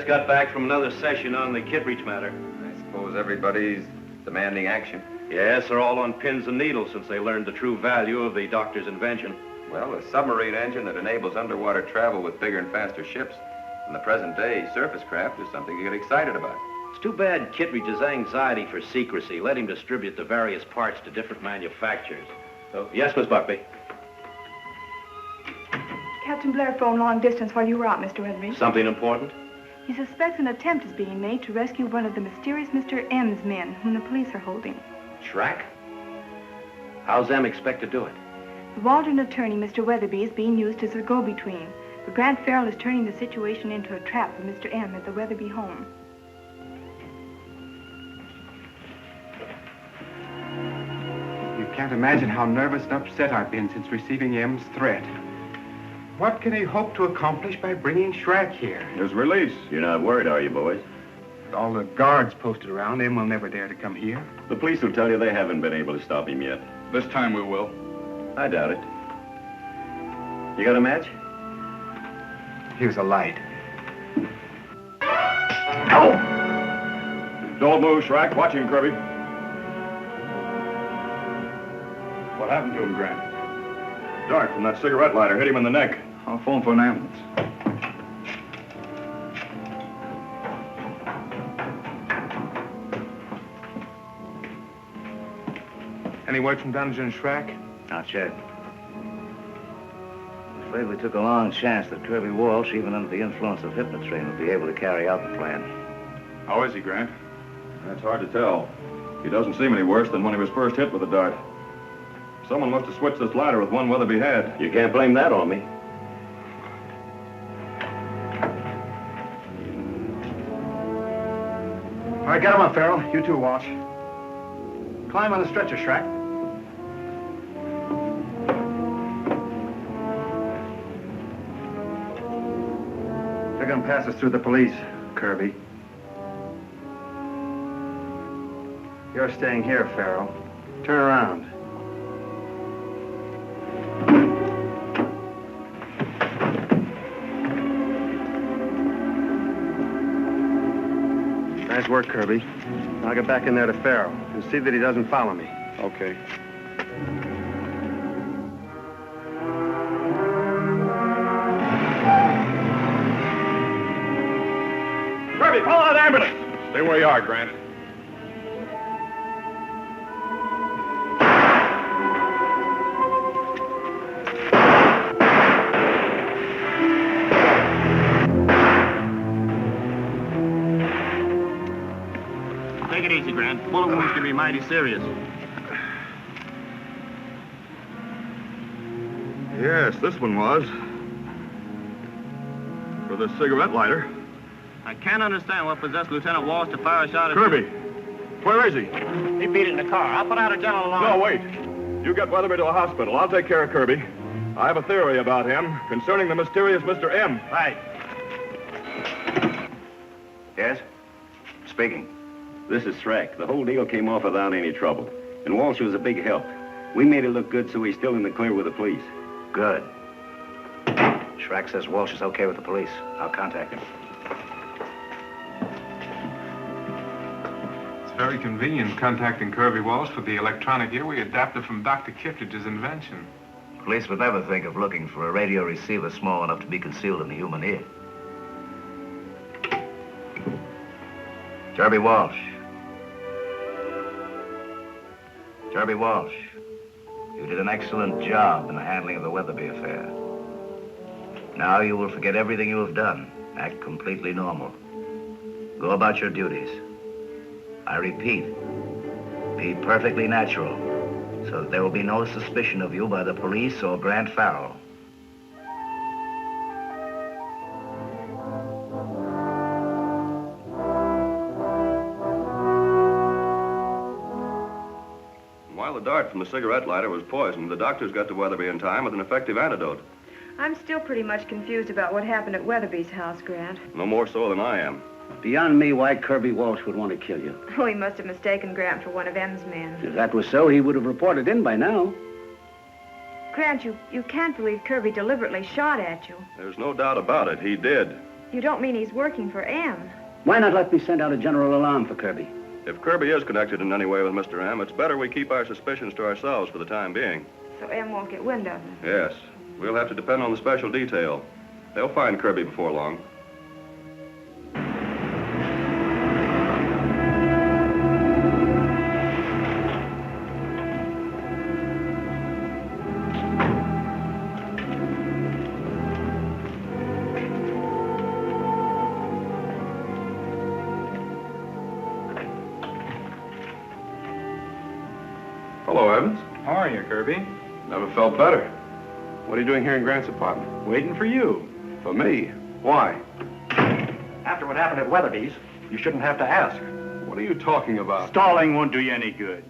Got back from another session on the Kittredge matter. I suppose everybody's demanding action. Yes, they're all on pins and needles since they learned the true value of the doctor's invention. Well, a submarine engine that enables underwater travel with bigger and faster ships in the present day surface craft is something to get excited about. It's too bad Kittredge's anxiety for secrecy let him distribute the various parts to different manufacturers. So, yes, Miss Buckby. Captain Blair phoned long distance while you were out, Mr. Weatherby. Something important? He suspects an attempt is being made to rescue one of the mysterious Mr. M's men, whom the police are holding. Shrek? How's M expect to do it? The Waldron attorney, Mr. Weatherby, is being used as a go-between. But Grant Farrell is turning the situation into a trap for Mr. M at the Weatherby home. You can't imagine how nervous and upset I've been since receiving M's threat. What can he hope to accomplish by bringing Shrek here? His release. You're not worried, are you, boys? all the guards posted around, M will never dare to come here. The police will tell you they haven't been able to stop him yet. This time we will. I doubt it. You got a match? Here's a light. Don't move, Shrek. Watch him, Kirby. What happened to him, Grant? Dart from that cigarette lighter hit him in the neck. I'll phone for an ambulance. Any word from Dungeon Shrek? Not yet. I'm afraid we took a long chance that Kirby Walsh, even under the influence of Hypnotrain, would be able to carry out the plan. How is he, Grant? That's hard to tell. He doesn't seem any worse than when he was first hit with the dart. Someone must have switched this ladder with one Weatherby had. You can't blame that on me. All right, get him up, Farrell. You too, Walsh. Climb on the stretcher, Shrek. They're gonna pass us through the police, Kirby. You're staying here, Farrell. Turn around. Nice work, Kirby. I'll get back in there to Farrell and see that he doesn't follow me. Okay. Kirby, call that ambulance! Stay where you are, Grant. Take it easy, Grant. Bullet wounds can be mighty serious. Yes, this one was. For the cigarette lighter. I can't understand what possessed Lieutenant Walsh to fire a shot at Kirby, where is he? He beat it in the car. I'll put out a general alarm. No, wait. You get Weatherby to a hospital. I'll take care of Kirby. I have a theory about him concerning the mysterious Mr. M. Right. Yes? Speaking. This is Shrek. The whole deal came off without any trouble. And Walsh was a big help. We made it look good, so he's still in the clear with the police. Good. Shrek says Walsh is okay with the police. I'll contact him. It's very convenient contacting Kirby Walsh for the electronic ear we adapted from Dr. Kittredge's invention. Police would never think of looking for a radio receiver small enough to be concealed in the human ear. Kirby Walsh. Kirby Walsh, you did an excellent job in the handling of the Weatherby affair. Now you will forget everything you have done. Act completely normal. Go about your duties. I repeat, be perfectly natural, so that there will be no suspicion of you by the police or Grant Farrell. While the dart from the cigarette lighter was poisoned, the doctors got to Weatherby in time with an effective antidote. I'm still pretty much confused about what happened at Weatherby's house, Grant. No more so than I am. Beyond me why Kirby Walsh would want to kill you. Oh, he must have mistaken Grant for one of M's men. If that was so, he would have reported in by now. Grant, you can't believe Kirby deliberately shot at you. There's no doubt about it. He did. You don't mean he's working for M? Why not let me send out a general alarm for Kirby? If Kirby is connected in any way with Mr. M, it's better we keep our suspicions to ourselves for the time being. So M won't get wind of him. Yes. We'll have to depend on the special detail. They'll find Kirby before long. Hello, Evans. How are you, Kirby? Never felt better. What are you doing here in Grant's apartment? Waiting for you. For me? Why? After what happened at Weatherby's, you shouldn't have to ask. What are you talking about? Stalling won't do you any good.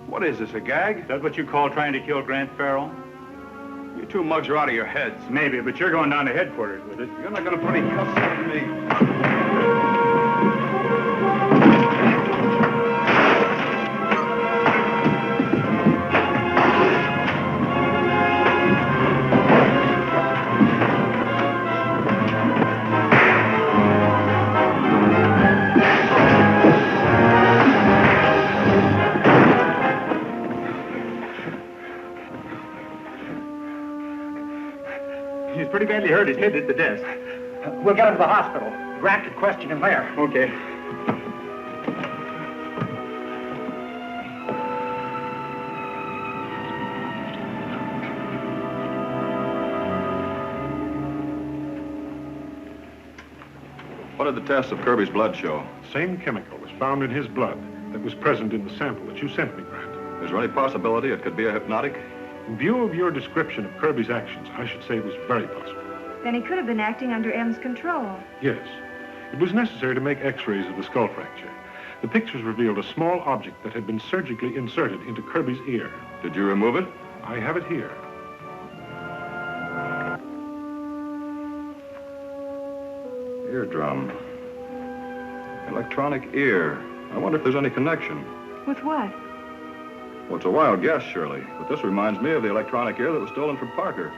What is this, a gag? Is that what you call trying to kill Grant Farrell? You two mugs are out of your heads. Maybe, but you're going down to headquarters with it. You're not going to put any cuffs on me. pretty badly hurt. His head hit the desk. We'll get him to the hospital. Grant could question him there. Okay. What did the tests of Kirby's blood show? Same chemical was found in his blood that was present in the sample that you sent me, Grant. Is there any possibility it could be a hypnotic? In view of your description of Kirby's actions, I should say it was very possible. Then he could have been acting under M's control. Yes. It was necessary to make x-rays of the skull fracture. The pictures revealed a small object that had been surgically inserted into Kirby's ear. Did you remove it? I have it here. Eardrum. Electronic ear. I wonder if there's any connection. With what? Well, it's a wild guess, surely. But this reminds me of the electronic ear that was stolen from Parker.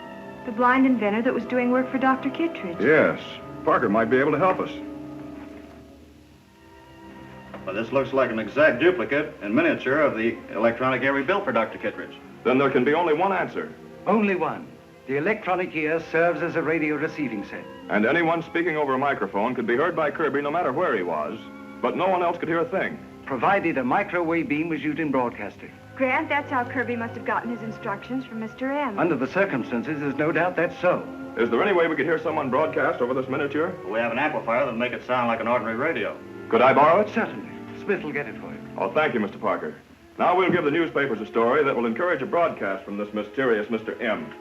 The blind inventor that was doing work for Dr. Kittredge. Yes. Parker might be able to help us. Well, this looks like an exact duplicate in miniature of the electronic ear we built for Dr. Kittredge. Then there can be only one answer. Only one. The electronic ear serves as a radio receiving set. And anyone speaking over a microphone could be heard by Kirby no matter where he was, but no one else could hear a thing. Provided a microwave beam was used in broadcasting. Grant, that's how Kirby must have gotten his instructions from Mr. M. Under the circumstances, there's no doubt that's so. Is there any way we could hear someone broadcast over this miniature? We have an amplifier that'll make it sound like an ordinary radio. Could I borrow it? Certainly. Smith will get it for you. Oh, thank you, Mr. Parker. Now we'll give the newspapers a story that will encourage a broadcast from this mysterious Mr. M.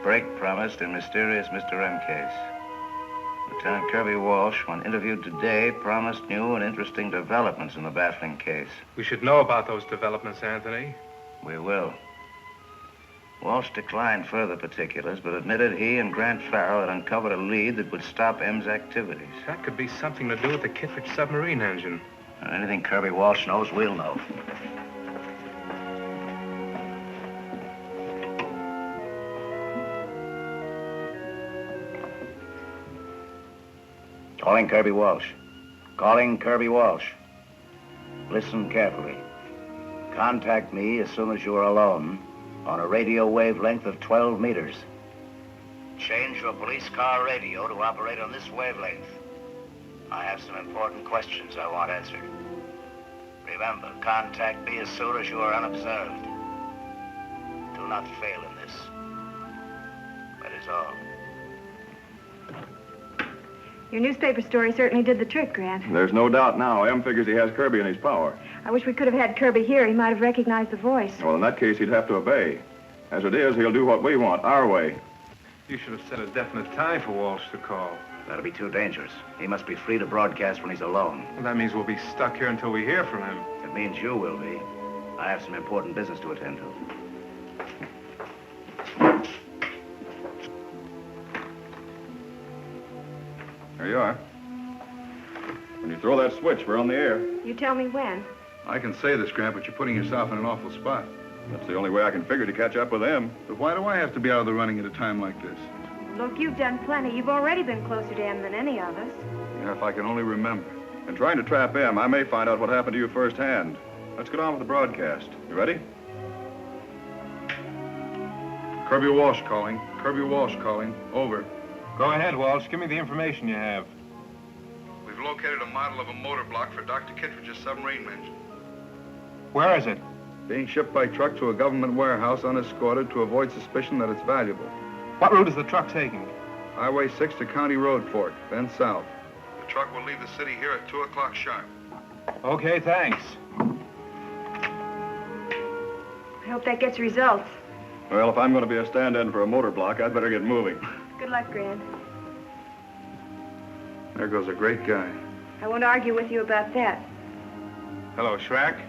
Break promised in mysterious Mr. M case. Lieutenant Kirby Walsh, when interviewed today, promised new and interesting developments in the baffling case. We should know about those developments, Anthony. We will. Walsh declined further particulars, but admitted he and Grant Farrell had uncovered a lead that would stop M's activities. That could be something to do with the Kittredge submarine engine. And anything Kirby Walsh knows, we'll know. Calling Kirby Walsh. Calling Kirby Walsh. Listen carefully. Contact me as soon as you are alone on a radio wavelength of 12 meters. Change your police car radio to operate on this wavelength. I have some important questions I want answered. Remember, contact me as soon as you are unobserved. Do not fail in this. That is all. Your newspaper story certainly did the trick, Grant. There's no doubt now. M figures he has Kirby in his power. I wish we could have had Kirby here. He might have recognized the voice. Well, in that case, he'd have to obey. As it is, he'll do what we want, our way. You should have set a definite time for Walsh to call. That'll be too dangerous. He must be free to broadcast when he's alone. Well, that means we'll be stuck here until we hear from him. It means you will be. I have some important business to attend to. There you are. When you throw that switch, we're on the air. You tell me when. I can say this, Grant, but you're putting yourself in an awful spot. That's the only way I can figure to catch up with them. But why do I have to be out of the running at a time like this? Look, you've done plenty. You've already been closer to M than any of us. Yeah, if I can only remember. In trying to trap M, I may find out what happened to you firsthand. Let's get on with the broadcast. You ready? Kirby Walsh calling. Kirby Walsh calling. Over. Go ahead, Walsh. Give me the information you have. We've located a model of a motor block for Dr. Kittredge's submarine engine. Where is it? Being shipped by truck to a government warehouse unescorted to avoid suspicion that it's valuable. What route is the truck taking? Highway 6 to County Road Fork, then south. The truck will leave the city here at 2 o'clock sharp. Okay, thanks. I hope that gets results. Well, if I'm going to be a stand-in for a motor block, I'd better get moving. Good luck, Grant. There goes a great guy. I won't argue with you about that. Hello, Schrack.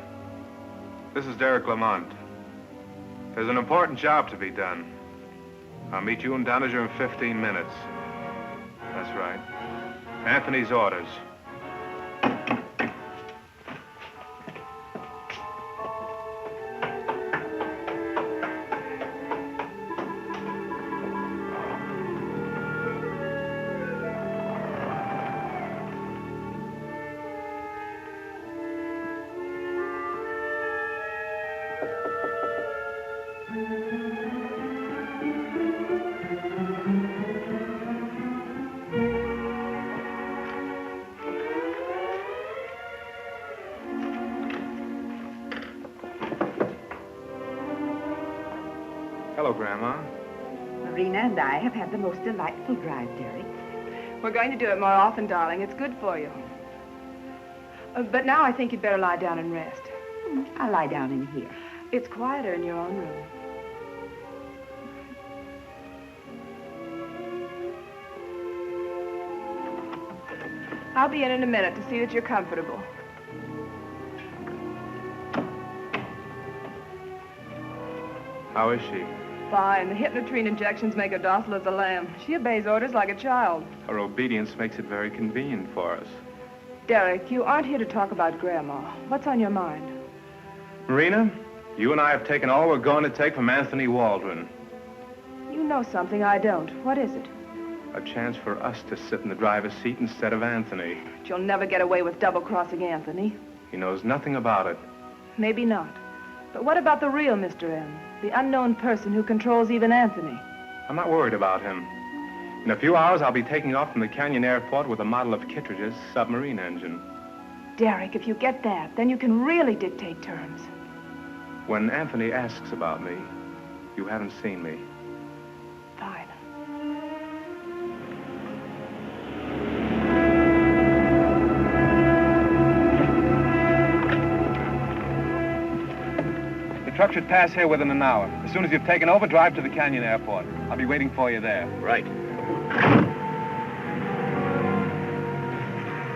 This is Derek Lamont. There's an important job to be done. I'll meet you in Doniger in 15 minutes. That's right. Anthony's orders. Hello, Grandma. Marina and I have had the most delightful drive, Derek. We're going to do it more often, darling. It's good for you. But now I think you'd better lie down and rest. I'll lie down in here. It's quieter in your own room. I'll be in a minute to see that you're comfortable. How is she? Fine. The hypnotrine injections make her docile as a lamb. She obeys orders like a child. Her obedience makes it very convenient for us. Derek, you aren't here to talk about Grandma. What's on your mind? Marina, you and I have taken all we're going to take from Anthony Waldron. You know something I don't. What is it? A chance for us to sit in the driver's seat instead of Anthony. But you'll never get away with double-crossing Anthony. He knows nothing about it. Maybe not. But what about the real Mr. M? The unknown person who controls even Anthony? I'm not worried about him. In a few hours, I'll be taking off from the Canyon Airport with a model of Kittredge's submarine engine. Derek, if you get that, then you can really dictate terms. When Anthony asks about me, you haven't seen me. Fine. The truck should pass here within an hour. As soon as you've taken over, drive to the Canyon Airport. I'll be waiting for you there. Right.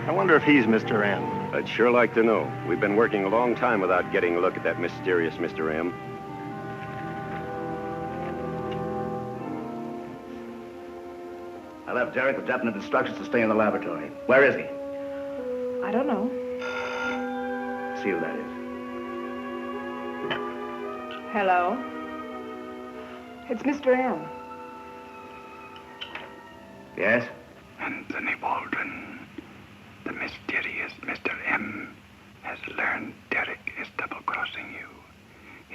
I wonder if he's Mr. M. I'd sure like to know. We've been working a long time without getting a look at that mysterious Mr. M. I left Derek with definite instructions to stay in the laboratory. Where is he? I don't know. See who that is. Hello? It's Mr. M. Yes? Anthony Waldron, the mysterious Mr. M, has learned Derek is double-crossing you.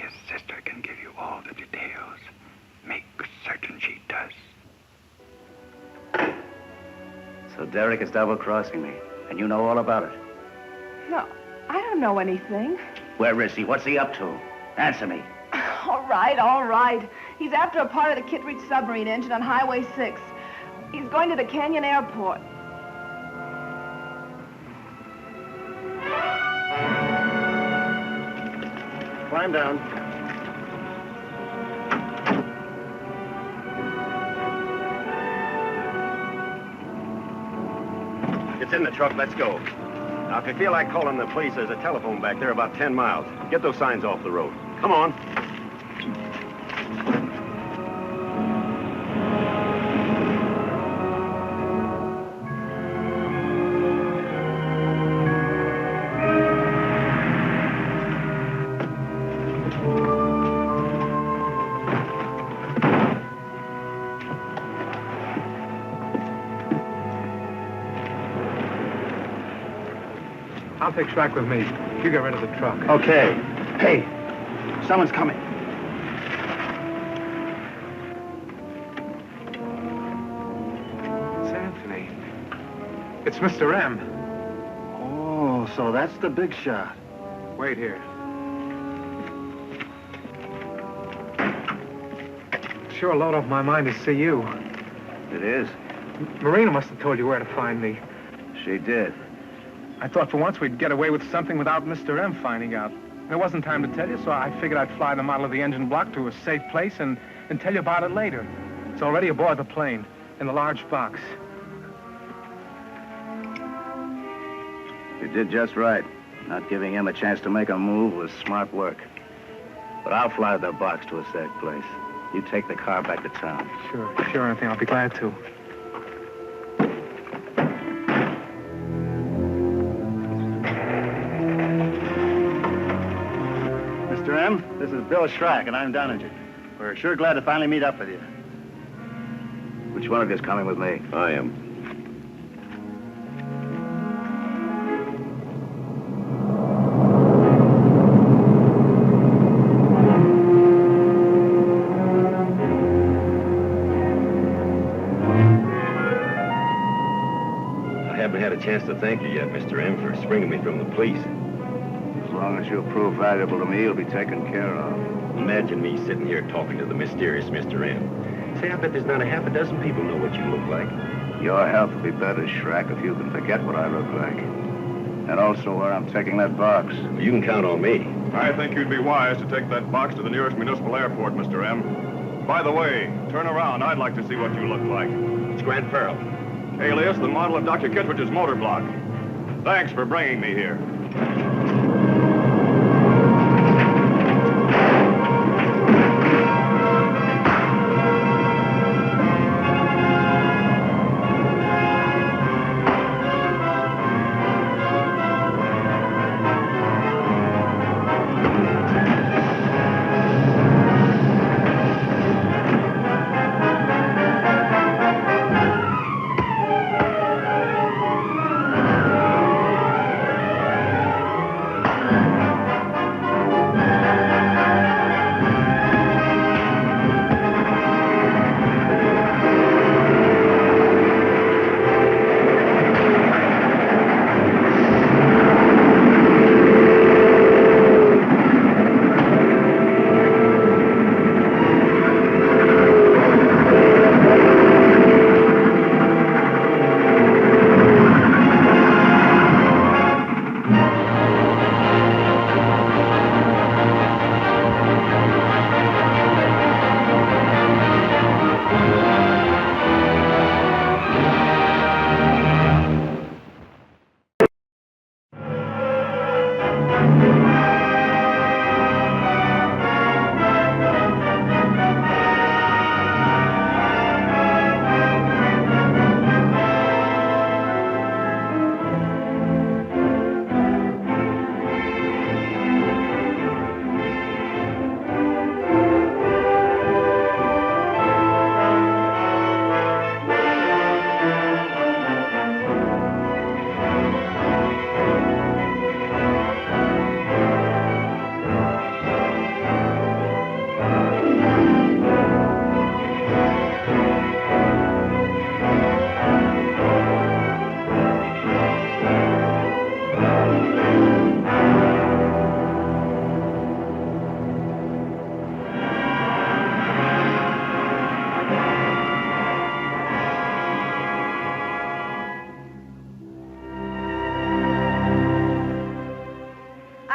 His sister can give you all the details. Make certain she does. So Derek is double-crossing me, and you know all about it. No, I don't know anything. Where is he? What's he up to? Answer me. All right, all right. He's after a part of the Kittredge submarine engine on Highway 6. He's going to the Canyon Airport. Climb down. It's in the truck. Let's go. Now, if you feel like calling the police, there's a telephone back there about 10 miles. Get those signs off the road. Come on. I'll take Shrike with me. You get rid of the truck. Okay. Hey, someone's coming. It's Anthony. It's Mr. M. Oh, so that's the big shot. Wait here. Sure a load off my mind to see you. It is. Marina must have told you where to find me. She did. I thought for once we'd get away with something without Mr. M finding out. There wasn't time to tell you, so I figured I'd fly the model of the engine block to a safe place and tell you about it later. It's already aboard the plane, in the large box. You did just right. Not giving him a chance to make a move was smart work. But I'll fly the box to a safe place. You take the car back to town. Sure, Anthony. I'll be glad to. Mr. M, this is Bill Shrike, and I'm Doninger. We're sure glad to finally meet up with you. Which one of you's coming with me? I am. I haven't had a chance to thank you yet, Mr. M, for springing me from the police. As long as you prove valuable to me, you'll be taken care of. Imagine me sitting here talking to the mysterious Mr. M. Say, I bet there's not a half a dozen people know what you look like. Your health will be better, Shrek, if you can forget what I look like. And also where I'm taking that box. You can count on me. I think you'd be wise to take that box to the nearest municipal airport, Mr. M. By the way, turn around. I'd like to see what you look like. It's Grant Farrell. Alias, the model of Dr. Kittredge's motor block. Thanks for bringing me here.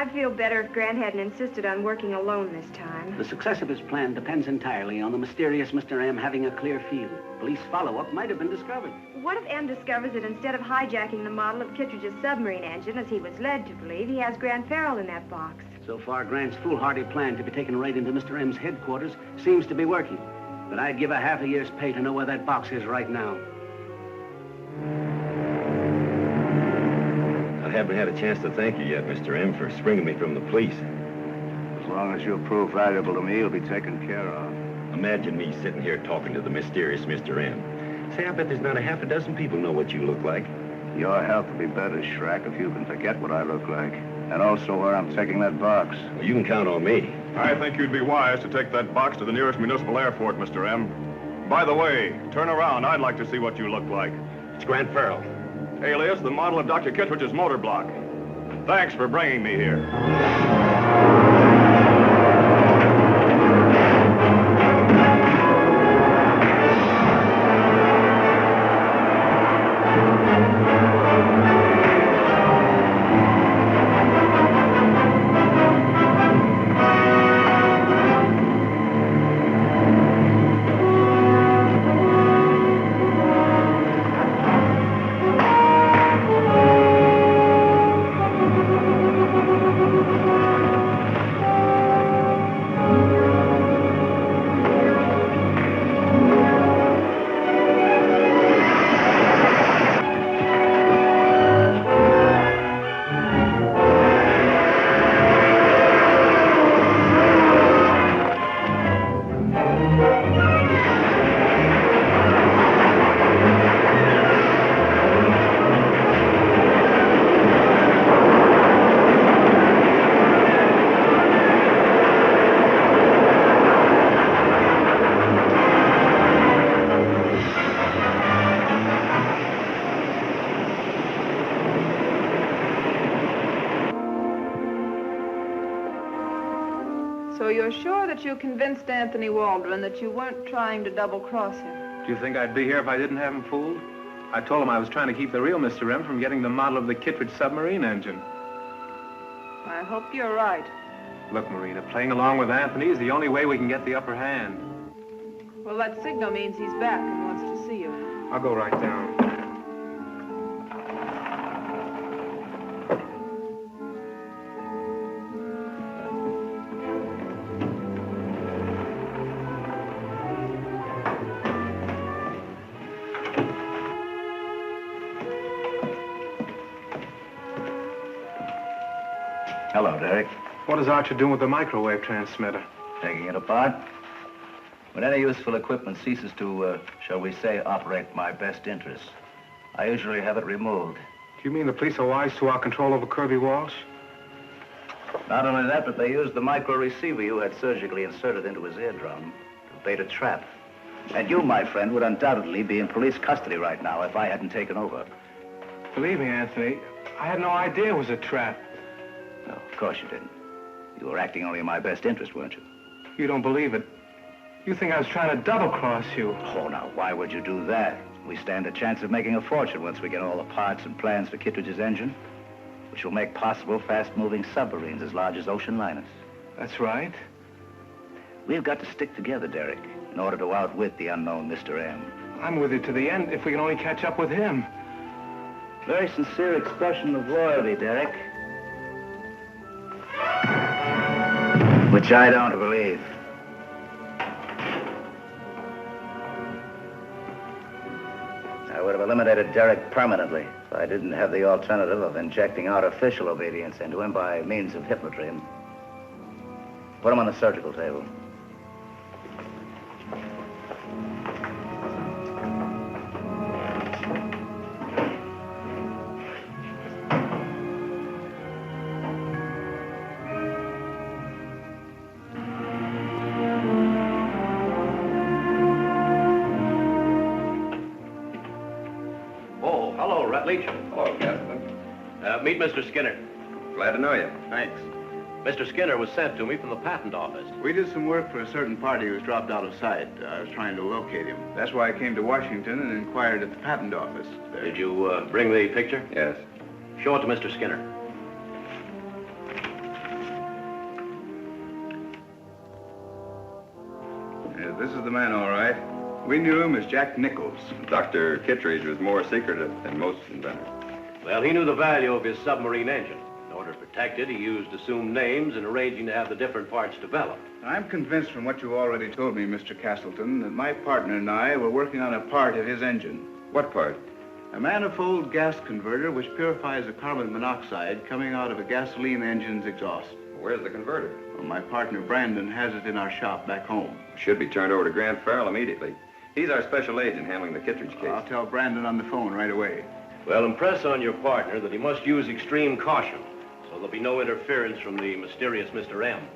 I'd feel better if Grant hadn't insisted on working alone this time. The success of his plan depends entirely on the mysterious Mr. M having a clear field. Police follow-up might have been discovered. What if M discovers that instead of hijacking the model of Kittredge's submarine engine, as he was led to believe, he has Grant Farrell in that box? So far, Grant's foolhardy plan to be taken right into Mr. M's headquarters seems to be working. But I'd give a half a year's pay to know where that box is right now. I haven't had a chance to thank you yet, Mr. M, for springing me from the police. As long as you prove valuable to me, you'll be taken care of. Imagine me sitting here talking to the mysterious Mr. M. Say, I bet there's not a half a dozen people know what you look like. Your health will be better, Shrek, if you can forget what I look like. And also where I'm taking that box. Well, you can count on me. I think you'd be wise to take that box to the nearest municipal airport, Mr. M. By the way, turn around. I'd like to see what you look like. It's Grant Farrell. Alias, the model of Dr. Kittredge's motor block. Thanks for bringing me here. So you're sure that you convinced Anthony Waldron that you weren't trying to double-cross him? Do you think I'd be here if I didn't have him fooled? I told him I was trying to keep the real Mr. M from getting the model of the Kittredge submarine engine. I hope you're right. Look, Marina, playing along with Anthony is the only way we can get the upper hand. Well, that signal means he's back and wants to see you. I'll go right down. Hello, Derek. What is Archer doing with the microwave transmitter? Taking it apart. When any useful equipment ceases to, shall we say, operate my best interests, I usually have it removed. Do you mean the police are wise to our control over Kirby Walsh? Not only that, but they used the micro receiver you had surgically inserted into his eardrum to bait a trap. And you, my friend, would undoubtedly be in police custody right now if I hadn't taken over. Believe me, Anthony, I had no idea it was a trap. No, of course you didn't. You were acting only in my best interest, weren't you? You don't believe it. You think I was trying to double-cross you. Oh, now, why would you do that? We stand a chance of making a fortune once we get all the parts and plans for Kittredge's engine, which will make possible fast-moving submarines as large as ocean liners. That's right. We've got to stick together, Derek, in order to outwit the unknown Mr. M. I'm with you to the end if we can only catch up with him. Very sincere expression of loyalty, Derek. Which I don't believe. I would have eliminated Derek permanently if I didn't have the alternative of injecting artificial obedience into him by means of hypnotream. Put him on the surgical table. Hello, Captain. Meet Mr. Skinner. Glad to know you. Thanks. Mr. Skinner was sent to me from the patent office. We did some work for a certain party who's dropped out of sight. I was trying to locate him. That's why I came to Washington and inquired at the patent office. Did you bring the picture? Yes. Show it to Mr. Skinner. This is the man, all right. We knew him as Jack Nichols. Dr. Kittredge was more secretive than most inventors. Well, he knew the value of his submarine engine. In order to protect it, he used assumed names in arranging to have the different parts developed. I'm convinced from what you already told me, Mr. Castleton, that my partner and I were working on a part of his engine. What part? A manifold gas converter which purifies the carbon monoxide coming out of a gasoline engine's exhaust. Where's the converter? Well, my partner Brandon has it in our shop back home. Should be turned over to Grant Farrell immediately. He's our special agent handling the Kittredge case. I'll tell Brandon on the phone right away. Well, impress on your partner that he must use extreme caution, so there'll be no interference from the mysterious Mr. M.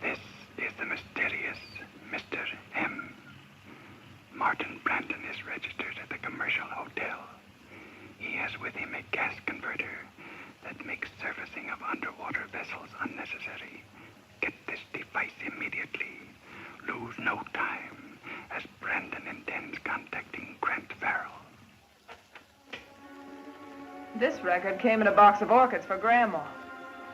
This is the mysterious Mr. M. Martin Brandon is registered at the Commercial Hotel. He has with him a gas converter that makes servicing of underwater vessels unnecessary. Get this device immediately. Lose no time, as Brandon intends contacting Grant Farrell. This record came in a box of orchids for Grandma.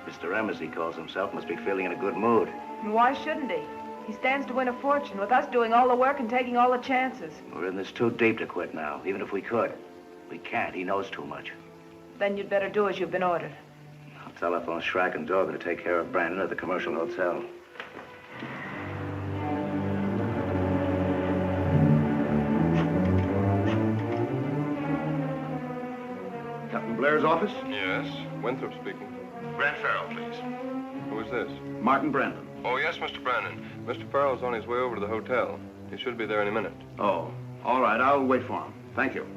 Mr. M, as he calls himself, must be feeling in a good mood. And why shouldn't he? He stands to win a fortune with us doing all the work and taking all the chances. We're in this too deep to quit now, even if we could. We can't. He knows too much. Then you'd better do as you've been ordered. I'll telephone Schrack and Dorgan to take care of Brandon at the Commercial Hotel. Captain Blair's office? Yes, Winthrop speaking. Grant Farrell, please. Who is this? Martin Brandon. Oh, yes, Mr. Brandon. Mr. Farrell's on his way over to the hotel. He should be there any minute. Oh, all right. I'll wait for him. Thank you.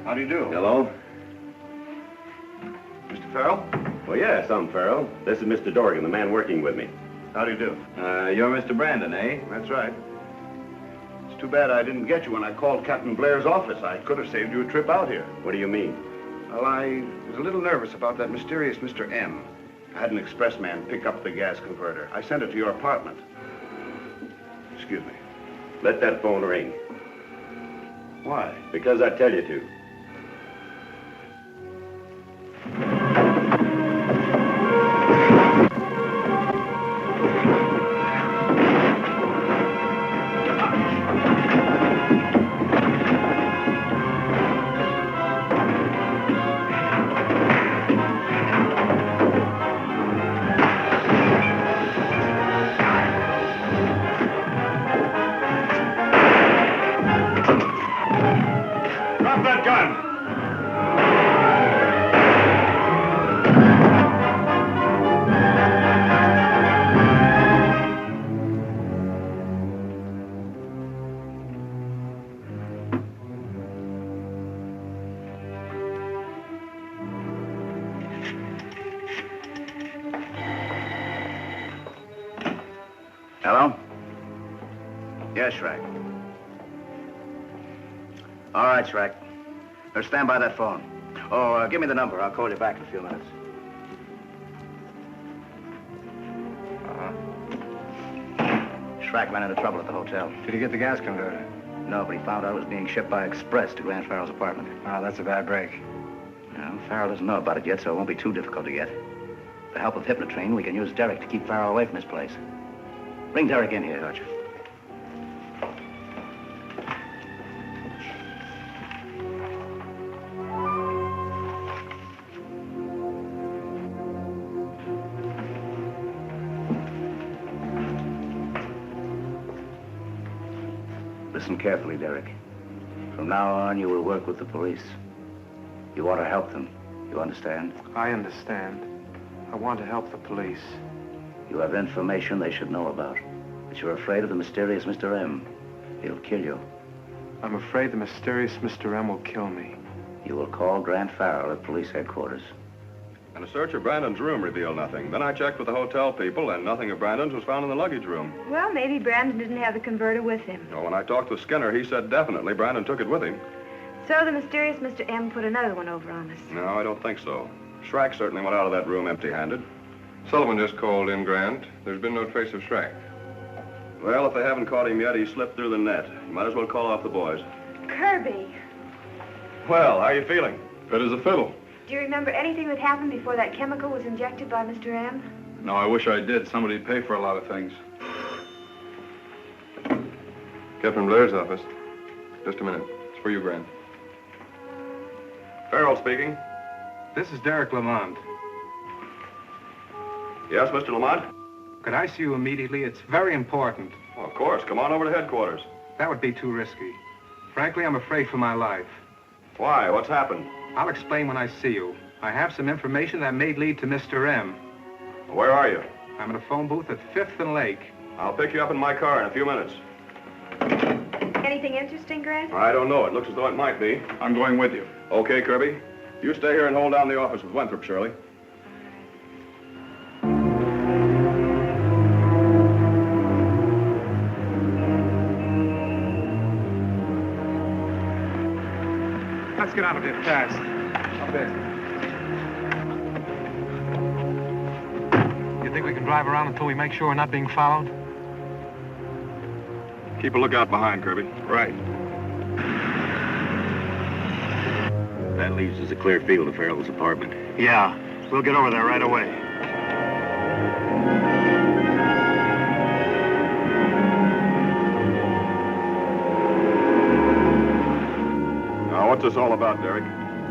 How do you do? Hello? Mr. Farrell? Well, yeah, some, Farrell. This is Mr. Dorgan, the man working with me. How do you do? You're Mr. Brandon, eh? That's right. It's too bad I didn't get you when I called Captain Blair's office. I could have saved you a trip out here. What do you mean? Well, I was a little nervous about that mysterious Mr. M. I had an expressman pick up the gas converter. I sent it to your apartment. Excuse me. Let that phone ring. Why? Because I tell you to. Hello? Yes, Shrek. All right, Shrek. Stand by that phone. Oh, give me the number. I'll call you back in a few minutes. Shrek ran into trouble at the hotel. Did he get the gas converter? No, but he found out it was being shipped by express to Grant Farrell's apartment. Oh, that's a bad break. No, Farrell doesn't know about it yet, so it won't be too difficult to get. With the help of Hypnotrain, we can use Derek to keep Farrell away from his place. Bring Derek in here, Dutch. Listen carefully, Derek. From now on, you will work with the police. You want to help them. You understand? I understand. I want to help the police. You have information they should know about. But you're afraid of the mysterious Mr. M. He'll kill you. I'm afraid the mysterious Mr. M will kill me. You will call Grant Farrell at police headquarters. And a search of Brandon's room revealed nothing. Then I checked with the hotel people, and nothing of Brandon's was found in the luggage room. Well, maybe Brandon didn't have the converter with him. Well, when I talked with Skinner, he said definitely Brandon took it with him. So the mysterious Mr. M put another one over on us. No, I don't think so. Schrack certainly went out of that room empty-handed. Sullivan just called in, Grant. There's been no trace of Schrack. Well, if they haven't caught him yet, he slipped through the net. You might as well call off the boys. Kirby, Well, how are you feeling? Fit as a fiddle. do you remember anything that happened before that chemical was injected by Mr. M? No, I wish I did. Somebody'd pay for a lot of things. Captain Blair's office. Just a minute. It's for you, Grant. Farrell speaking. This is Derek Lamont. Yes, Mr. Lamont? Could I see you immediately? It's very important. Well, of course. Come on over to headquarters. That would be too risky. Frankly, I'm afraid for my life. Why? What's happened? I'll explain when I see you. I have some information that may lead to Mr. M. Where are you? I'm in a phone booth at 5th and Lake. I'll pick you up in my car in a few minutes. Anything interesting, Grant? I don't know. It looks as though it might be. I'm going with you. Okay, Kirby. You stay here and hold down the office with Winthrop, Shirley. Let's get out of here fast. Up there. You think we can drive around until we make sure we're not being followed? Keep a lookout behind, Kirby. Right. That leaves us a clear field to Farrell's apartment. Yeah, we'll get over there right away. Now, what's this all about, Derek?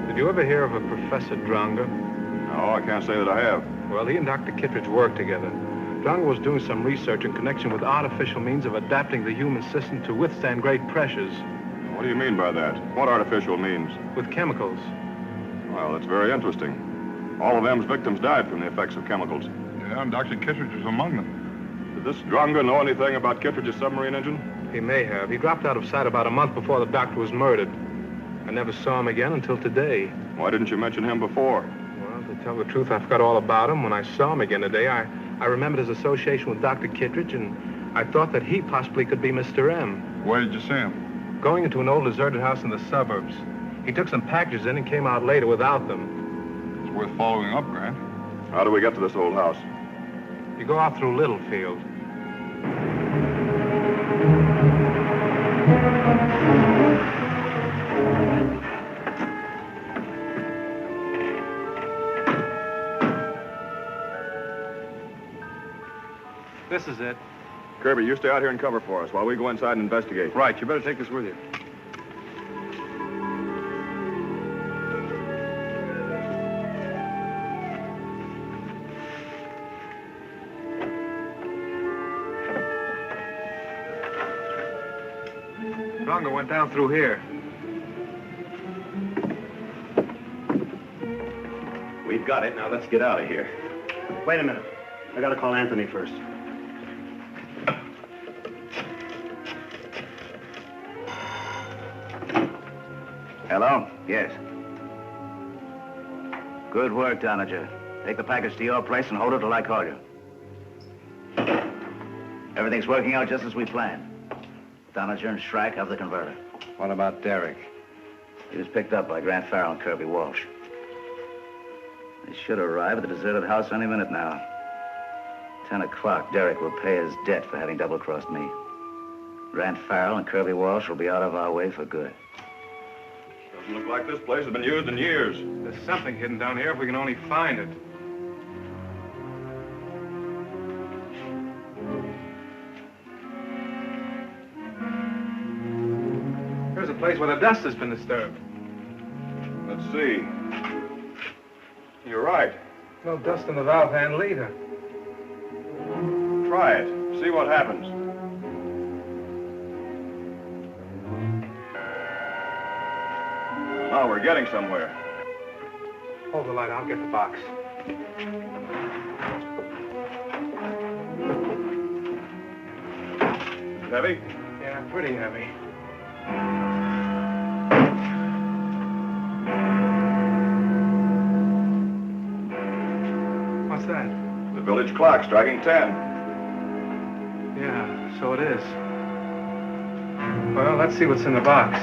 Did you ever hear of a Professor Dronga? No, I can't say that I have. Well, he and Dr. Kittredge worked together. Dronga was doing some research in connection with artificial means of adapting the human system to withstand great pressures. What do you mean by that? What artificial means? With chemicals. Well, that's very interesting. All of M's victims died from the effects of chemicals. Yeah, and Dr. Kittredge was among them. Did this Dronga know anything about Kittredge's submarine engine? He may have. He dropped out of sight about a month before the doctor was murdered. I never saw him again until today. Why didn't you mention him before? Well, the To tell the truth, I forgot all about him. When I saw him again today, I remembered his association with Dr. Kittredge, and I thought that he possibly could be Mr. M. Where did you see him? Going into an old deserted house in the suburbs. He took some packages in and came out later without them. It's worth following up, Grant. How do we get to this old house? You go out through Littlefield. This is it. Kirby, you stay out here and cover for us while we go inside and investigate. Right, you better take this with you. Longer went down through here. We've got it. Now let's get out of here. Wait a minute. I gotta call Anthony first. Hello? Yes. Good work, Donager. Take the package to your place and hold it till I call you. Everything's working out just as we planned. Donager and Schrack have the converter. What about Derek? He was picked up by Grant Farrell and Kirby Walsh. They should arrive at the deserted house any minute now. 10 o'clock, Derek will pay his debt for having double-crossed me. Grant Farrell and Kirby Walsh will be out of our way for good. Doesn't look like this place has been used in years. There's something hidden down here if we can only find it. Here's a place where the dust has been disturbed. Let's see. You're right. No dust in the valve handle either. Try it. See what happens. Oh, we're getting somewhere. Hold the light, I'll get the box. Heavy? Yeah, pretty heavy. What's that? The village clock striking 10. Yeah, so it is. Well, let's see what's in the box.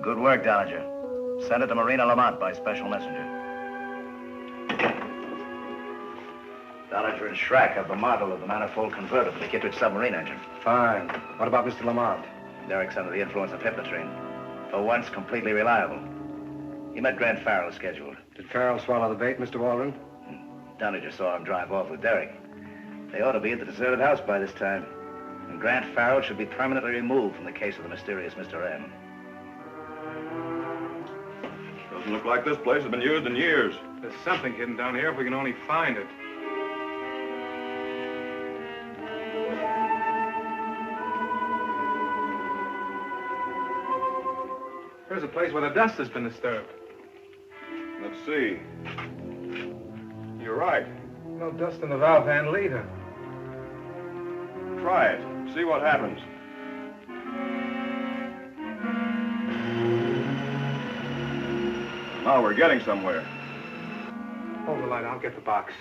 Good work, Donager. Send it to Marina Lamont by special messenger. Donager and Schrack have the model of the manifold converter for the Kittredge submarine engine. Fine. What about Mr. Lamont? Derek's under the influence of hypnotrine. For once, completely reliable. He met Grant Farrell as scheduled. Did Farrell swallow the bait, Mr. Waldron? Donager saw him drive off with Derek. They ought to be at the deserted house by this time. And Grant Farrell should be permanently removed from the case of the mysterious Mr. M. Doesn't look like this place has been used in years. There's something hidden down here if we can only find it. Here's a place where the dust has been disturbed. Let's see. You're right. No dust in the valve handle either. Try it. See what happens. Oh, we're getting somewhere. Hold the light. I'll get the box.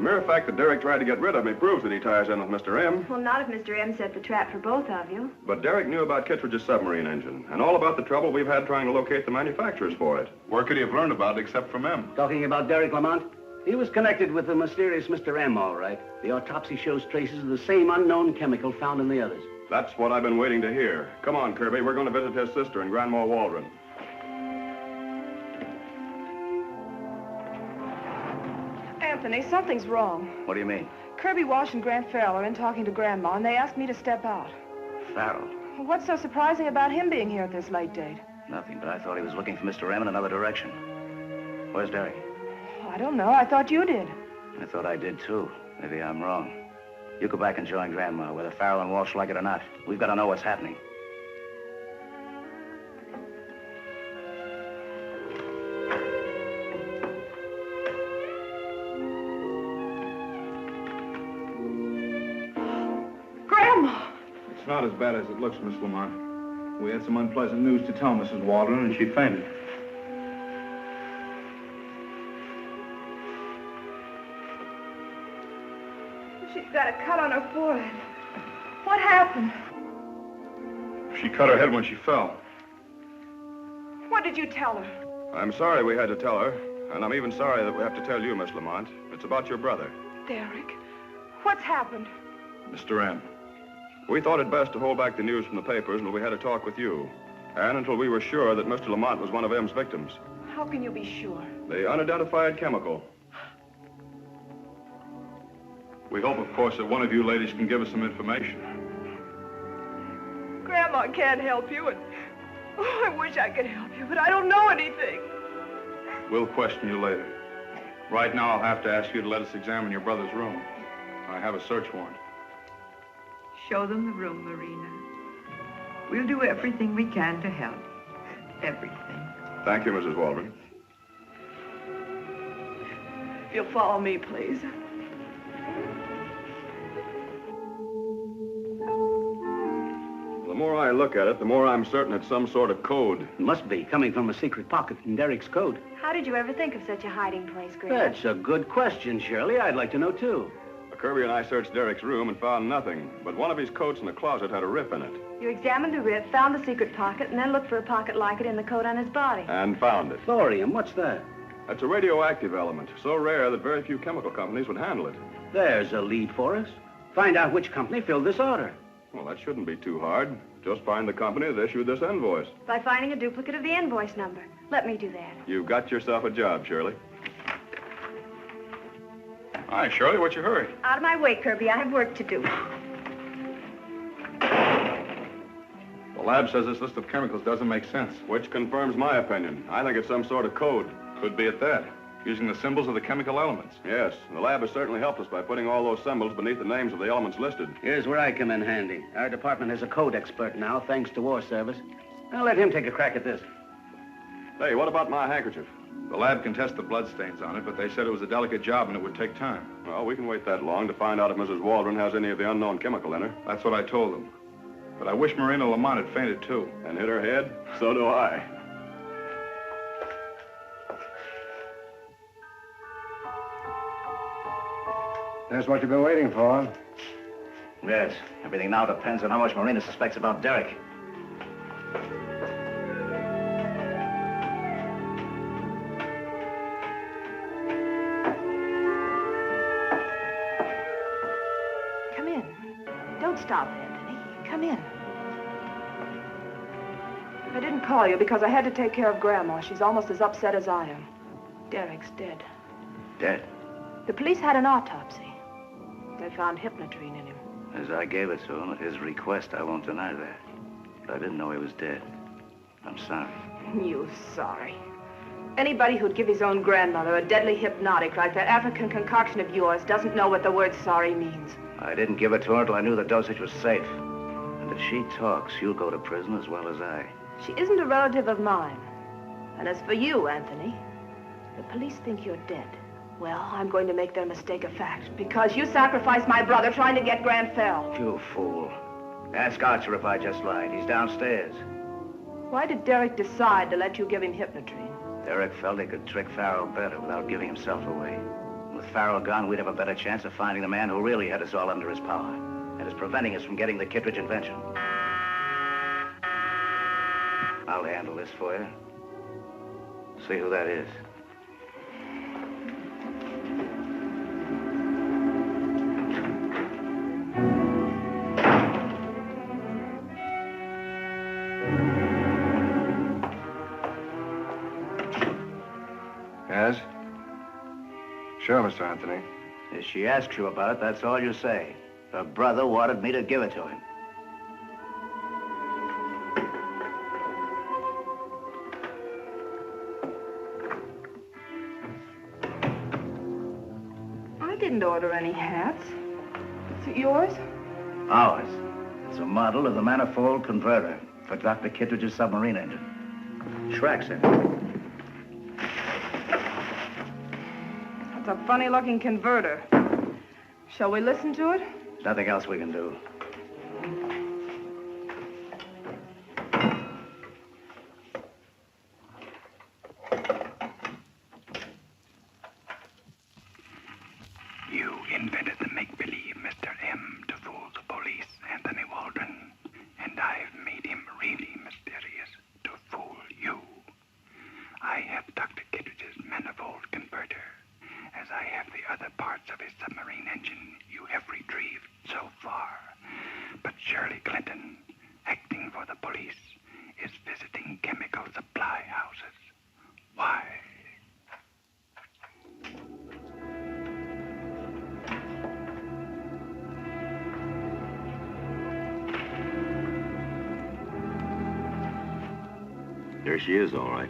The fact that Derek tried to get rid of me proves that he ties in with Mr. M. Well, not if Mr. M set the trap for both of you. But Derek knew about Kittredge's submarine engine and all about the trouble we've had trying to locate the manufacturers for it. Where could he have learned about it except from M? Talking about Derek Lamont? He was connected with the mysterious Mr. M, all right. The autopsy shows traces of the same unknown chemical found in the others. That's what I've been waiting to hear. Come on, Kirby. We're going to visit his sister in Grandma Waldron. Anthony, something's wrong. What do you mean? Kirby Walsh and Grant Farrell are in talking to Grandma, and they asked me to step out. Farrell? Well, what's so surprising about him being here at this late date? Nothing, but I thought he was looking for Mr. M in another direction. Where's Derek? Oh, I don't know. I thought you did. I thought I did, too. Maybe I'm wrong. You go back and join Grandma, whether Farrell and Walsh like it or not. We've got to know what's happening. It's not as bad as it looks, Miss Lamont. We had some unpleasant news to tell Mrs. Waldron, and she fainted. She's got a cut on her forehead. What happened? She cut her head when she fell. What did you tell her? I'm sorry we had to tell her, and I'm even sorry that we have to tell you, Miss Lamont. It's about your brother. Derek, what's happened? Mr. M. We thought it best to hold back the news from the papers until we had a talk with you, and until we were sure that Mr. Lamont was one of M's victims. How can you be sure? The unidentified chemical. We hope, of course, that one of you ladies can give us some information. Grandma can't help you, and I wish I could help you, but I don't know anything. We'll question you later. Right now, I'll have to ask you to let us examine your brother's room. I have a search warrant. Show them the room, Marina. We'll do everything we can to help. Everything. Thank you, Mrs. Waldron. If you'll follow me, please. The more I look at it, the more I'm certain it's some sort of code. It must be, coming from a secret pocket in Derek's coat. How did you ever think of such a hiding place, Grant? That's a good question, Shirley. I'd like to know, too. Kirby and I searched Derek's room and found nothing, but one of his coats in the closet had a rip in it. You examined the rip, found the secret pocket, and then looked for a pocket like it in the coat on his body. And found it. Thorium, what's that? That's a radioactive element, so rare that very few chemical companies would handle it. There's a lead for us. Find out which company filled this order. Well, that shouldn't be too hard. Just find the company that issued this invoice. By finding a duplicate of the invoice number. Let me do that. You've got yourself a job, Shirley. Hi, Shirley. What's your hurry? Out of my way, Kirby. I have work to do. The lab says this list of chemicals doesn't make sense. Which confirms my opinion. I think it's some sort of code. Could be at that. Using the symbols of the chemical elements. Yes, the lab has certainly helped us by putting all those symbols beneath the names of the elements listed. Here's where I come in handy. Our department has a code expert now, thanks to War Service. I'll let him take a crack at this. Hey, what about my handkerchief? The lab can test the bloodstains on it, but they said it was a delicate job and it would take time. Well, we can wait that long to find out if Mrs. Waldron has any of the unknown chemical in her. That's what I told them. But I wish Marina Lamont had fainted, too. And hit her head? So do I. That's what you've been waiting for. Yes. Everything now depends on how much Marina suspects about Derek. Come in. Don't stop, Anthony. Come in. I didn't call you because I had to take care of Grandma. She's almost as upset as I am. Derek's dead. Dead? The police had an autopsy. they found hypnotrine in him. As I gave it to him at his request, I won't deny that. But I didn't know he was dead. I'm sorry. You sorry. Anybody who'd give his own grandmother a deadly hypnotic like that African concoction of yours doesn't know what the word sorry means. I didn't give it to her until I knew the dosage was safe. And if she talks, you'll go to prison as well as I. She isn't a relative of mine. And as for you, Anthony, the police think you're dead. Well, I'm going to make their mistake a fact, because you sacrificed my brother trying to get Grant Farrell. You fool. Ask Archer if I just lied. He's downstairs. Why did Derek decide to let you give him hypnotrine? Derek felt he could trick Farrell better without giving himself away. With Farrell gone, we'd have a better chance of finding the man who really had us all under his power and is preventing us from getting the Kittredge invention. I'll handle this for you. See who that is. Yes? Sure, Mr. Anthony. If she asks you about it, that's all you say. Her brother wanted me to give it to him. I didn't order any hats. Is it yours? Ours. It's a model of the manifold converter for Dr. Kittredge's submarine engine. Tracks in it. It's a funny-looking converter. Shall we listen to it? There's nothing else we can do. You invented the make-believe, Mr. M, to fool the police, Anthony Waldron. And I've made him really mysterious to fool you. I have Dr. Kittredge's manifold converter, as I have the other parts of his submarine engine you have retrieved so far. But Shirley Clinton, acting for the police, is visiting chemical supply houses. Why? There she is, all right.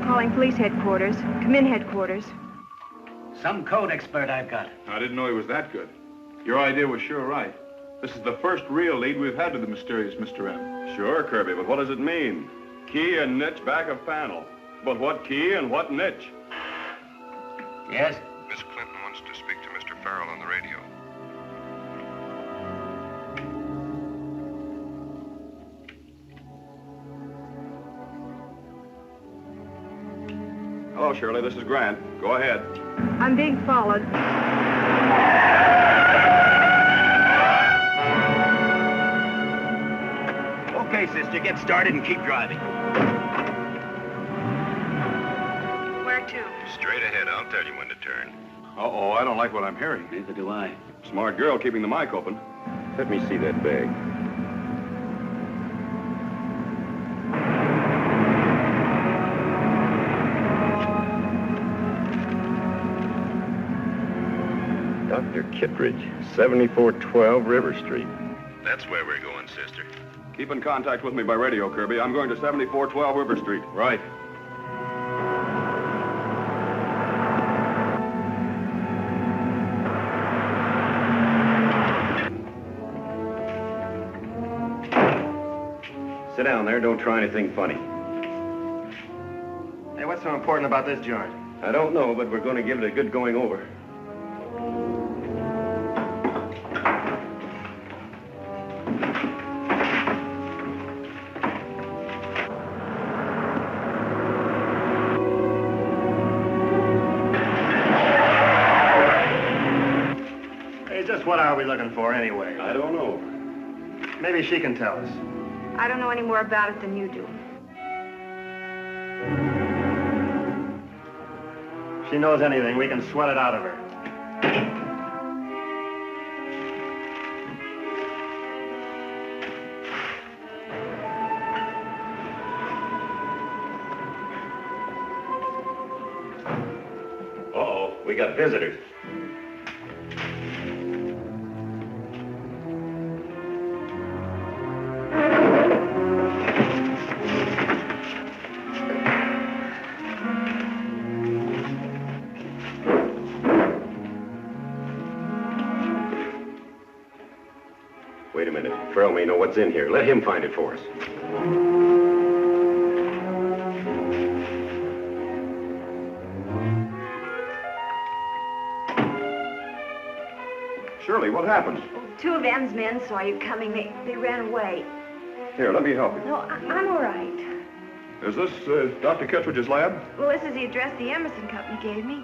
Calling police headquarters. Come in, headquarters. Some code expert I've got. I didn't know he was that good. Your idea was sure right. This is the first real lead we've had to the mysterious Mr. M. Sure, Kirby, but what does it mean? Key and niche back of panel. But what key and what niche? Yes? Miss Clinton wants to speak to Mr. Farrell on the radio. Hello, Shirley. This is Grant. Go ahead. I'm being followed. Okay, sister, get started and keep driving. Where to? Straight ahead. I'll tell you when to turn. Uh-oh, I don't like what I'm hearing. Neither do I. Smart girl keeping the mic open. Let me see that bag. Dr. Kittredge, 7412 River Street. That's where we're going, sister. Keep in contact with me by radio, Kirby. I'm going to 7412 River Street. Right. Sit down there. Don't try anything funny. Hey, what's What's so important about this joint? I don't know, but we're going to give it a good going over. Hey, just what are we looking for anyway? I don't know. Maybe she can tell us. I don't know any more about it than you do. If she knows anything, we can sweat it out of her. Uh-oh, we got visitors. Wait a minute. Farrell may know what's in here. Let him find it for us. Shirley, what happened? Two of M's men saw you coming. They ran away. Here, let me help you. No, I'm all right. Is this Dr. Kittredge's lab? Well, this is the address the Emerson Company gave me.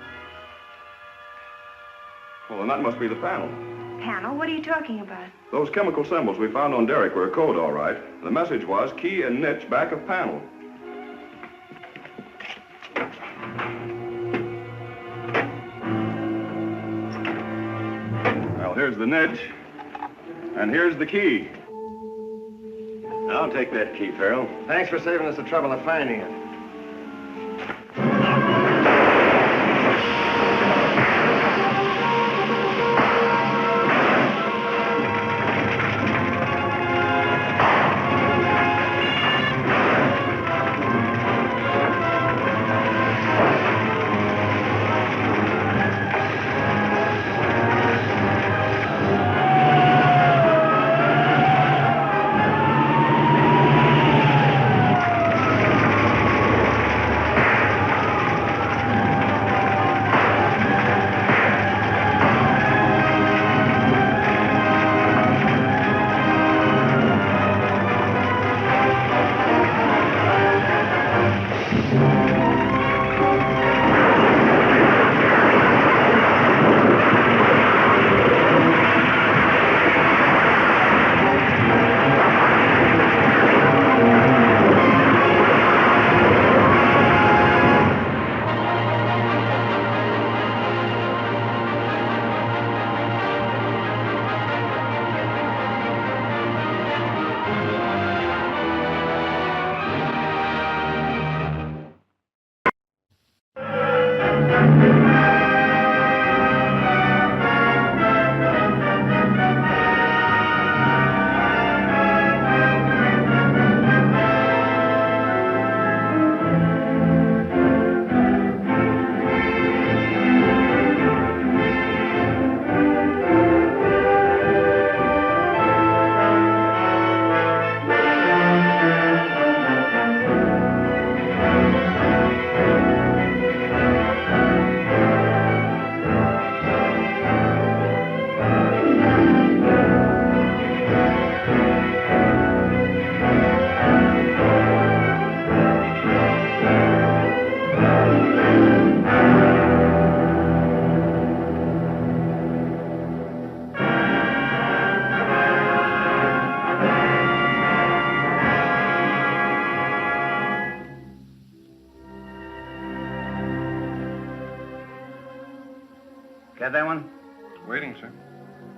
Well, then that must be the panel. Panel? What are you talking about? Those chemical symbols we found on Derek were a code, all right. The message was key and niche back of panel. Well, here's the niche. And here's the key. I'll take that key, Farrell. Thanks for saving us the trouble of finding it. Got that one? Waiting, sir.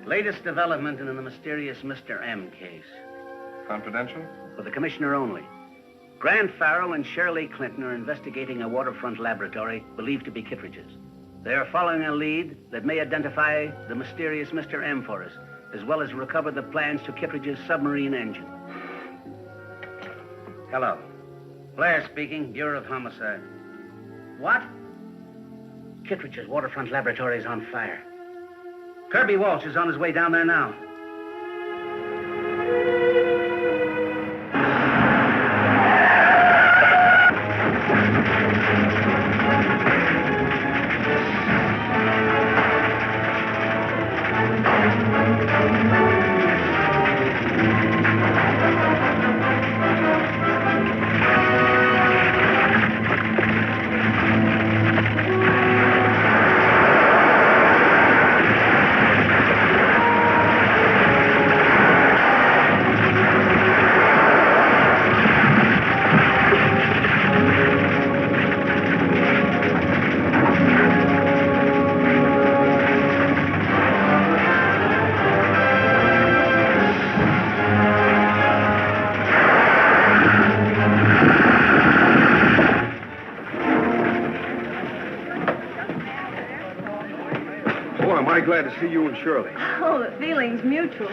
Latest development in the mysterious Mr. M case. Confidential? For the commissioner only. Grant Farrell and Shirley Clinton are investigating a waterfront laboratory believed to be Kittredge's. They are following a lead that may identify the mysterious Mr. M for us, as well as recover the plans to Kittredge's submarine engine. Hello. Blair speaking, Bureau of Homicide. What? Kittredge's waterfront laboratory is on fire. Kirby Walsh is on his way down there now. Mighty glad to see you and Shirley. Oh, the feeling's mutual.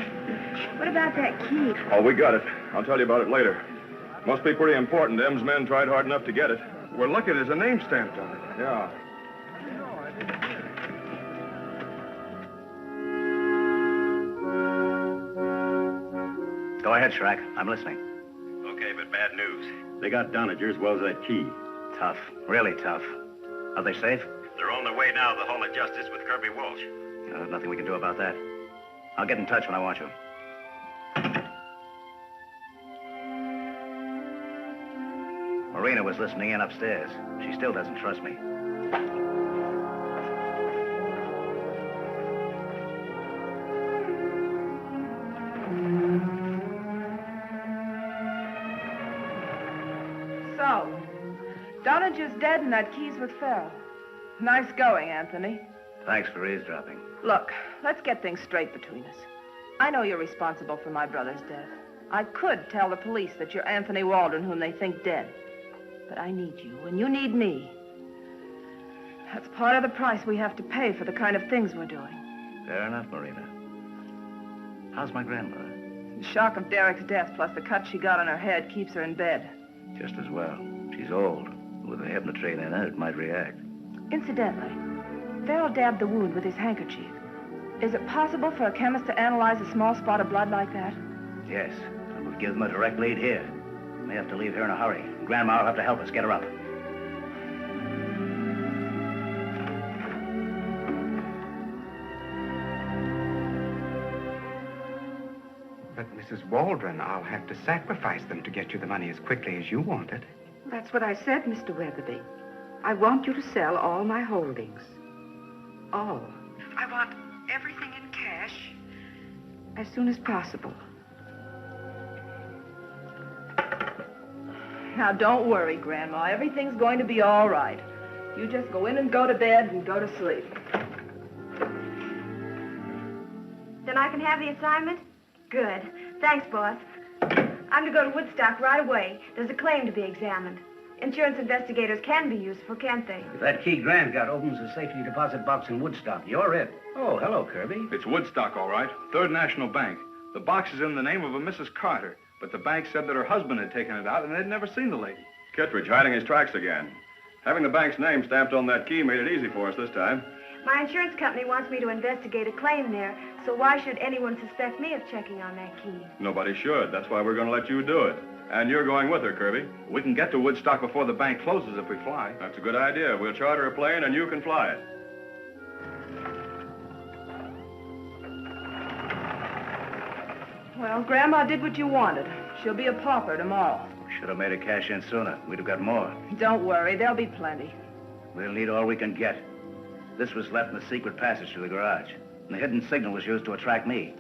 What about that key? Oh, we got it. I'll tell you about it later. Must be pretty important. M's men tried hard enough to get it. Well, look, there's a name stamped on it. Yeah. Go ahead, Shrek. I'm listening. Okay, but bad news. They got Donager as well as that key. Tough. Really tough. Are they safe? They're on their way now to the Hall of Justice with Kirby Walsh. There's nothing we can do about that. I'll get in touch when I want you. Marina was listening in upstairs. She still doesn't trust me. So, Donager's dead and that Keays with Farrell. Nice going, Anthony. Thanks for eavesdropping. Look, let's get things straight between us. I know you're responsible for my brother's death. I could tell the police that you're Anthony Waldron, whom they think dead. But I need you, and you need me. That's part of the price we have to pay for the kind of things we're doing. Fair enough, Marina. How's my grandmother? The shock of Derek's death, plus the cut she got on her head, keeps her in bed. Just as well. She's old. With a hypnotrain in her, it might react. Incidentally, Farrell dabbed the wound with his handkerchief. Is it possible for a chemist to analyze a small spot of blood like that? Yes. And we'll give them a direct lead here. We may have to leave here in a hurry. Grandma will have to help us get her up. But, Mrs. Waldron, I'll have to sacrifice them to get you the money as quickly as you want it. That's what I said, Mr. Weatherby. I want you to sell all my holdings. All. I want everything in cash as soon as possible. Now, don't worry, Grandma. Everything's going to be all right. You just go in and go to bed and go to sleep. Then I can have the assignment? Good. Thanks, boss. I'm to go to Woodstock right away. There's a claim to be examined. Insurance investigators can be useful, can't they? If that key Grant got opens a safety deposit box in Woodstock, you're it. Oh, hello, Kirby. It's Woodstock, all right. Third National Bank. The box is in the name of a Mrs. Carter, but the bank said that her husband had taken it out and they'd never seen the lady. Kittredge hiding his tracks again. Having the bank's name stamped on that key made it easy for us this time. My insurance company wants me to investigate a claim there, so why should anyone suspect me of checking on that key? Nobody should. That's why we're going to let you do it. And you're going with her, Kirby. We can get to Woodstock before the bank closes if we fly. That's a good idea. We'll charter a plane and you can fly it. Well, Grandma did what you wanted. She'll be a pauper tomorrow. Should have made her cash in sooner. We'd have got more. Don't worry, there'll be plenty. We'll need all we can get. This was left in the secret passage to the garage. And the hidden signal was used to attract me.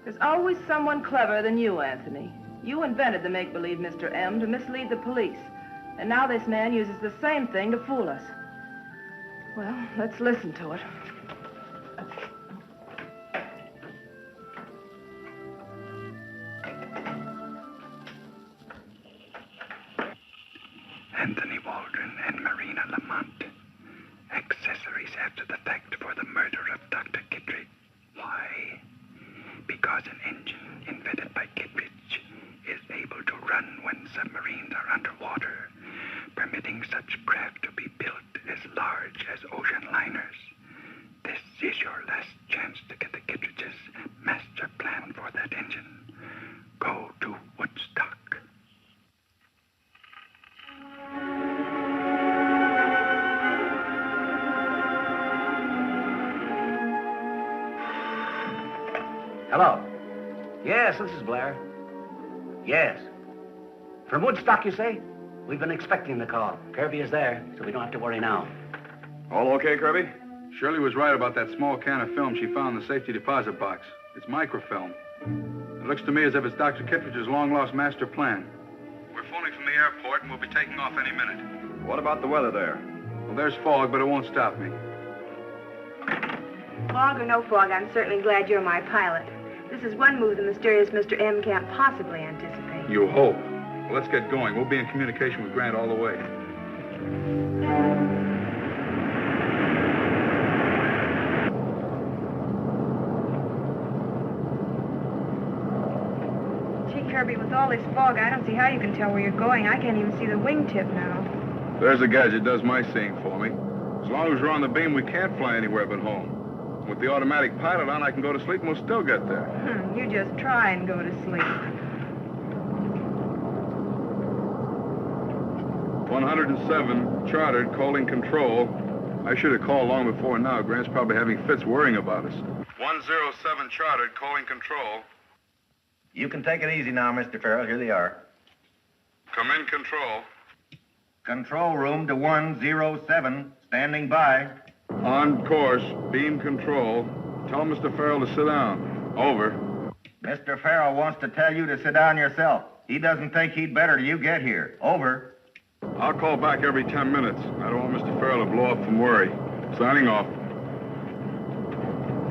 There's always someone cleverer than you, Anthony. You invented the make-believe Mr. M to mislead the police. And now this man uses the same thing to fool us. Well, let's listen to it. Anthony Waldron and Marina Lamont, accessories after the fact for the murder of Dr. Kittredge. Why? Because an engine invented by Kittredge is able to run when submarines are underwater, permitting such craft to be built as large as ocean liners. This is your last chance to get the Kittredges' master plan for that engine. Go to Woodstock. Hello. Yes, this is Blair. Yes. From Woodstock, you say? We've been expecting the call. Kirby is there, so we don't have to worry now. All okay, Kirby? Shirley was right about that small can of film she found in the safety deposit box. It's microfilm. It looks to me as if it's Dr. Kittredge's long-lost master plan. We're phoning from the airport, and we'll be taking off any minute. What about the weather there? Well, there's fog, but it won't stop me. Fog or no fog, I'm certainly glad you're my pilot. This is one move the mysterious Mr. M can't possibly anticipate. You hope. Well, let's get going. We'll be in communication with Grant all the way. Kirby, with all this fog, I don't see how you can tell where you're going. I can't even see the wingtip now. There's a gadget does my seeing for me. As long as we're on the beam, we can't fly anywhere but home. With the automatic pilot on, I can go to sleep and we'll still get there. You just try and go to sleep. 107, chartered, calling control. I should have called long before now. Grant's probably having fits worrying about us. 107, chartered, calling control. You can take it easy now, Mr. Farrell. Here they are. Come in, control. Control room to 107, standing by. On course, beam control. Tell Mr. Farrell to sit down. Over. Mr. Farrell wants to tell you to sit down yourself. He doesn't think he'd better till you get here. Over. I'll call back every 10 minutes. I don't want Mr. Farrell to blow up from worry. Signing off.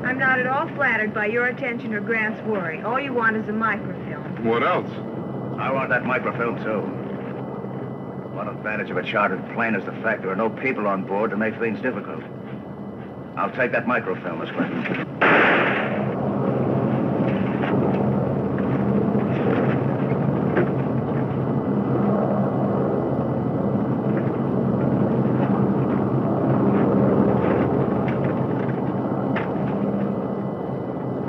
I'm not at all flattered by your attention or Grant's worry. All you want is a microfilm. What else? I want that microfilm, too. One advantage of a chartered plane is the fact there are no people on board to make things difficult. I'll take that microfilm, Miss Clinton.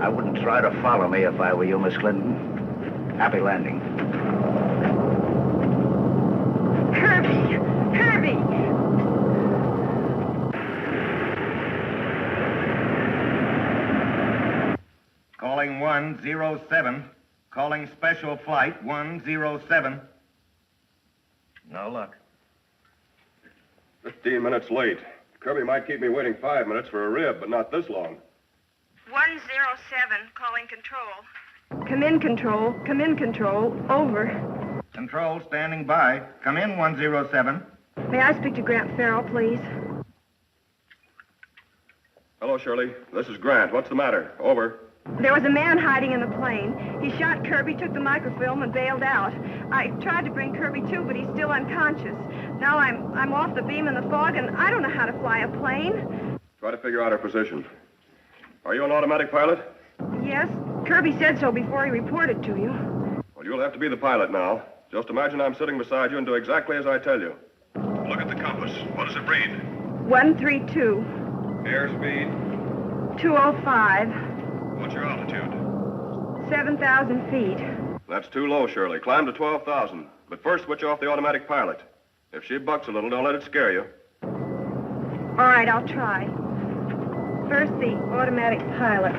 I wouldn't try to follow me if I were you, Miss Clinton. Happy landing. Kirby! Kirby! Calling 107. Calling special flight 107. No luck. 15 minutes late. Kirby might keep me waiting 5 minutes for a rib, but not this long. 107, calling control. Come in, control. Come in, control. Over. Control, standing by. Come in, 107. May I speak to Grant Farrell, please? Hello, Shirley. This is Grant. What's the matter? Over. There was a man hiding in the plane. He shot Kirby, took the microfilm, and bailed out. I tried to bring Kirby to, but he's still unconscious. Now I'm off the beam in the fog, and I don't know how to fly a plane. Try to figure out our position. Are you an automatic pilot? Yes, Kirby said so before he reported to you. Well, you'll have to be the pilot now. Just imagine I'm sitting beside you and do exactly as I tell you. Look at the compass. What does it read? 132. Airspeed? 205. What's your altitude? 7,000 feet. That's too low, Shirley. Climb to 12,000. But first switch off the automatic pilot. If she bucks a little, don't let it scare you. All right, I'll try. First, the automatic pilot.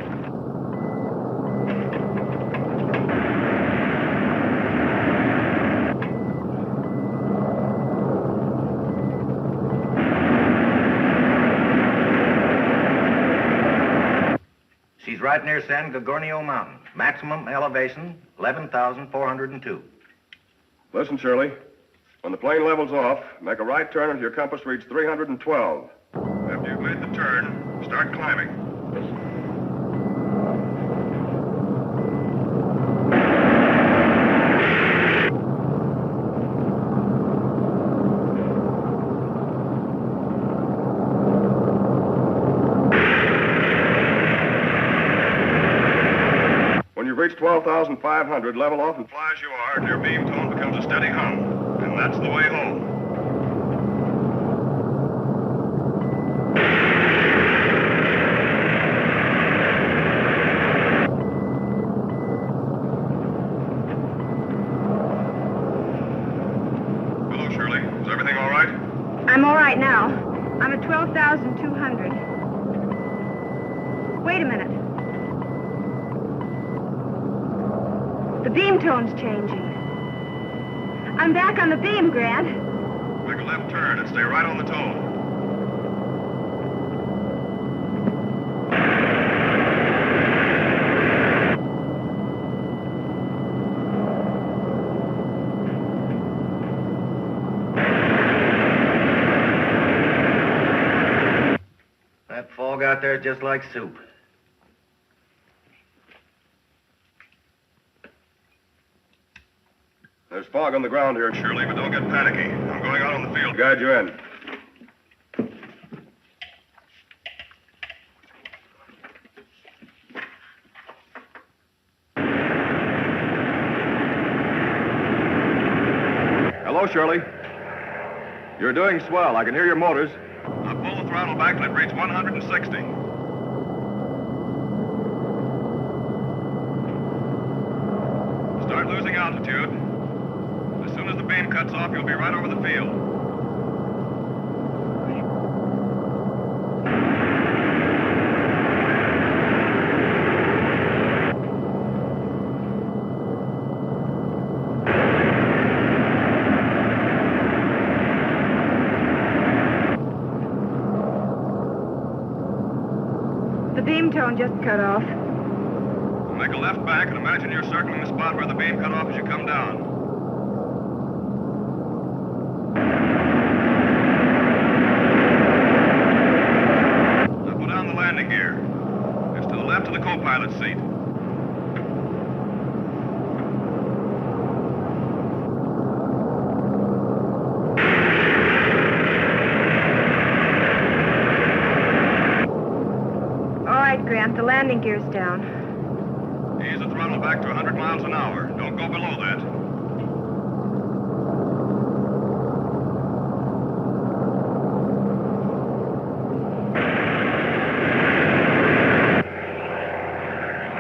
She's right near San Gorgonio Mountain. Maximum elevation, 11,402. Listen, Shirley. When the plane levels off, make a right turn until your compass reads 312. After you've made the turn, start climbing. When you've reached 12,500, level off and fly as you are, and your beam tone becomes a steady hum. And that's the way home. Hello, Shirley. Is everything all right? I'm all right now. I'm at 12,200. Wait a minute. The beam tone's changing. I'm back on the beam, Grant. Make a left turn and stay right on the tone. That fog out there is just like soup. There's fog on the ground here, Shirley, but don't get panicky. I'm going out on the field to guide you in. Shirley. You're doing swell. I can hear your motors. Now pull the throttle back till it reaches 160. Start losing altitude. As soon as the beam cuts off, you'll be right over the field. The beam tone just cut off. Make a left back and imagine you're circling the spot where the beam cut off as you come down. Now put down the landing gear. It's to the left of the co-pilot's seat. Grant, the landing gear's down. Ease the throttle back to 100 miles an hour. Don't go below that.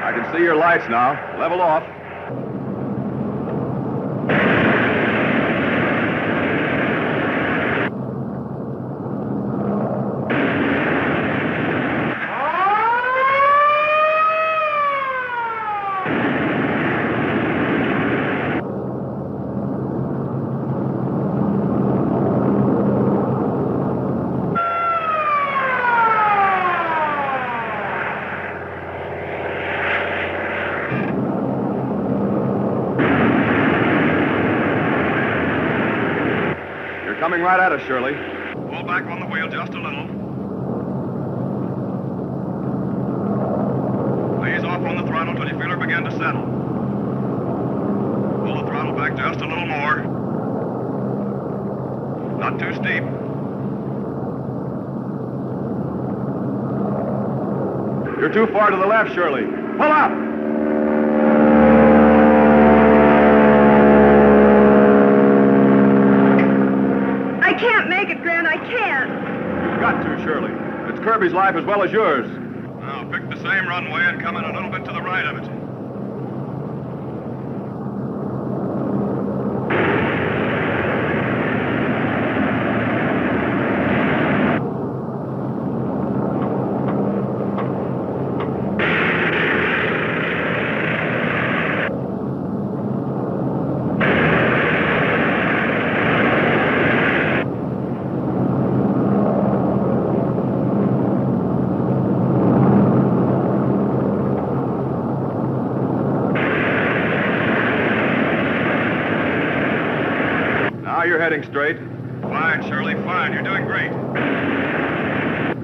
I can see your lights now. Level off. Coming right at us, Shirley. Pull back on the wheel just a little. Ease off on the throttle till you feel her begin to settle. Pull the throttle back just a little more. Not too steep. You're too far to the left, Shirley. Pull up! I can't make it, Grant. I can't. You've got to, Shirley. It's Kirby's life as well as yours. Now, pick the same runway and come in a little bit to the right of it. You're heading straight. Fine, Shirley, fine. You're doing great.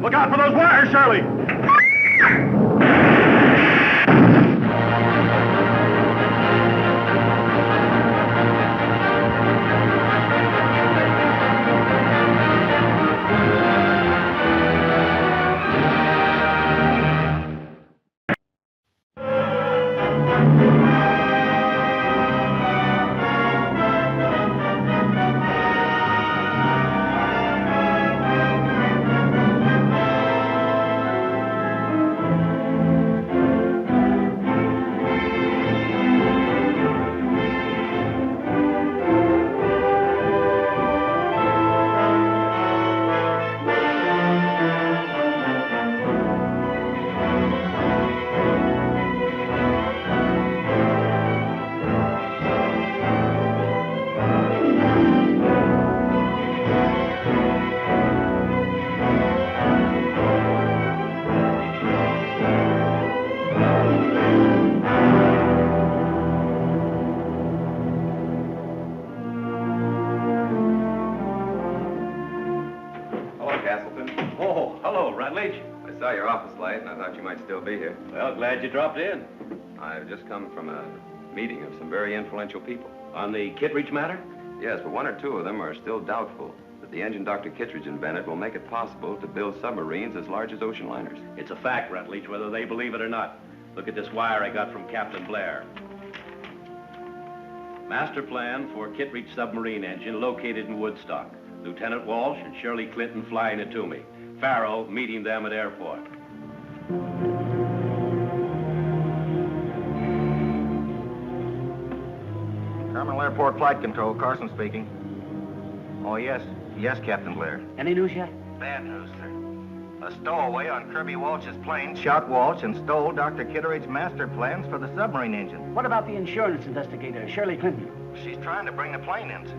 Look out for those wires, Shirley! I saw your office light, and I thought you might still be here. Well, glad you dropped in. I've just come from a meeting of some very influential people. On the Kittredge matter? Yes, but one or two of them are still doubtful that the engine Dr. Kittredge invented will make it possible to build submarines as large as ocean liners. It's a fact, Rutledge, whether they believe it or not. Look at this wire I got from Captain Blair. Master plan for Kittredge submarine engine located in Woodstock. Lieutenant Walsh and Shirley Clinton flying it to me. Farrow meeting them at airport. Terminal Airport Flight Control, Carson speaking. Oh, yes. Yes, Captain Blair. Any news yet? Bad news, sir. A stowaway on Kirby Walsh's plane shot Walsh and stole Dr. Kitteridge's master plans for the submarine engine. What about the insurance investigator, Shirley Clinton? She's trying to bring the plane in, sir.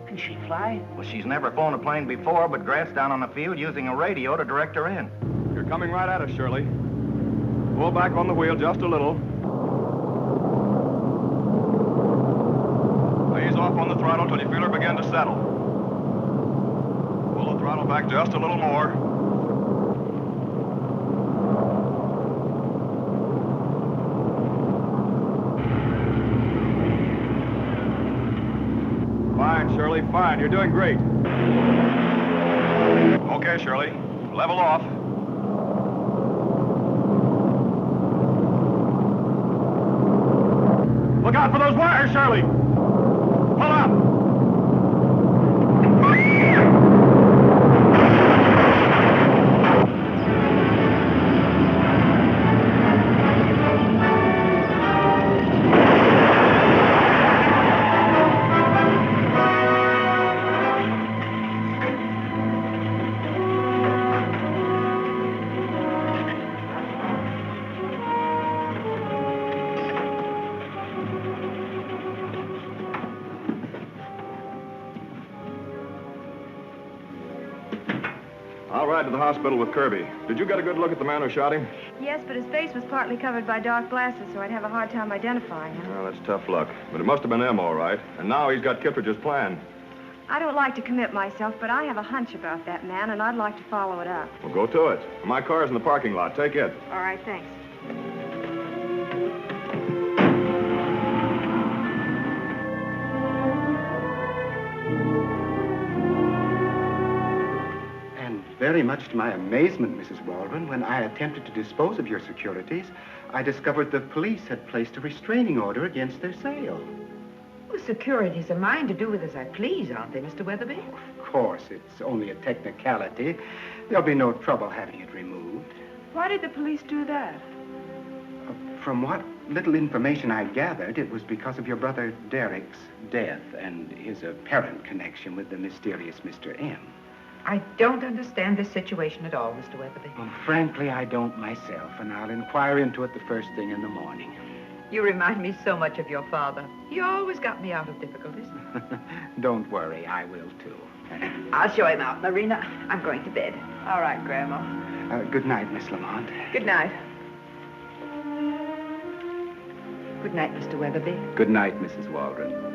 Can she fly? Well, she's never flown a plane before, but Grant's down on the field using a radio to direct her in. You're coming right at us, Shirley. Pull back on the wheel just a little. Ease off on the throttle till you feel her begin to settle. Pull the throttle back just a little more. Fine, Shirley, fine. You're doing great. Okay, Shirley. Level off. Look out for those wires, Shirley! Pull up! I'll ride to the hospital with Kirby. Did you get a good look at the man who shot him? Yes, but his face was partly covered by dark glasses, so I'd have a hard time identifying him. Well, that's tough luck. But it must have been him, all right. And now he's got Kittredge's plan. I don't like to commit myself, but I have a hunch about that man, and I'd like to follow it up. Well, go to it. My car's in the parking lot. Take it. All right, thanks. Very much to my amazement, Mrs. Waldron, when I attempted to dispose of your securities, I discovered the police had placed a restraining order against their sale. Well, securities are mine to do with as I please, aren't they, Mr. Weatherby? Of course, it's only a technicality. There'll be no trouble having it removed. Why did the police do that? From what little information I gathered, it was because of your brother Derek's death and his apparent connection with the mysterious Mr. M. I don't understand this situation at all, Mr. Weatherby. Well, frankly, I don't myself, and I'll inquire into it the first thing in the morning. You remind me so much of your father. He always got me out of difficulties. Don't worry, I will, too. I'll show him out, Marina. I'm going to bed. All right, Grandma. Good night, Miss Lamont. Good night. Good night, Mr. Weatherby. Good night, Mrs. Waldron.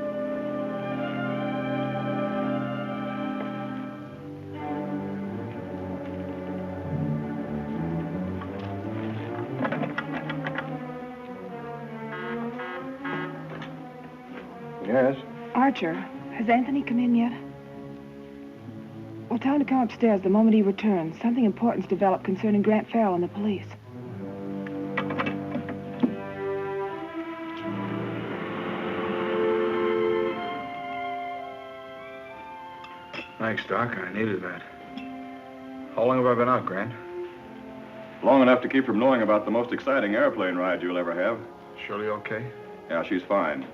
Yes? Archer, has Anthony come in yet? Well, tell him to come upstairs the moment he returns. Something important's developed concerning Grant Farrell and the police. Thanks, Doc. I needed that. How long have I been out, Grant? Long enough to keep from knowing about the most exciting airplane ride you'll ever have. Shirley okay? Yeah, she's fine.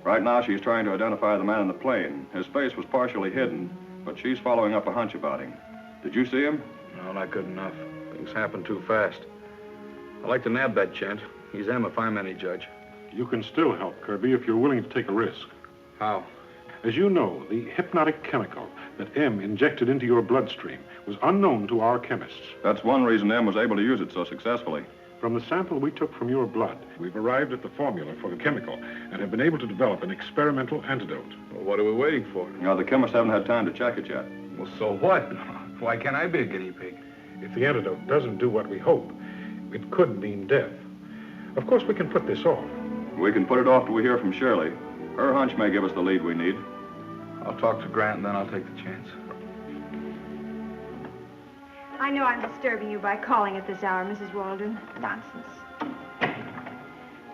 Right now, she's trying to identify the man in the plane. His face was partially hidden, but she's following up a hunch about him. Did you see him? No, not good enough. Things happen too fast. I'd like to nab that gent. He's M if I'm any judge. You can still help, Kirby, if you're willing to take a risk. How? As you know, the hypnotic chemical that M injected into your bloodstream was unknown to our chemists. That's one reason M was able to use it so successfully. From the sample we took from your blood, we've arrived at the formula for the chemical and have been able to develop an experimental antidote. Well, what are we waiting for? Now, the chemists haven't had time to check it yet. Well, so what? Why can't I be a guinea pig? If the antidote doesn't do what we hope, it could mean death. Of course, we can put this off. We can put it off till we hear from Shirley. Her hunch may give us the lead we need. I'll talk to Grant and then I'll take the chance. I know I'm disturbing you by calling at this hour, Mrs. Waldron. Nonsense.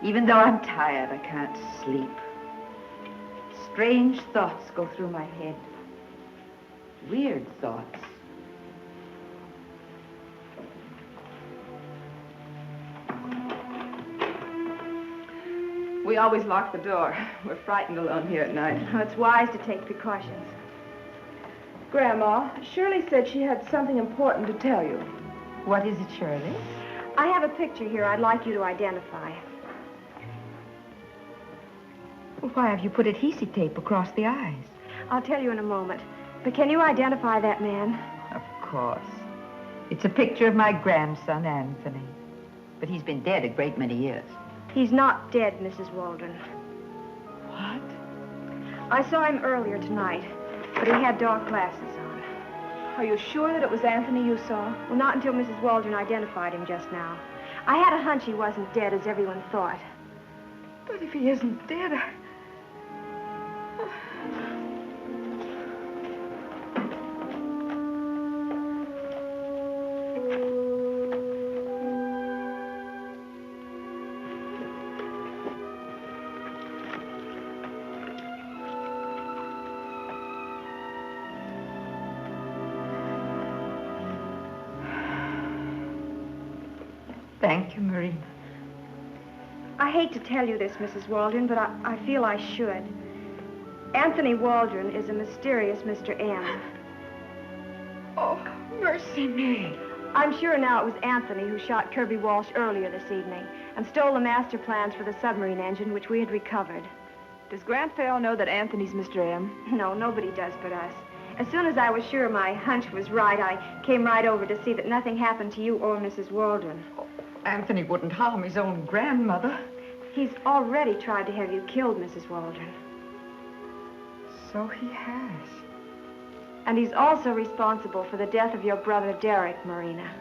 Even though I'm tired, I can't sleep. Strange thoughts go through my head. Weird thoughts. We always lock the door. We're frightened alone here at night. It's wise to take precautions. Grandma, Shirley said she had something important to tell you. What is it, Shirley? I have a picture here I'd like you to identify. Why have you put adhesive tape across the eyes? I'll tell you in a moment. But can you identify that man? Of course. It's a picture of my grandson, Anthony. But he's been dead a great many years. He's not dead, Mrs. Waldron. What? I saw him earlier tonight, but he had dark glasses on. Are you sure that it was Anthony you saw? Well, not until Mrs. Waldron identified him just now. I had a hunch he wasn't dead, as everyone thought. But if he isn't dead, Thank you, Marina. I hate to tell you this, Mrs. Waldron, but I feel I should. Anthony Waldron is a mysterious Mr. M. Oh, mercy me. I'm sure now it was Anthony who shot Kirby Walsh earlier this evening and stole the master plans for the submarine engine, which we had recovered. Does Grant Farrell know that Anthony's Mr. M? No, nobody does but us. As soon as I was sure my hunch was right, I came right over to see that nothing happened to you or Mrs. Waldron. Anthony wouldn't harm his own grandmother. He's already tried to have you killed, Mrs. Waldron. So he has. And he's also responsible for the death of your brother, Derek, Marina.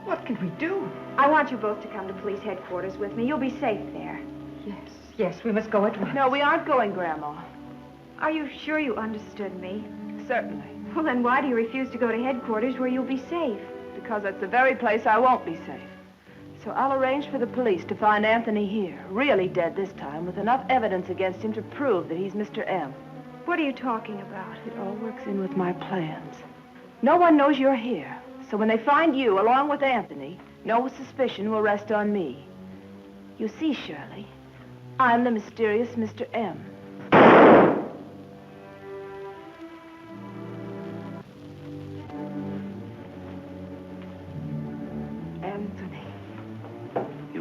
What can we do? I want you both to come to police headquarters with me. You'll be safe there. Yes, we must go at once. No, we aren't going, Grandma. Are you sure you understood me? Certainly. Well, then why do you refuse to go to headquarters where you'll be safe? Because it's the very place I won't be safe. So I'll arrange for the police to find Anthony here, really dead this time, with enough evidence against him to prove that he's Mr. M. What are you talking about? It all works in with my plans. No one knows you're here, so when they find you along with Anthony, no suspicion will rest on me. You see, Shirley, I'm the mysterious Mr. M.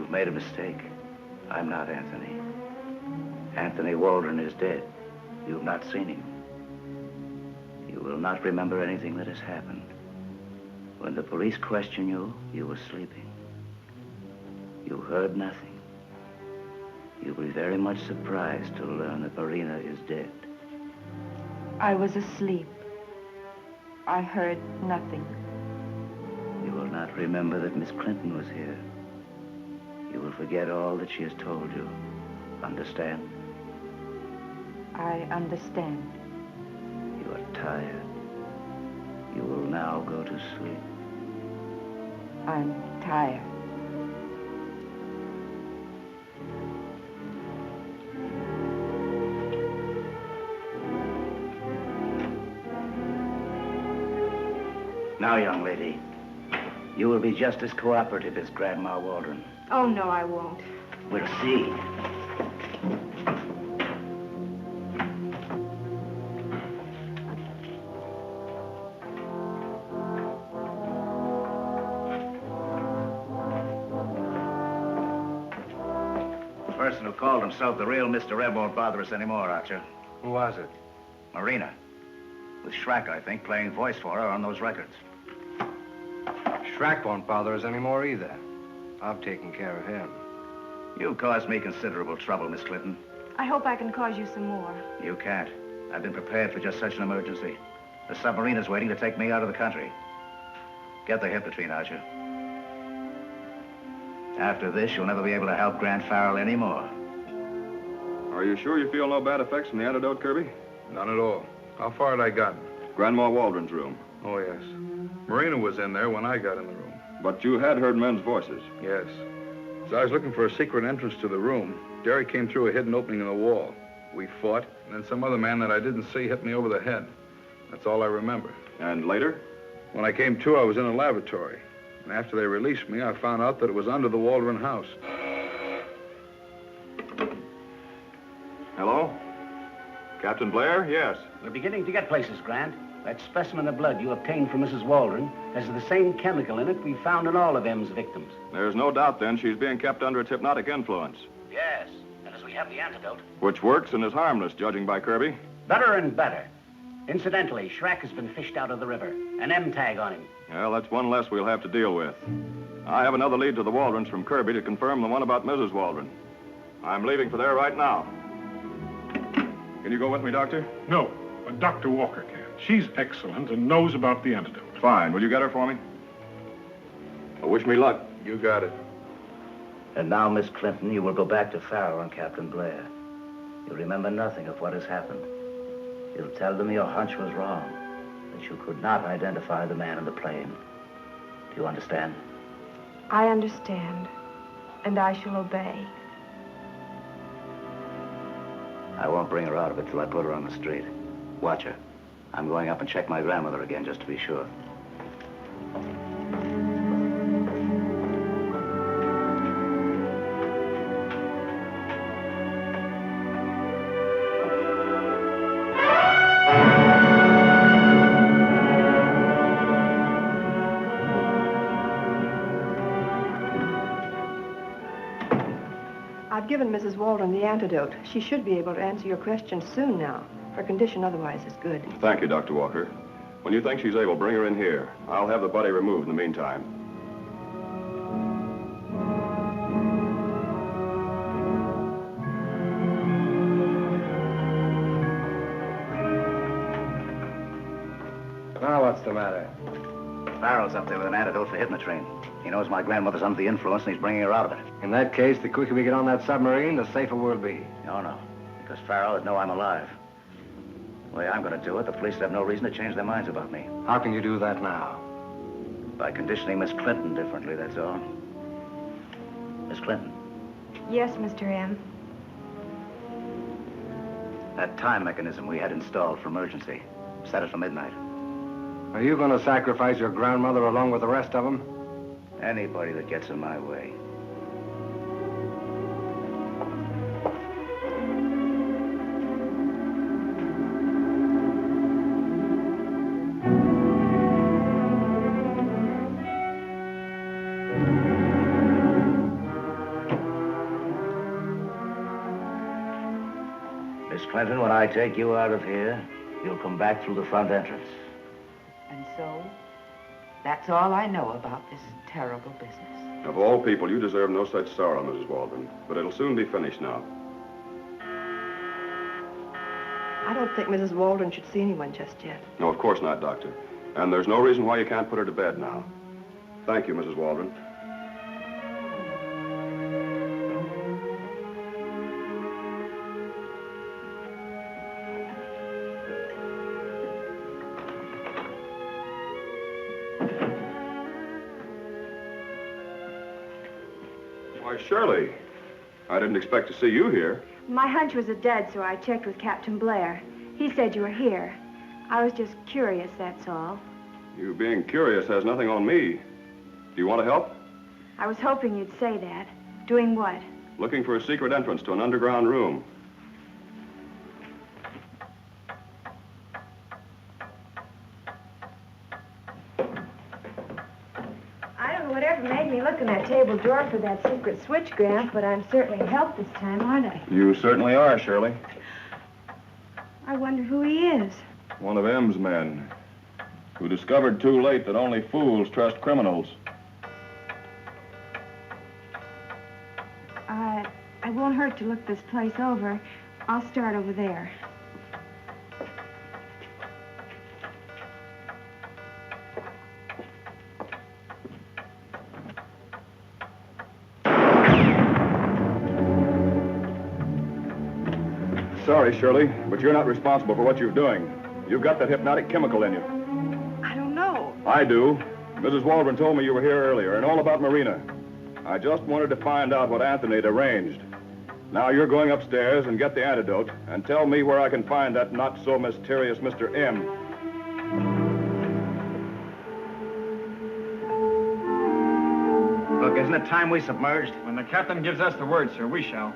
You've made a mistake. I'm not Anthony. Anthony Waldron is dead. You've not seen him. You will not remember anything that has happened. When the police question you, you were sleeping. You heard nothing. You'll be very much surprised to learn that Marina is dead. I was asleep. I heard nothing. You will not remember that Miss Clinton was here. You will forget all that she has told you. Understand? I understand. You are tired. You will now go to sleep. I'm tired. Now, young lady, you will be just as cooperative as Grandma Waldron. Oh, no, I won't. We'll see. The person who called himself the real Mr. M won't bother us anymore, Archer. Who was it? Marina. With Schrack, I think, playing voice for her on those records. Schrack won't bother us anymore either. I've taken care of him. You've caused me considerable trouble, Miss Clinton. I hope I can cause you some more. You can't. I've been prepared for just such an emergency. The submarine is waiting to take me out of the country. Get the Hypnotrine, Archer. After this, you'll never be able to help Grant Farrell anymore. Are you sure you feel no bad effects from the antidote, Kirby? None at all. How far had I gotten? Grandma Waldron's room. Oh, yes. Marina was in there when I got in the room. But you had heard men's voices. Yes. As I was looking for a secret entrance to the room, Derek came through a hidden opening in the wall. We fought, and then some other man that I didn't see hit me over the head. That's all I remember. And later? When I came to, I was in a lavatory. And after they released me, I found out that it was under the Waldron house. Hello? Captain Blair? Yes. We're beginning to get places, Grant. That specimen of blood you obtained from Mrs. Waldron has the same chemical in it we found in all of M's victims. There's no doubt, then, she's being kept under its hypnotic influence. Yes, and as we have the antidote. Which works and is harmless, judging by Kirby. Better and better. Incidentally, Shrek has been fished out of the river. An M tag on him. Well, that's one less we'll have to deal with. I have another lead to the Waldrons from Kirby to confirm the one about Mrs. Waldron. I'm leaving for there right now. Can you go with me, Doctor? No, but Dr. Walker can. She's excellent and knows about the antidote. Fine. Will you get her for me? Well, wish me luck. You got it. And now, Miss Clinton, you will go back to Farrell and Captain Blair. You'll remember nothing of what has happened. You'll tell them your hunch was wrong, that you could not identify the man in the plane. Do you understand? I understand, and I shall obey. I won't bring her out of it till I put her on the street. Watch her. I'm going up and check my grandmother again, just to be sure. I've given Mrs. Waldron the antidote. She should be able to answer your questions soon now. Her condition otherwise is good. Thank you, Dr. Walker. When you think she's able, bring her in here. I'll have the body removed in the meantime. Now, what's the matter? Farrell's up there with an antidote for hypnotrine. He knows my grandmother's under the influence, and he's bringing her out of it. In that case, the quicker we get on that submarine, the safer we'll be. No, because Farrell would know I'm alive. The way I'm going to do it, the police have no reason to change their minds about me. How can you do that now? By conditioning Miss Clinton differently, that's all. Miss Clinton, Yes, Mr. M. that time mechanism we had installed for emergency, set it for midnight. Are you going to sacrifice your grandmother along with the rest of them? Anybody that gets in my way. Miss Clinton, when I take you out of here, you'll come back through the front entrance. And so, that's all I know about this terrible business. Of all people, you deserve no such sorrow, Mrs. Waldron. But it'll soon be finished now. I don't think Mrs. Waldron should see anyone just yet. No, of course not, Doctor. And there's no reason why you can't put her to bed now. Thank you, Mrs. Waldron. Why, Shirley, I didn't expect to see you here. My hunch was a dud, so I checked with Captain Blair. He said you were here. I was just curious, that's all. You being curious has nothing on me. Do you want to help? I was hoping you'd say that. Doing what? Looking for a secret entrance to an underground room. I don't know whatever made me look in that table drawer for that secret switch, Gramp, but I'm certainly helped this time, aren't I? You certainly are, Shirley. I wonder who he is. One of M's men, who discovered too late that only fools trust criminals. It won't hurt to look this place over. I'll start over there. Sorry, Shirley, but you're not responsible for what you're doing. You've got that hypnotic chemical in you. I don't know. I do. Mrs. Waldron told me you were here earlier and all about Marina. I just wanted to find out what Anthony had arranged. Now you're going upstairs and get the antidote and tell me where I can find that not-so-mysterious Mr. M. Look, isn't it time we submerged? When the captain gives us the word, sir, we shall.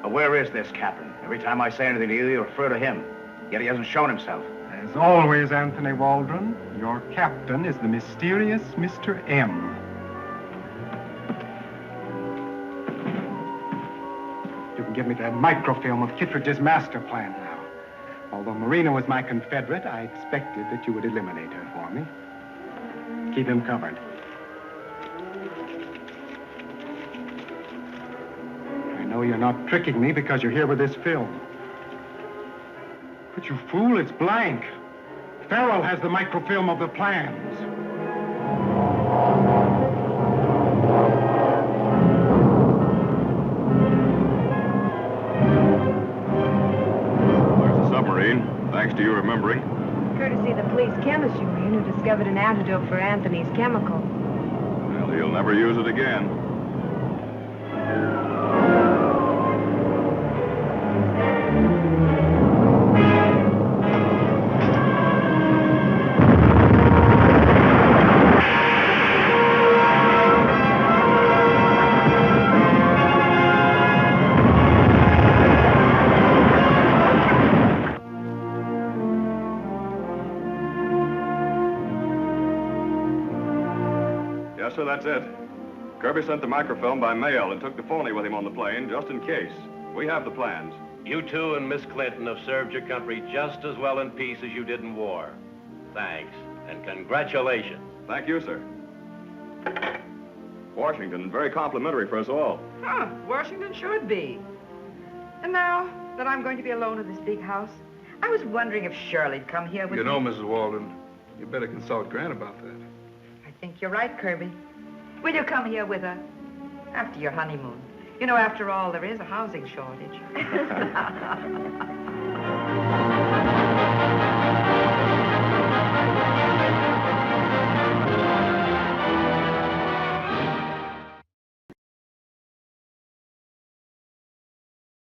Well, where is this captain? Every time I say anything to you, you refer to him. Yet he hasn't shown himself. As always, Anthony Waldron, your captain is the mysterious Mr. M. You can give me that microfilm of Kittredge's master plan now. Although Marina was my Confederate, I expected that you would eliminate her for me. Keep him covered. I know you're not tricking me because you're here with this film. But you fool, it's blank. Farrell has the microfilm of the plans. There's a submarine, thanks to you remembering. Courtesy of the police chemist, you mean, who discovered an antidote for Anthony's chemical. Well, he'll never use it again. Yes, sir, that's it. Kirby sent the microfilm by mail and took the phony with him on the plane, just in case. We have the plans. You two and Miss Clinton have served your country just as well in peace as you did in war. Thanks, and congratulations. Thank you, sir. Washington, very complimentary for us all. Huh, Washington should be. And now that I'm going to be alone in this big house, I was wondering if Shirley'd come here with You me. know, Mrs. Waldron, you better consult Grant about that. I think you're right, Kirby. Will you come here with her? After your honeymoon. You know, after all, there is a housing shortage.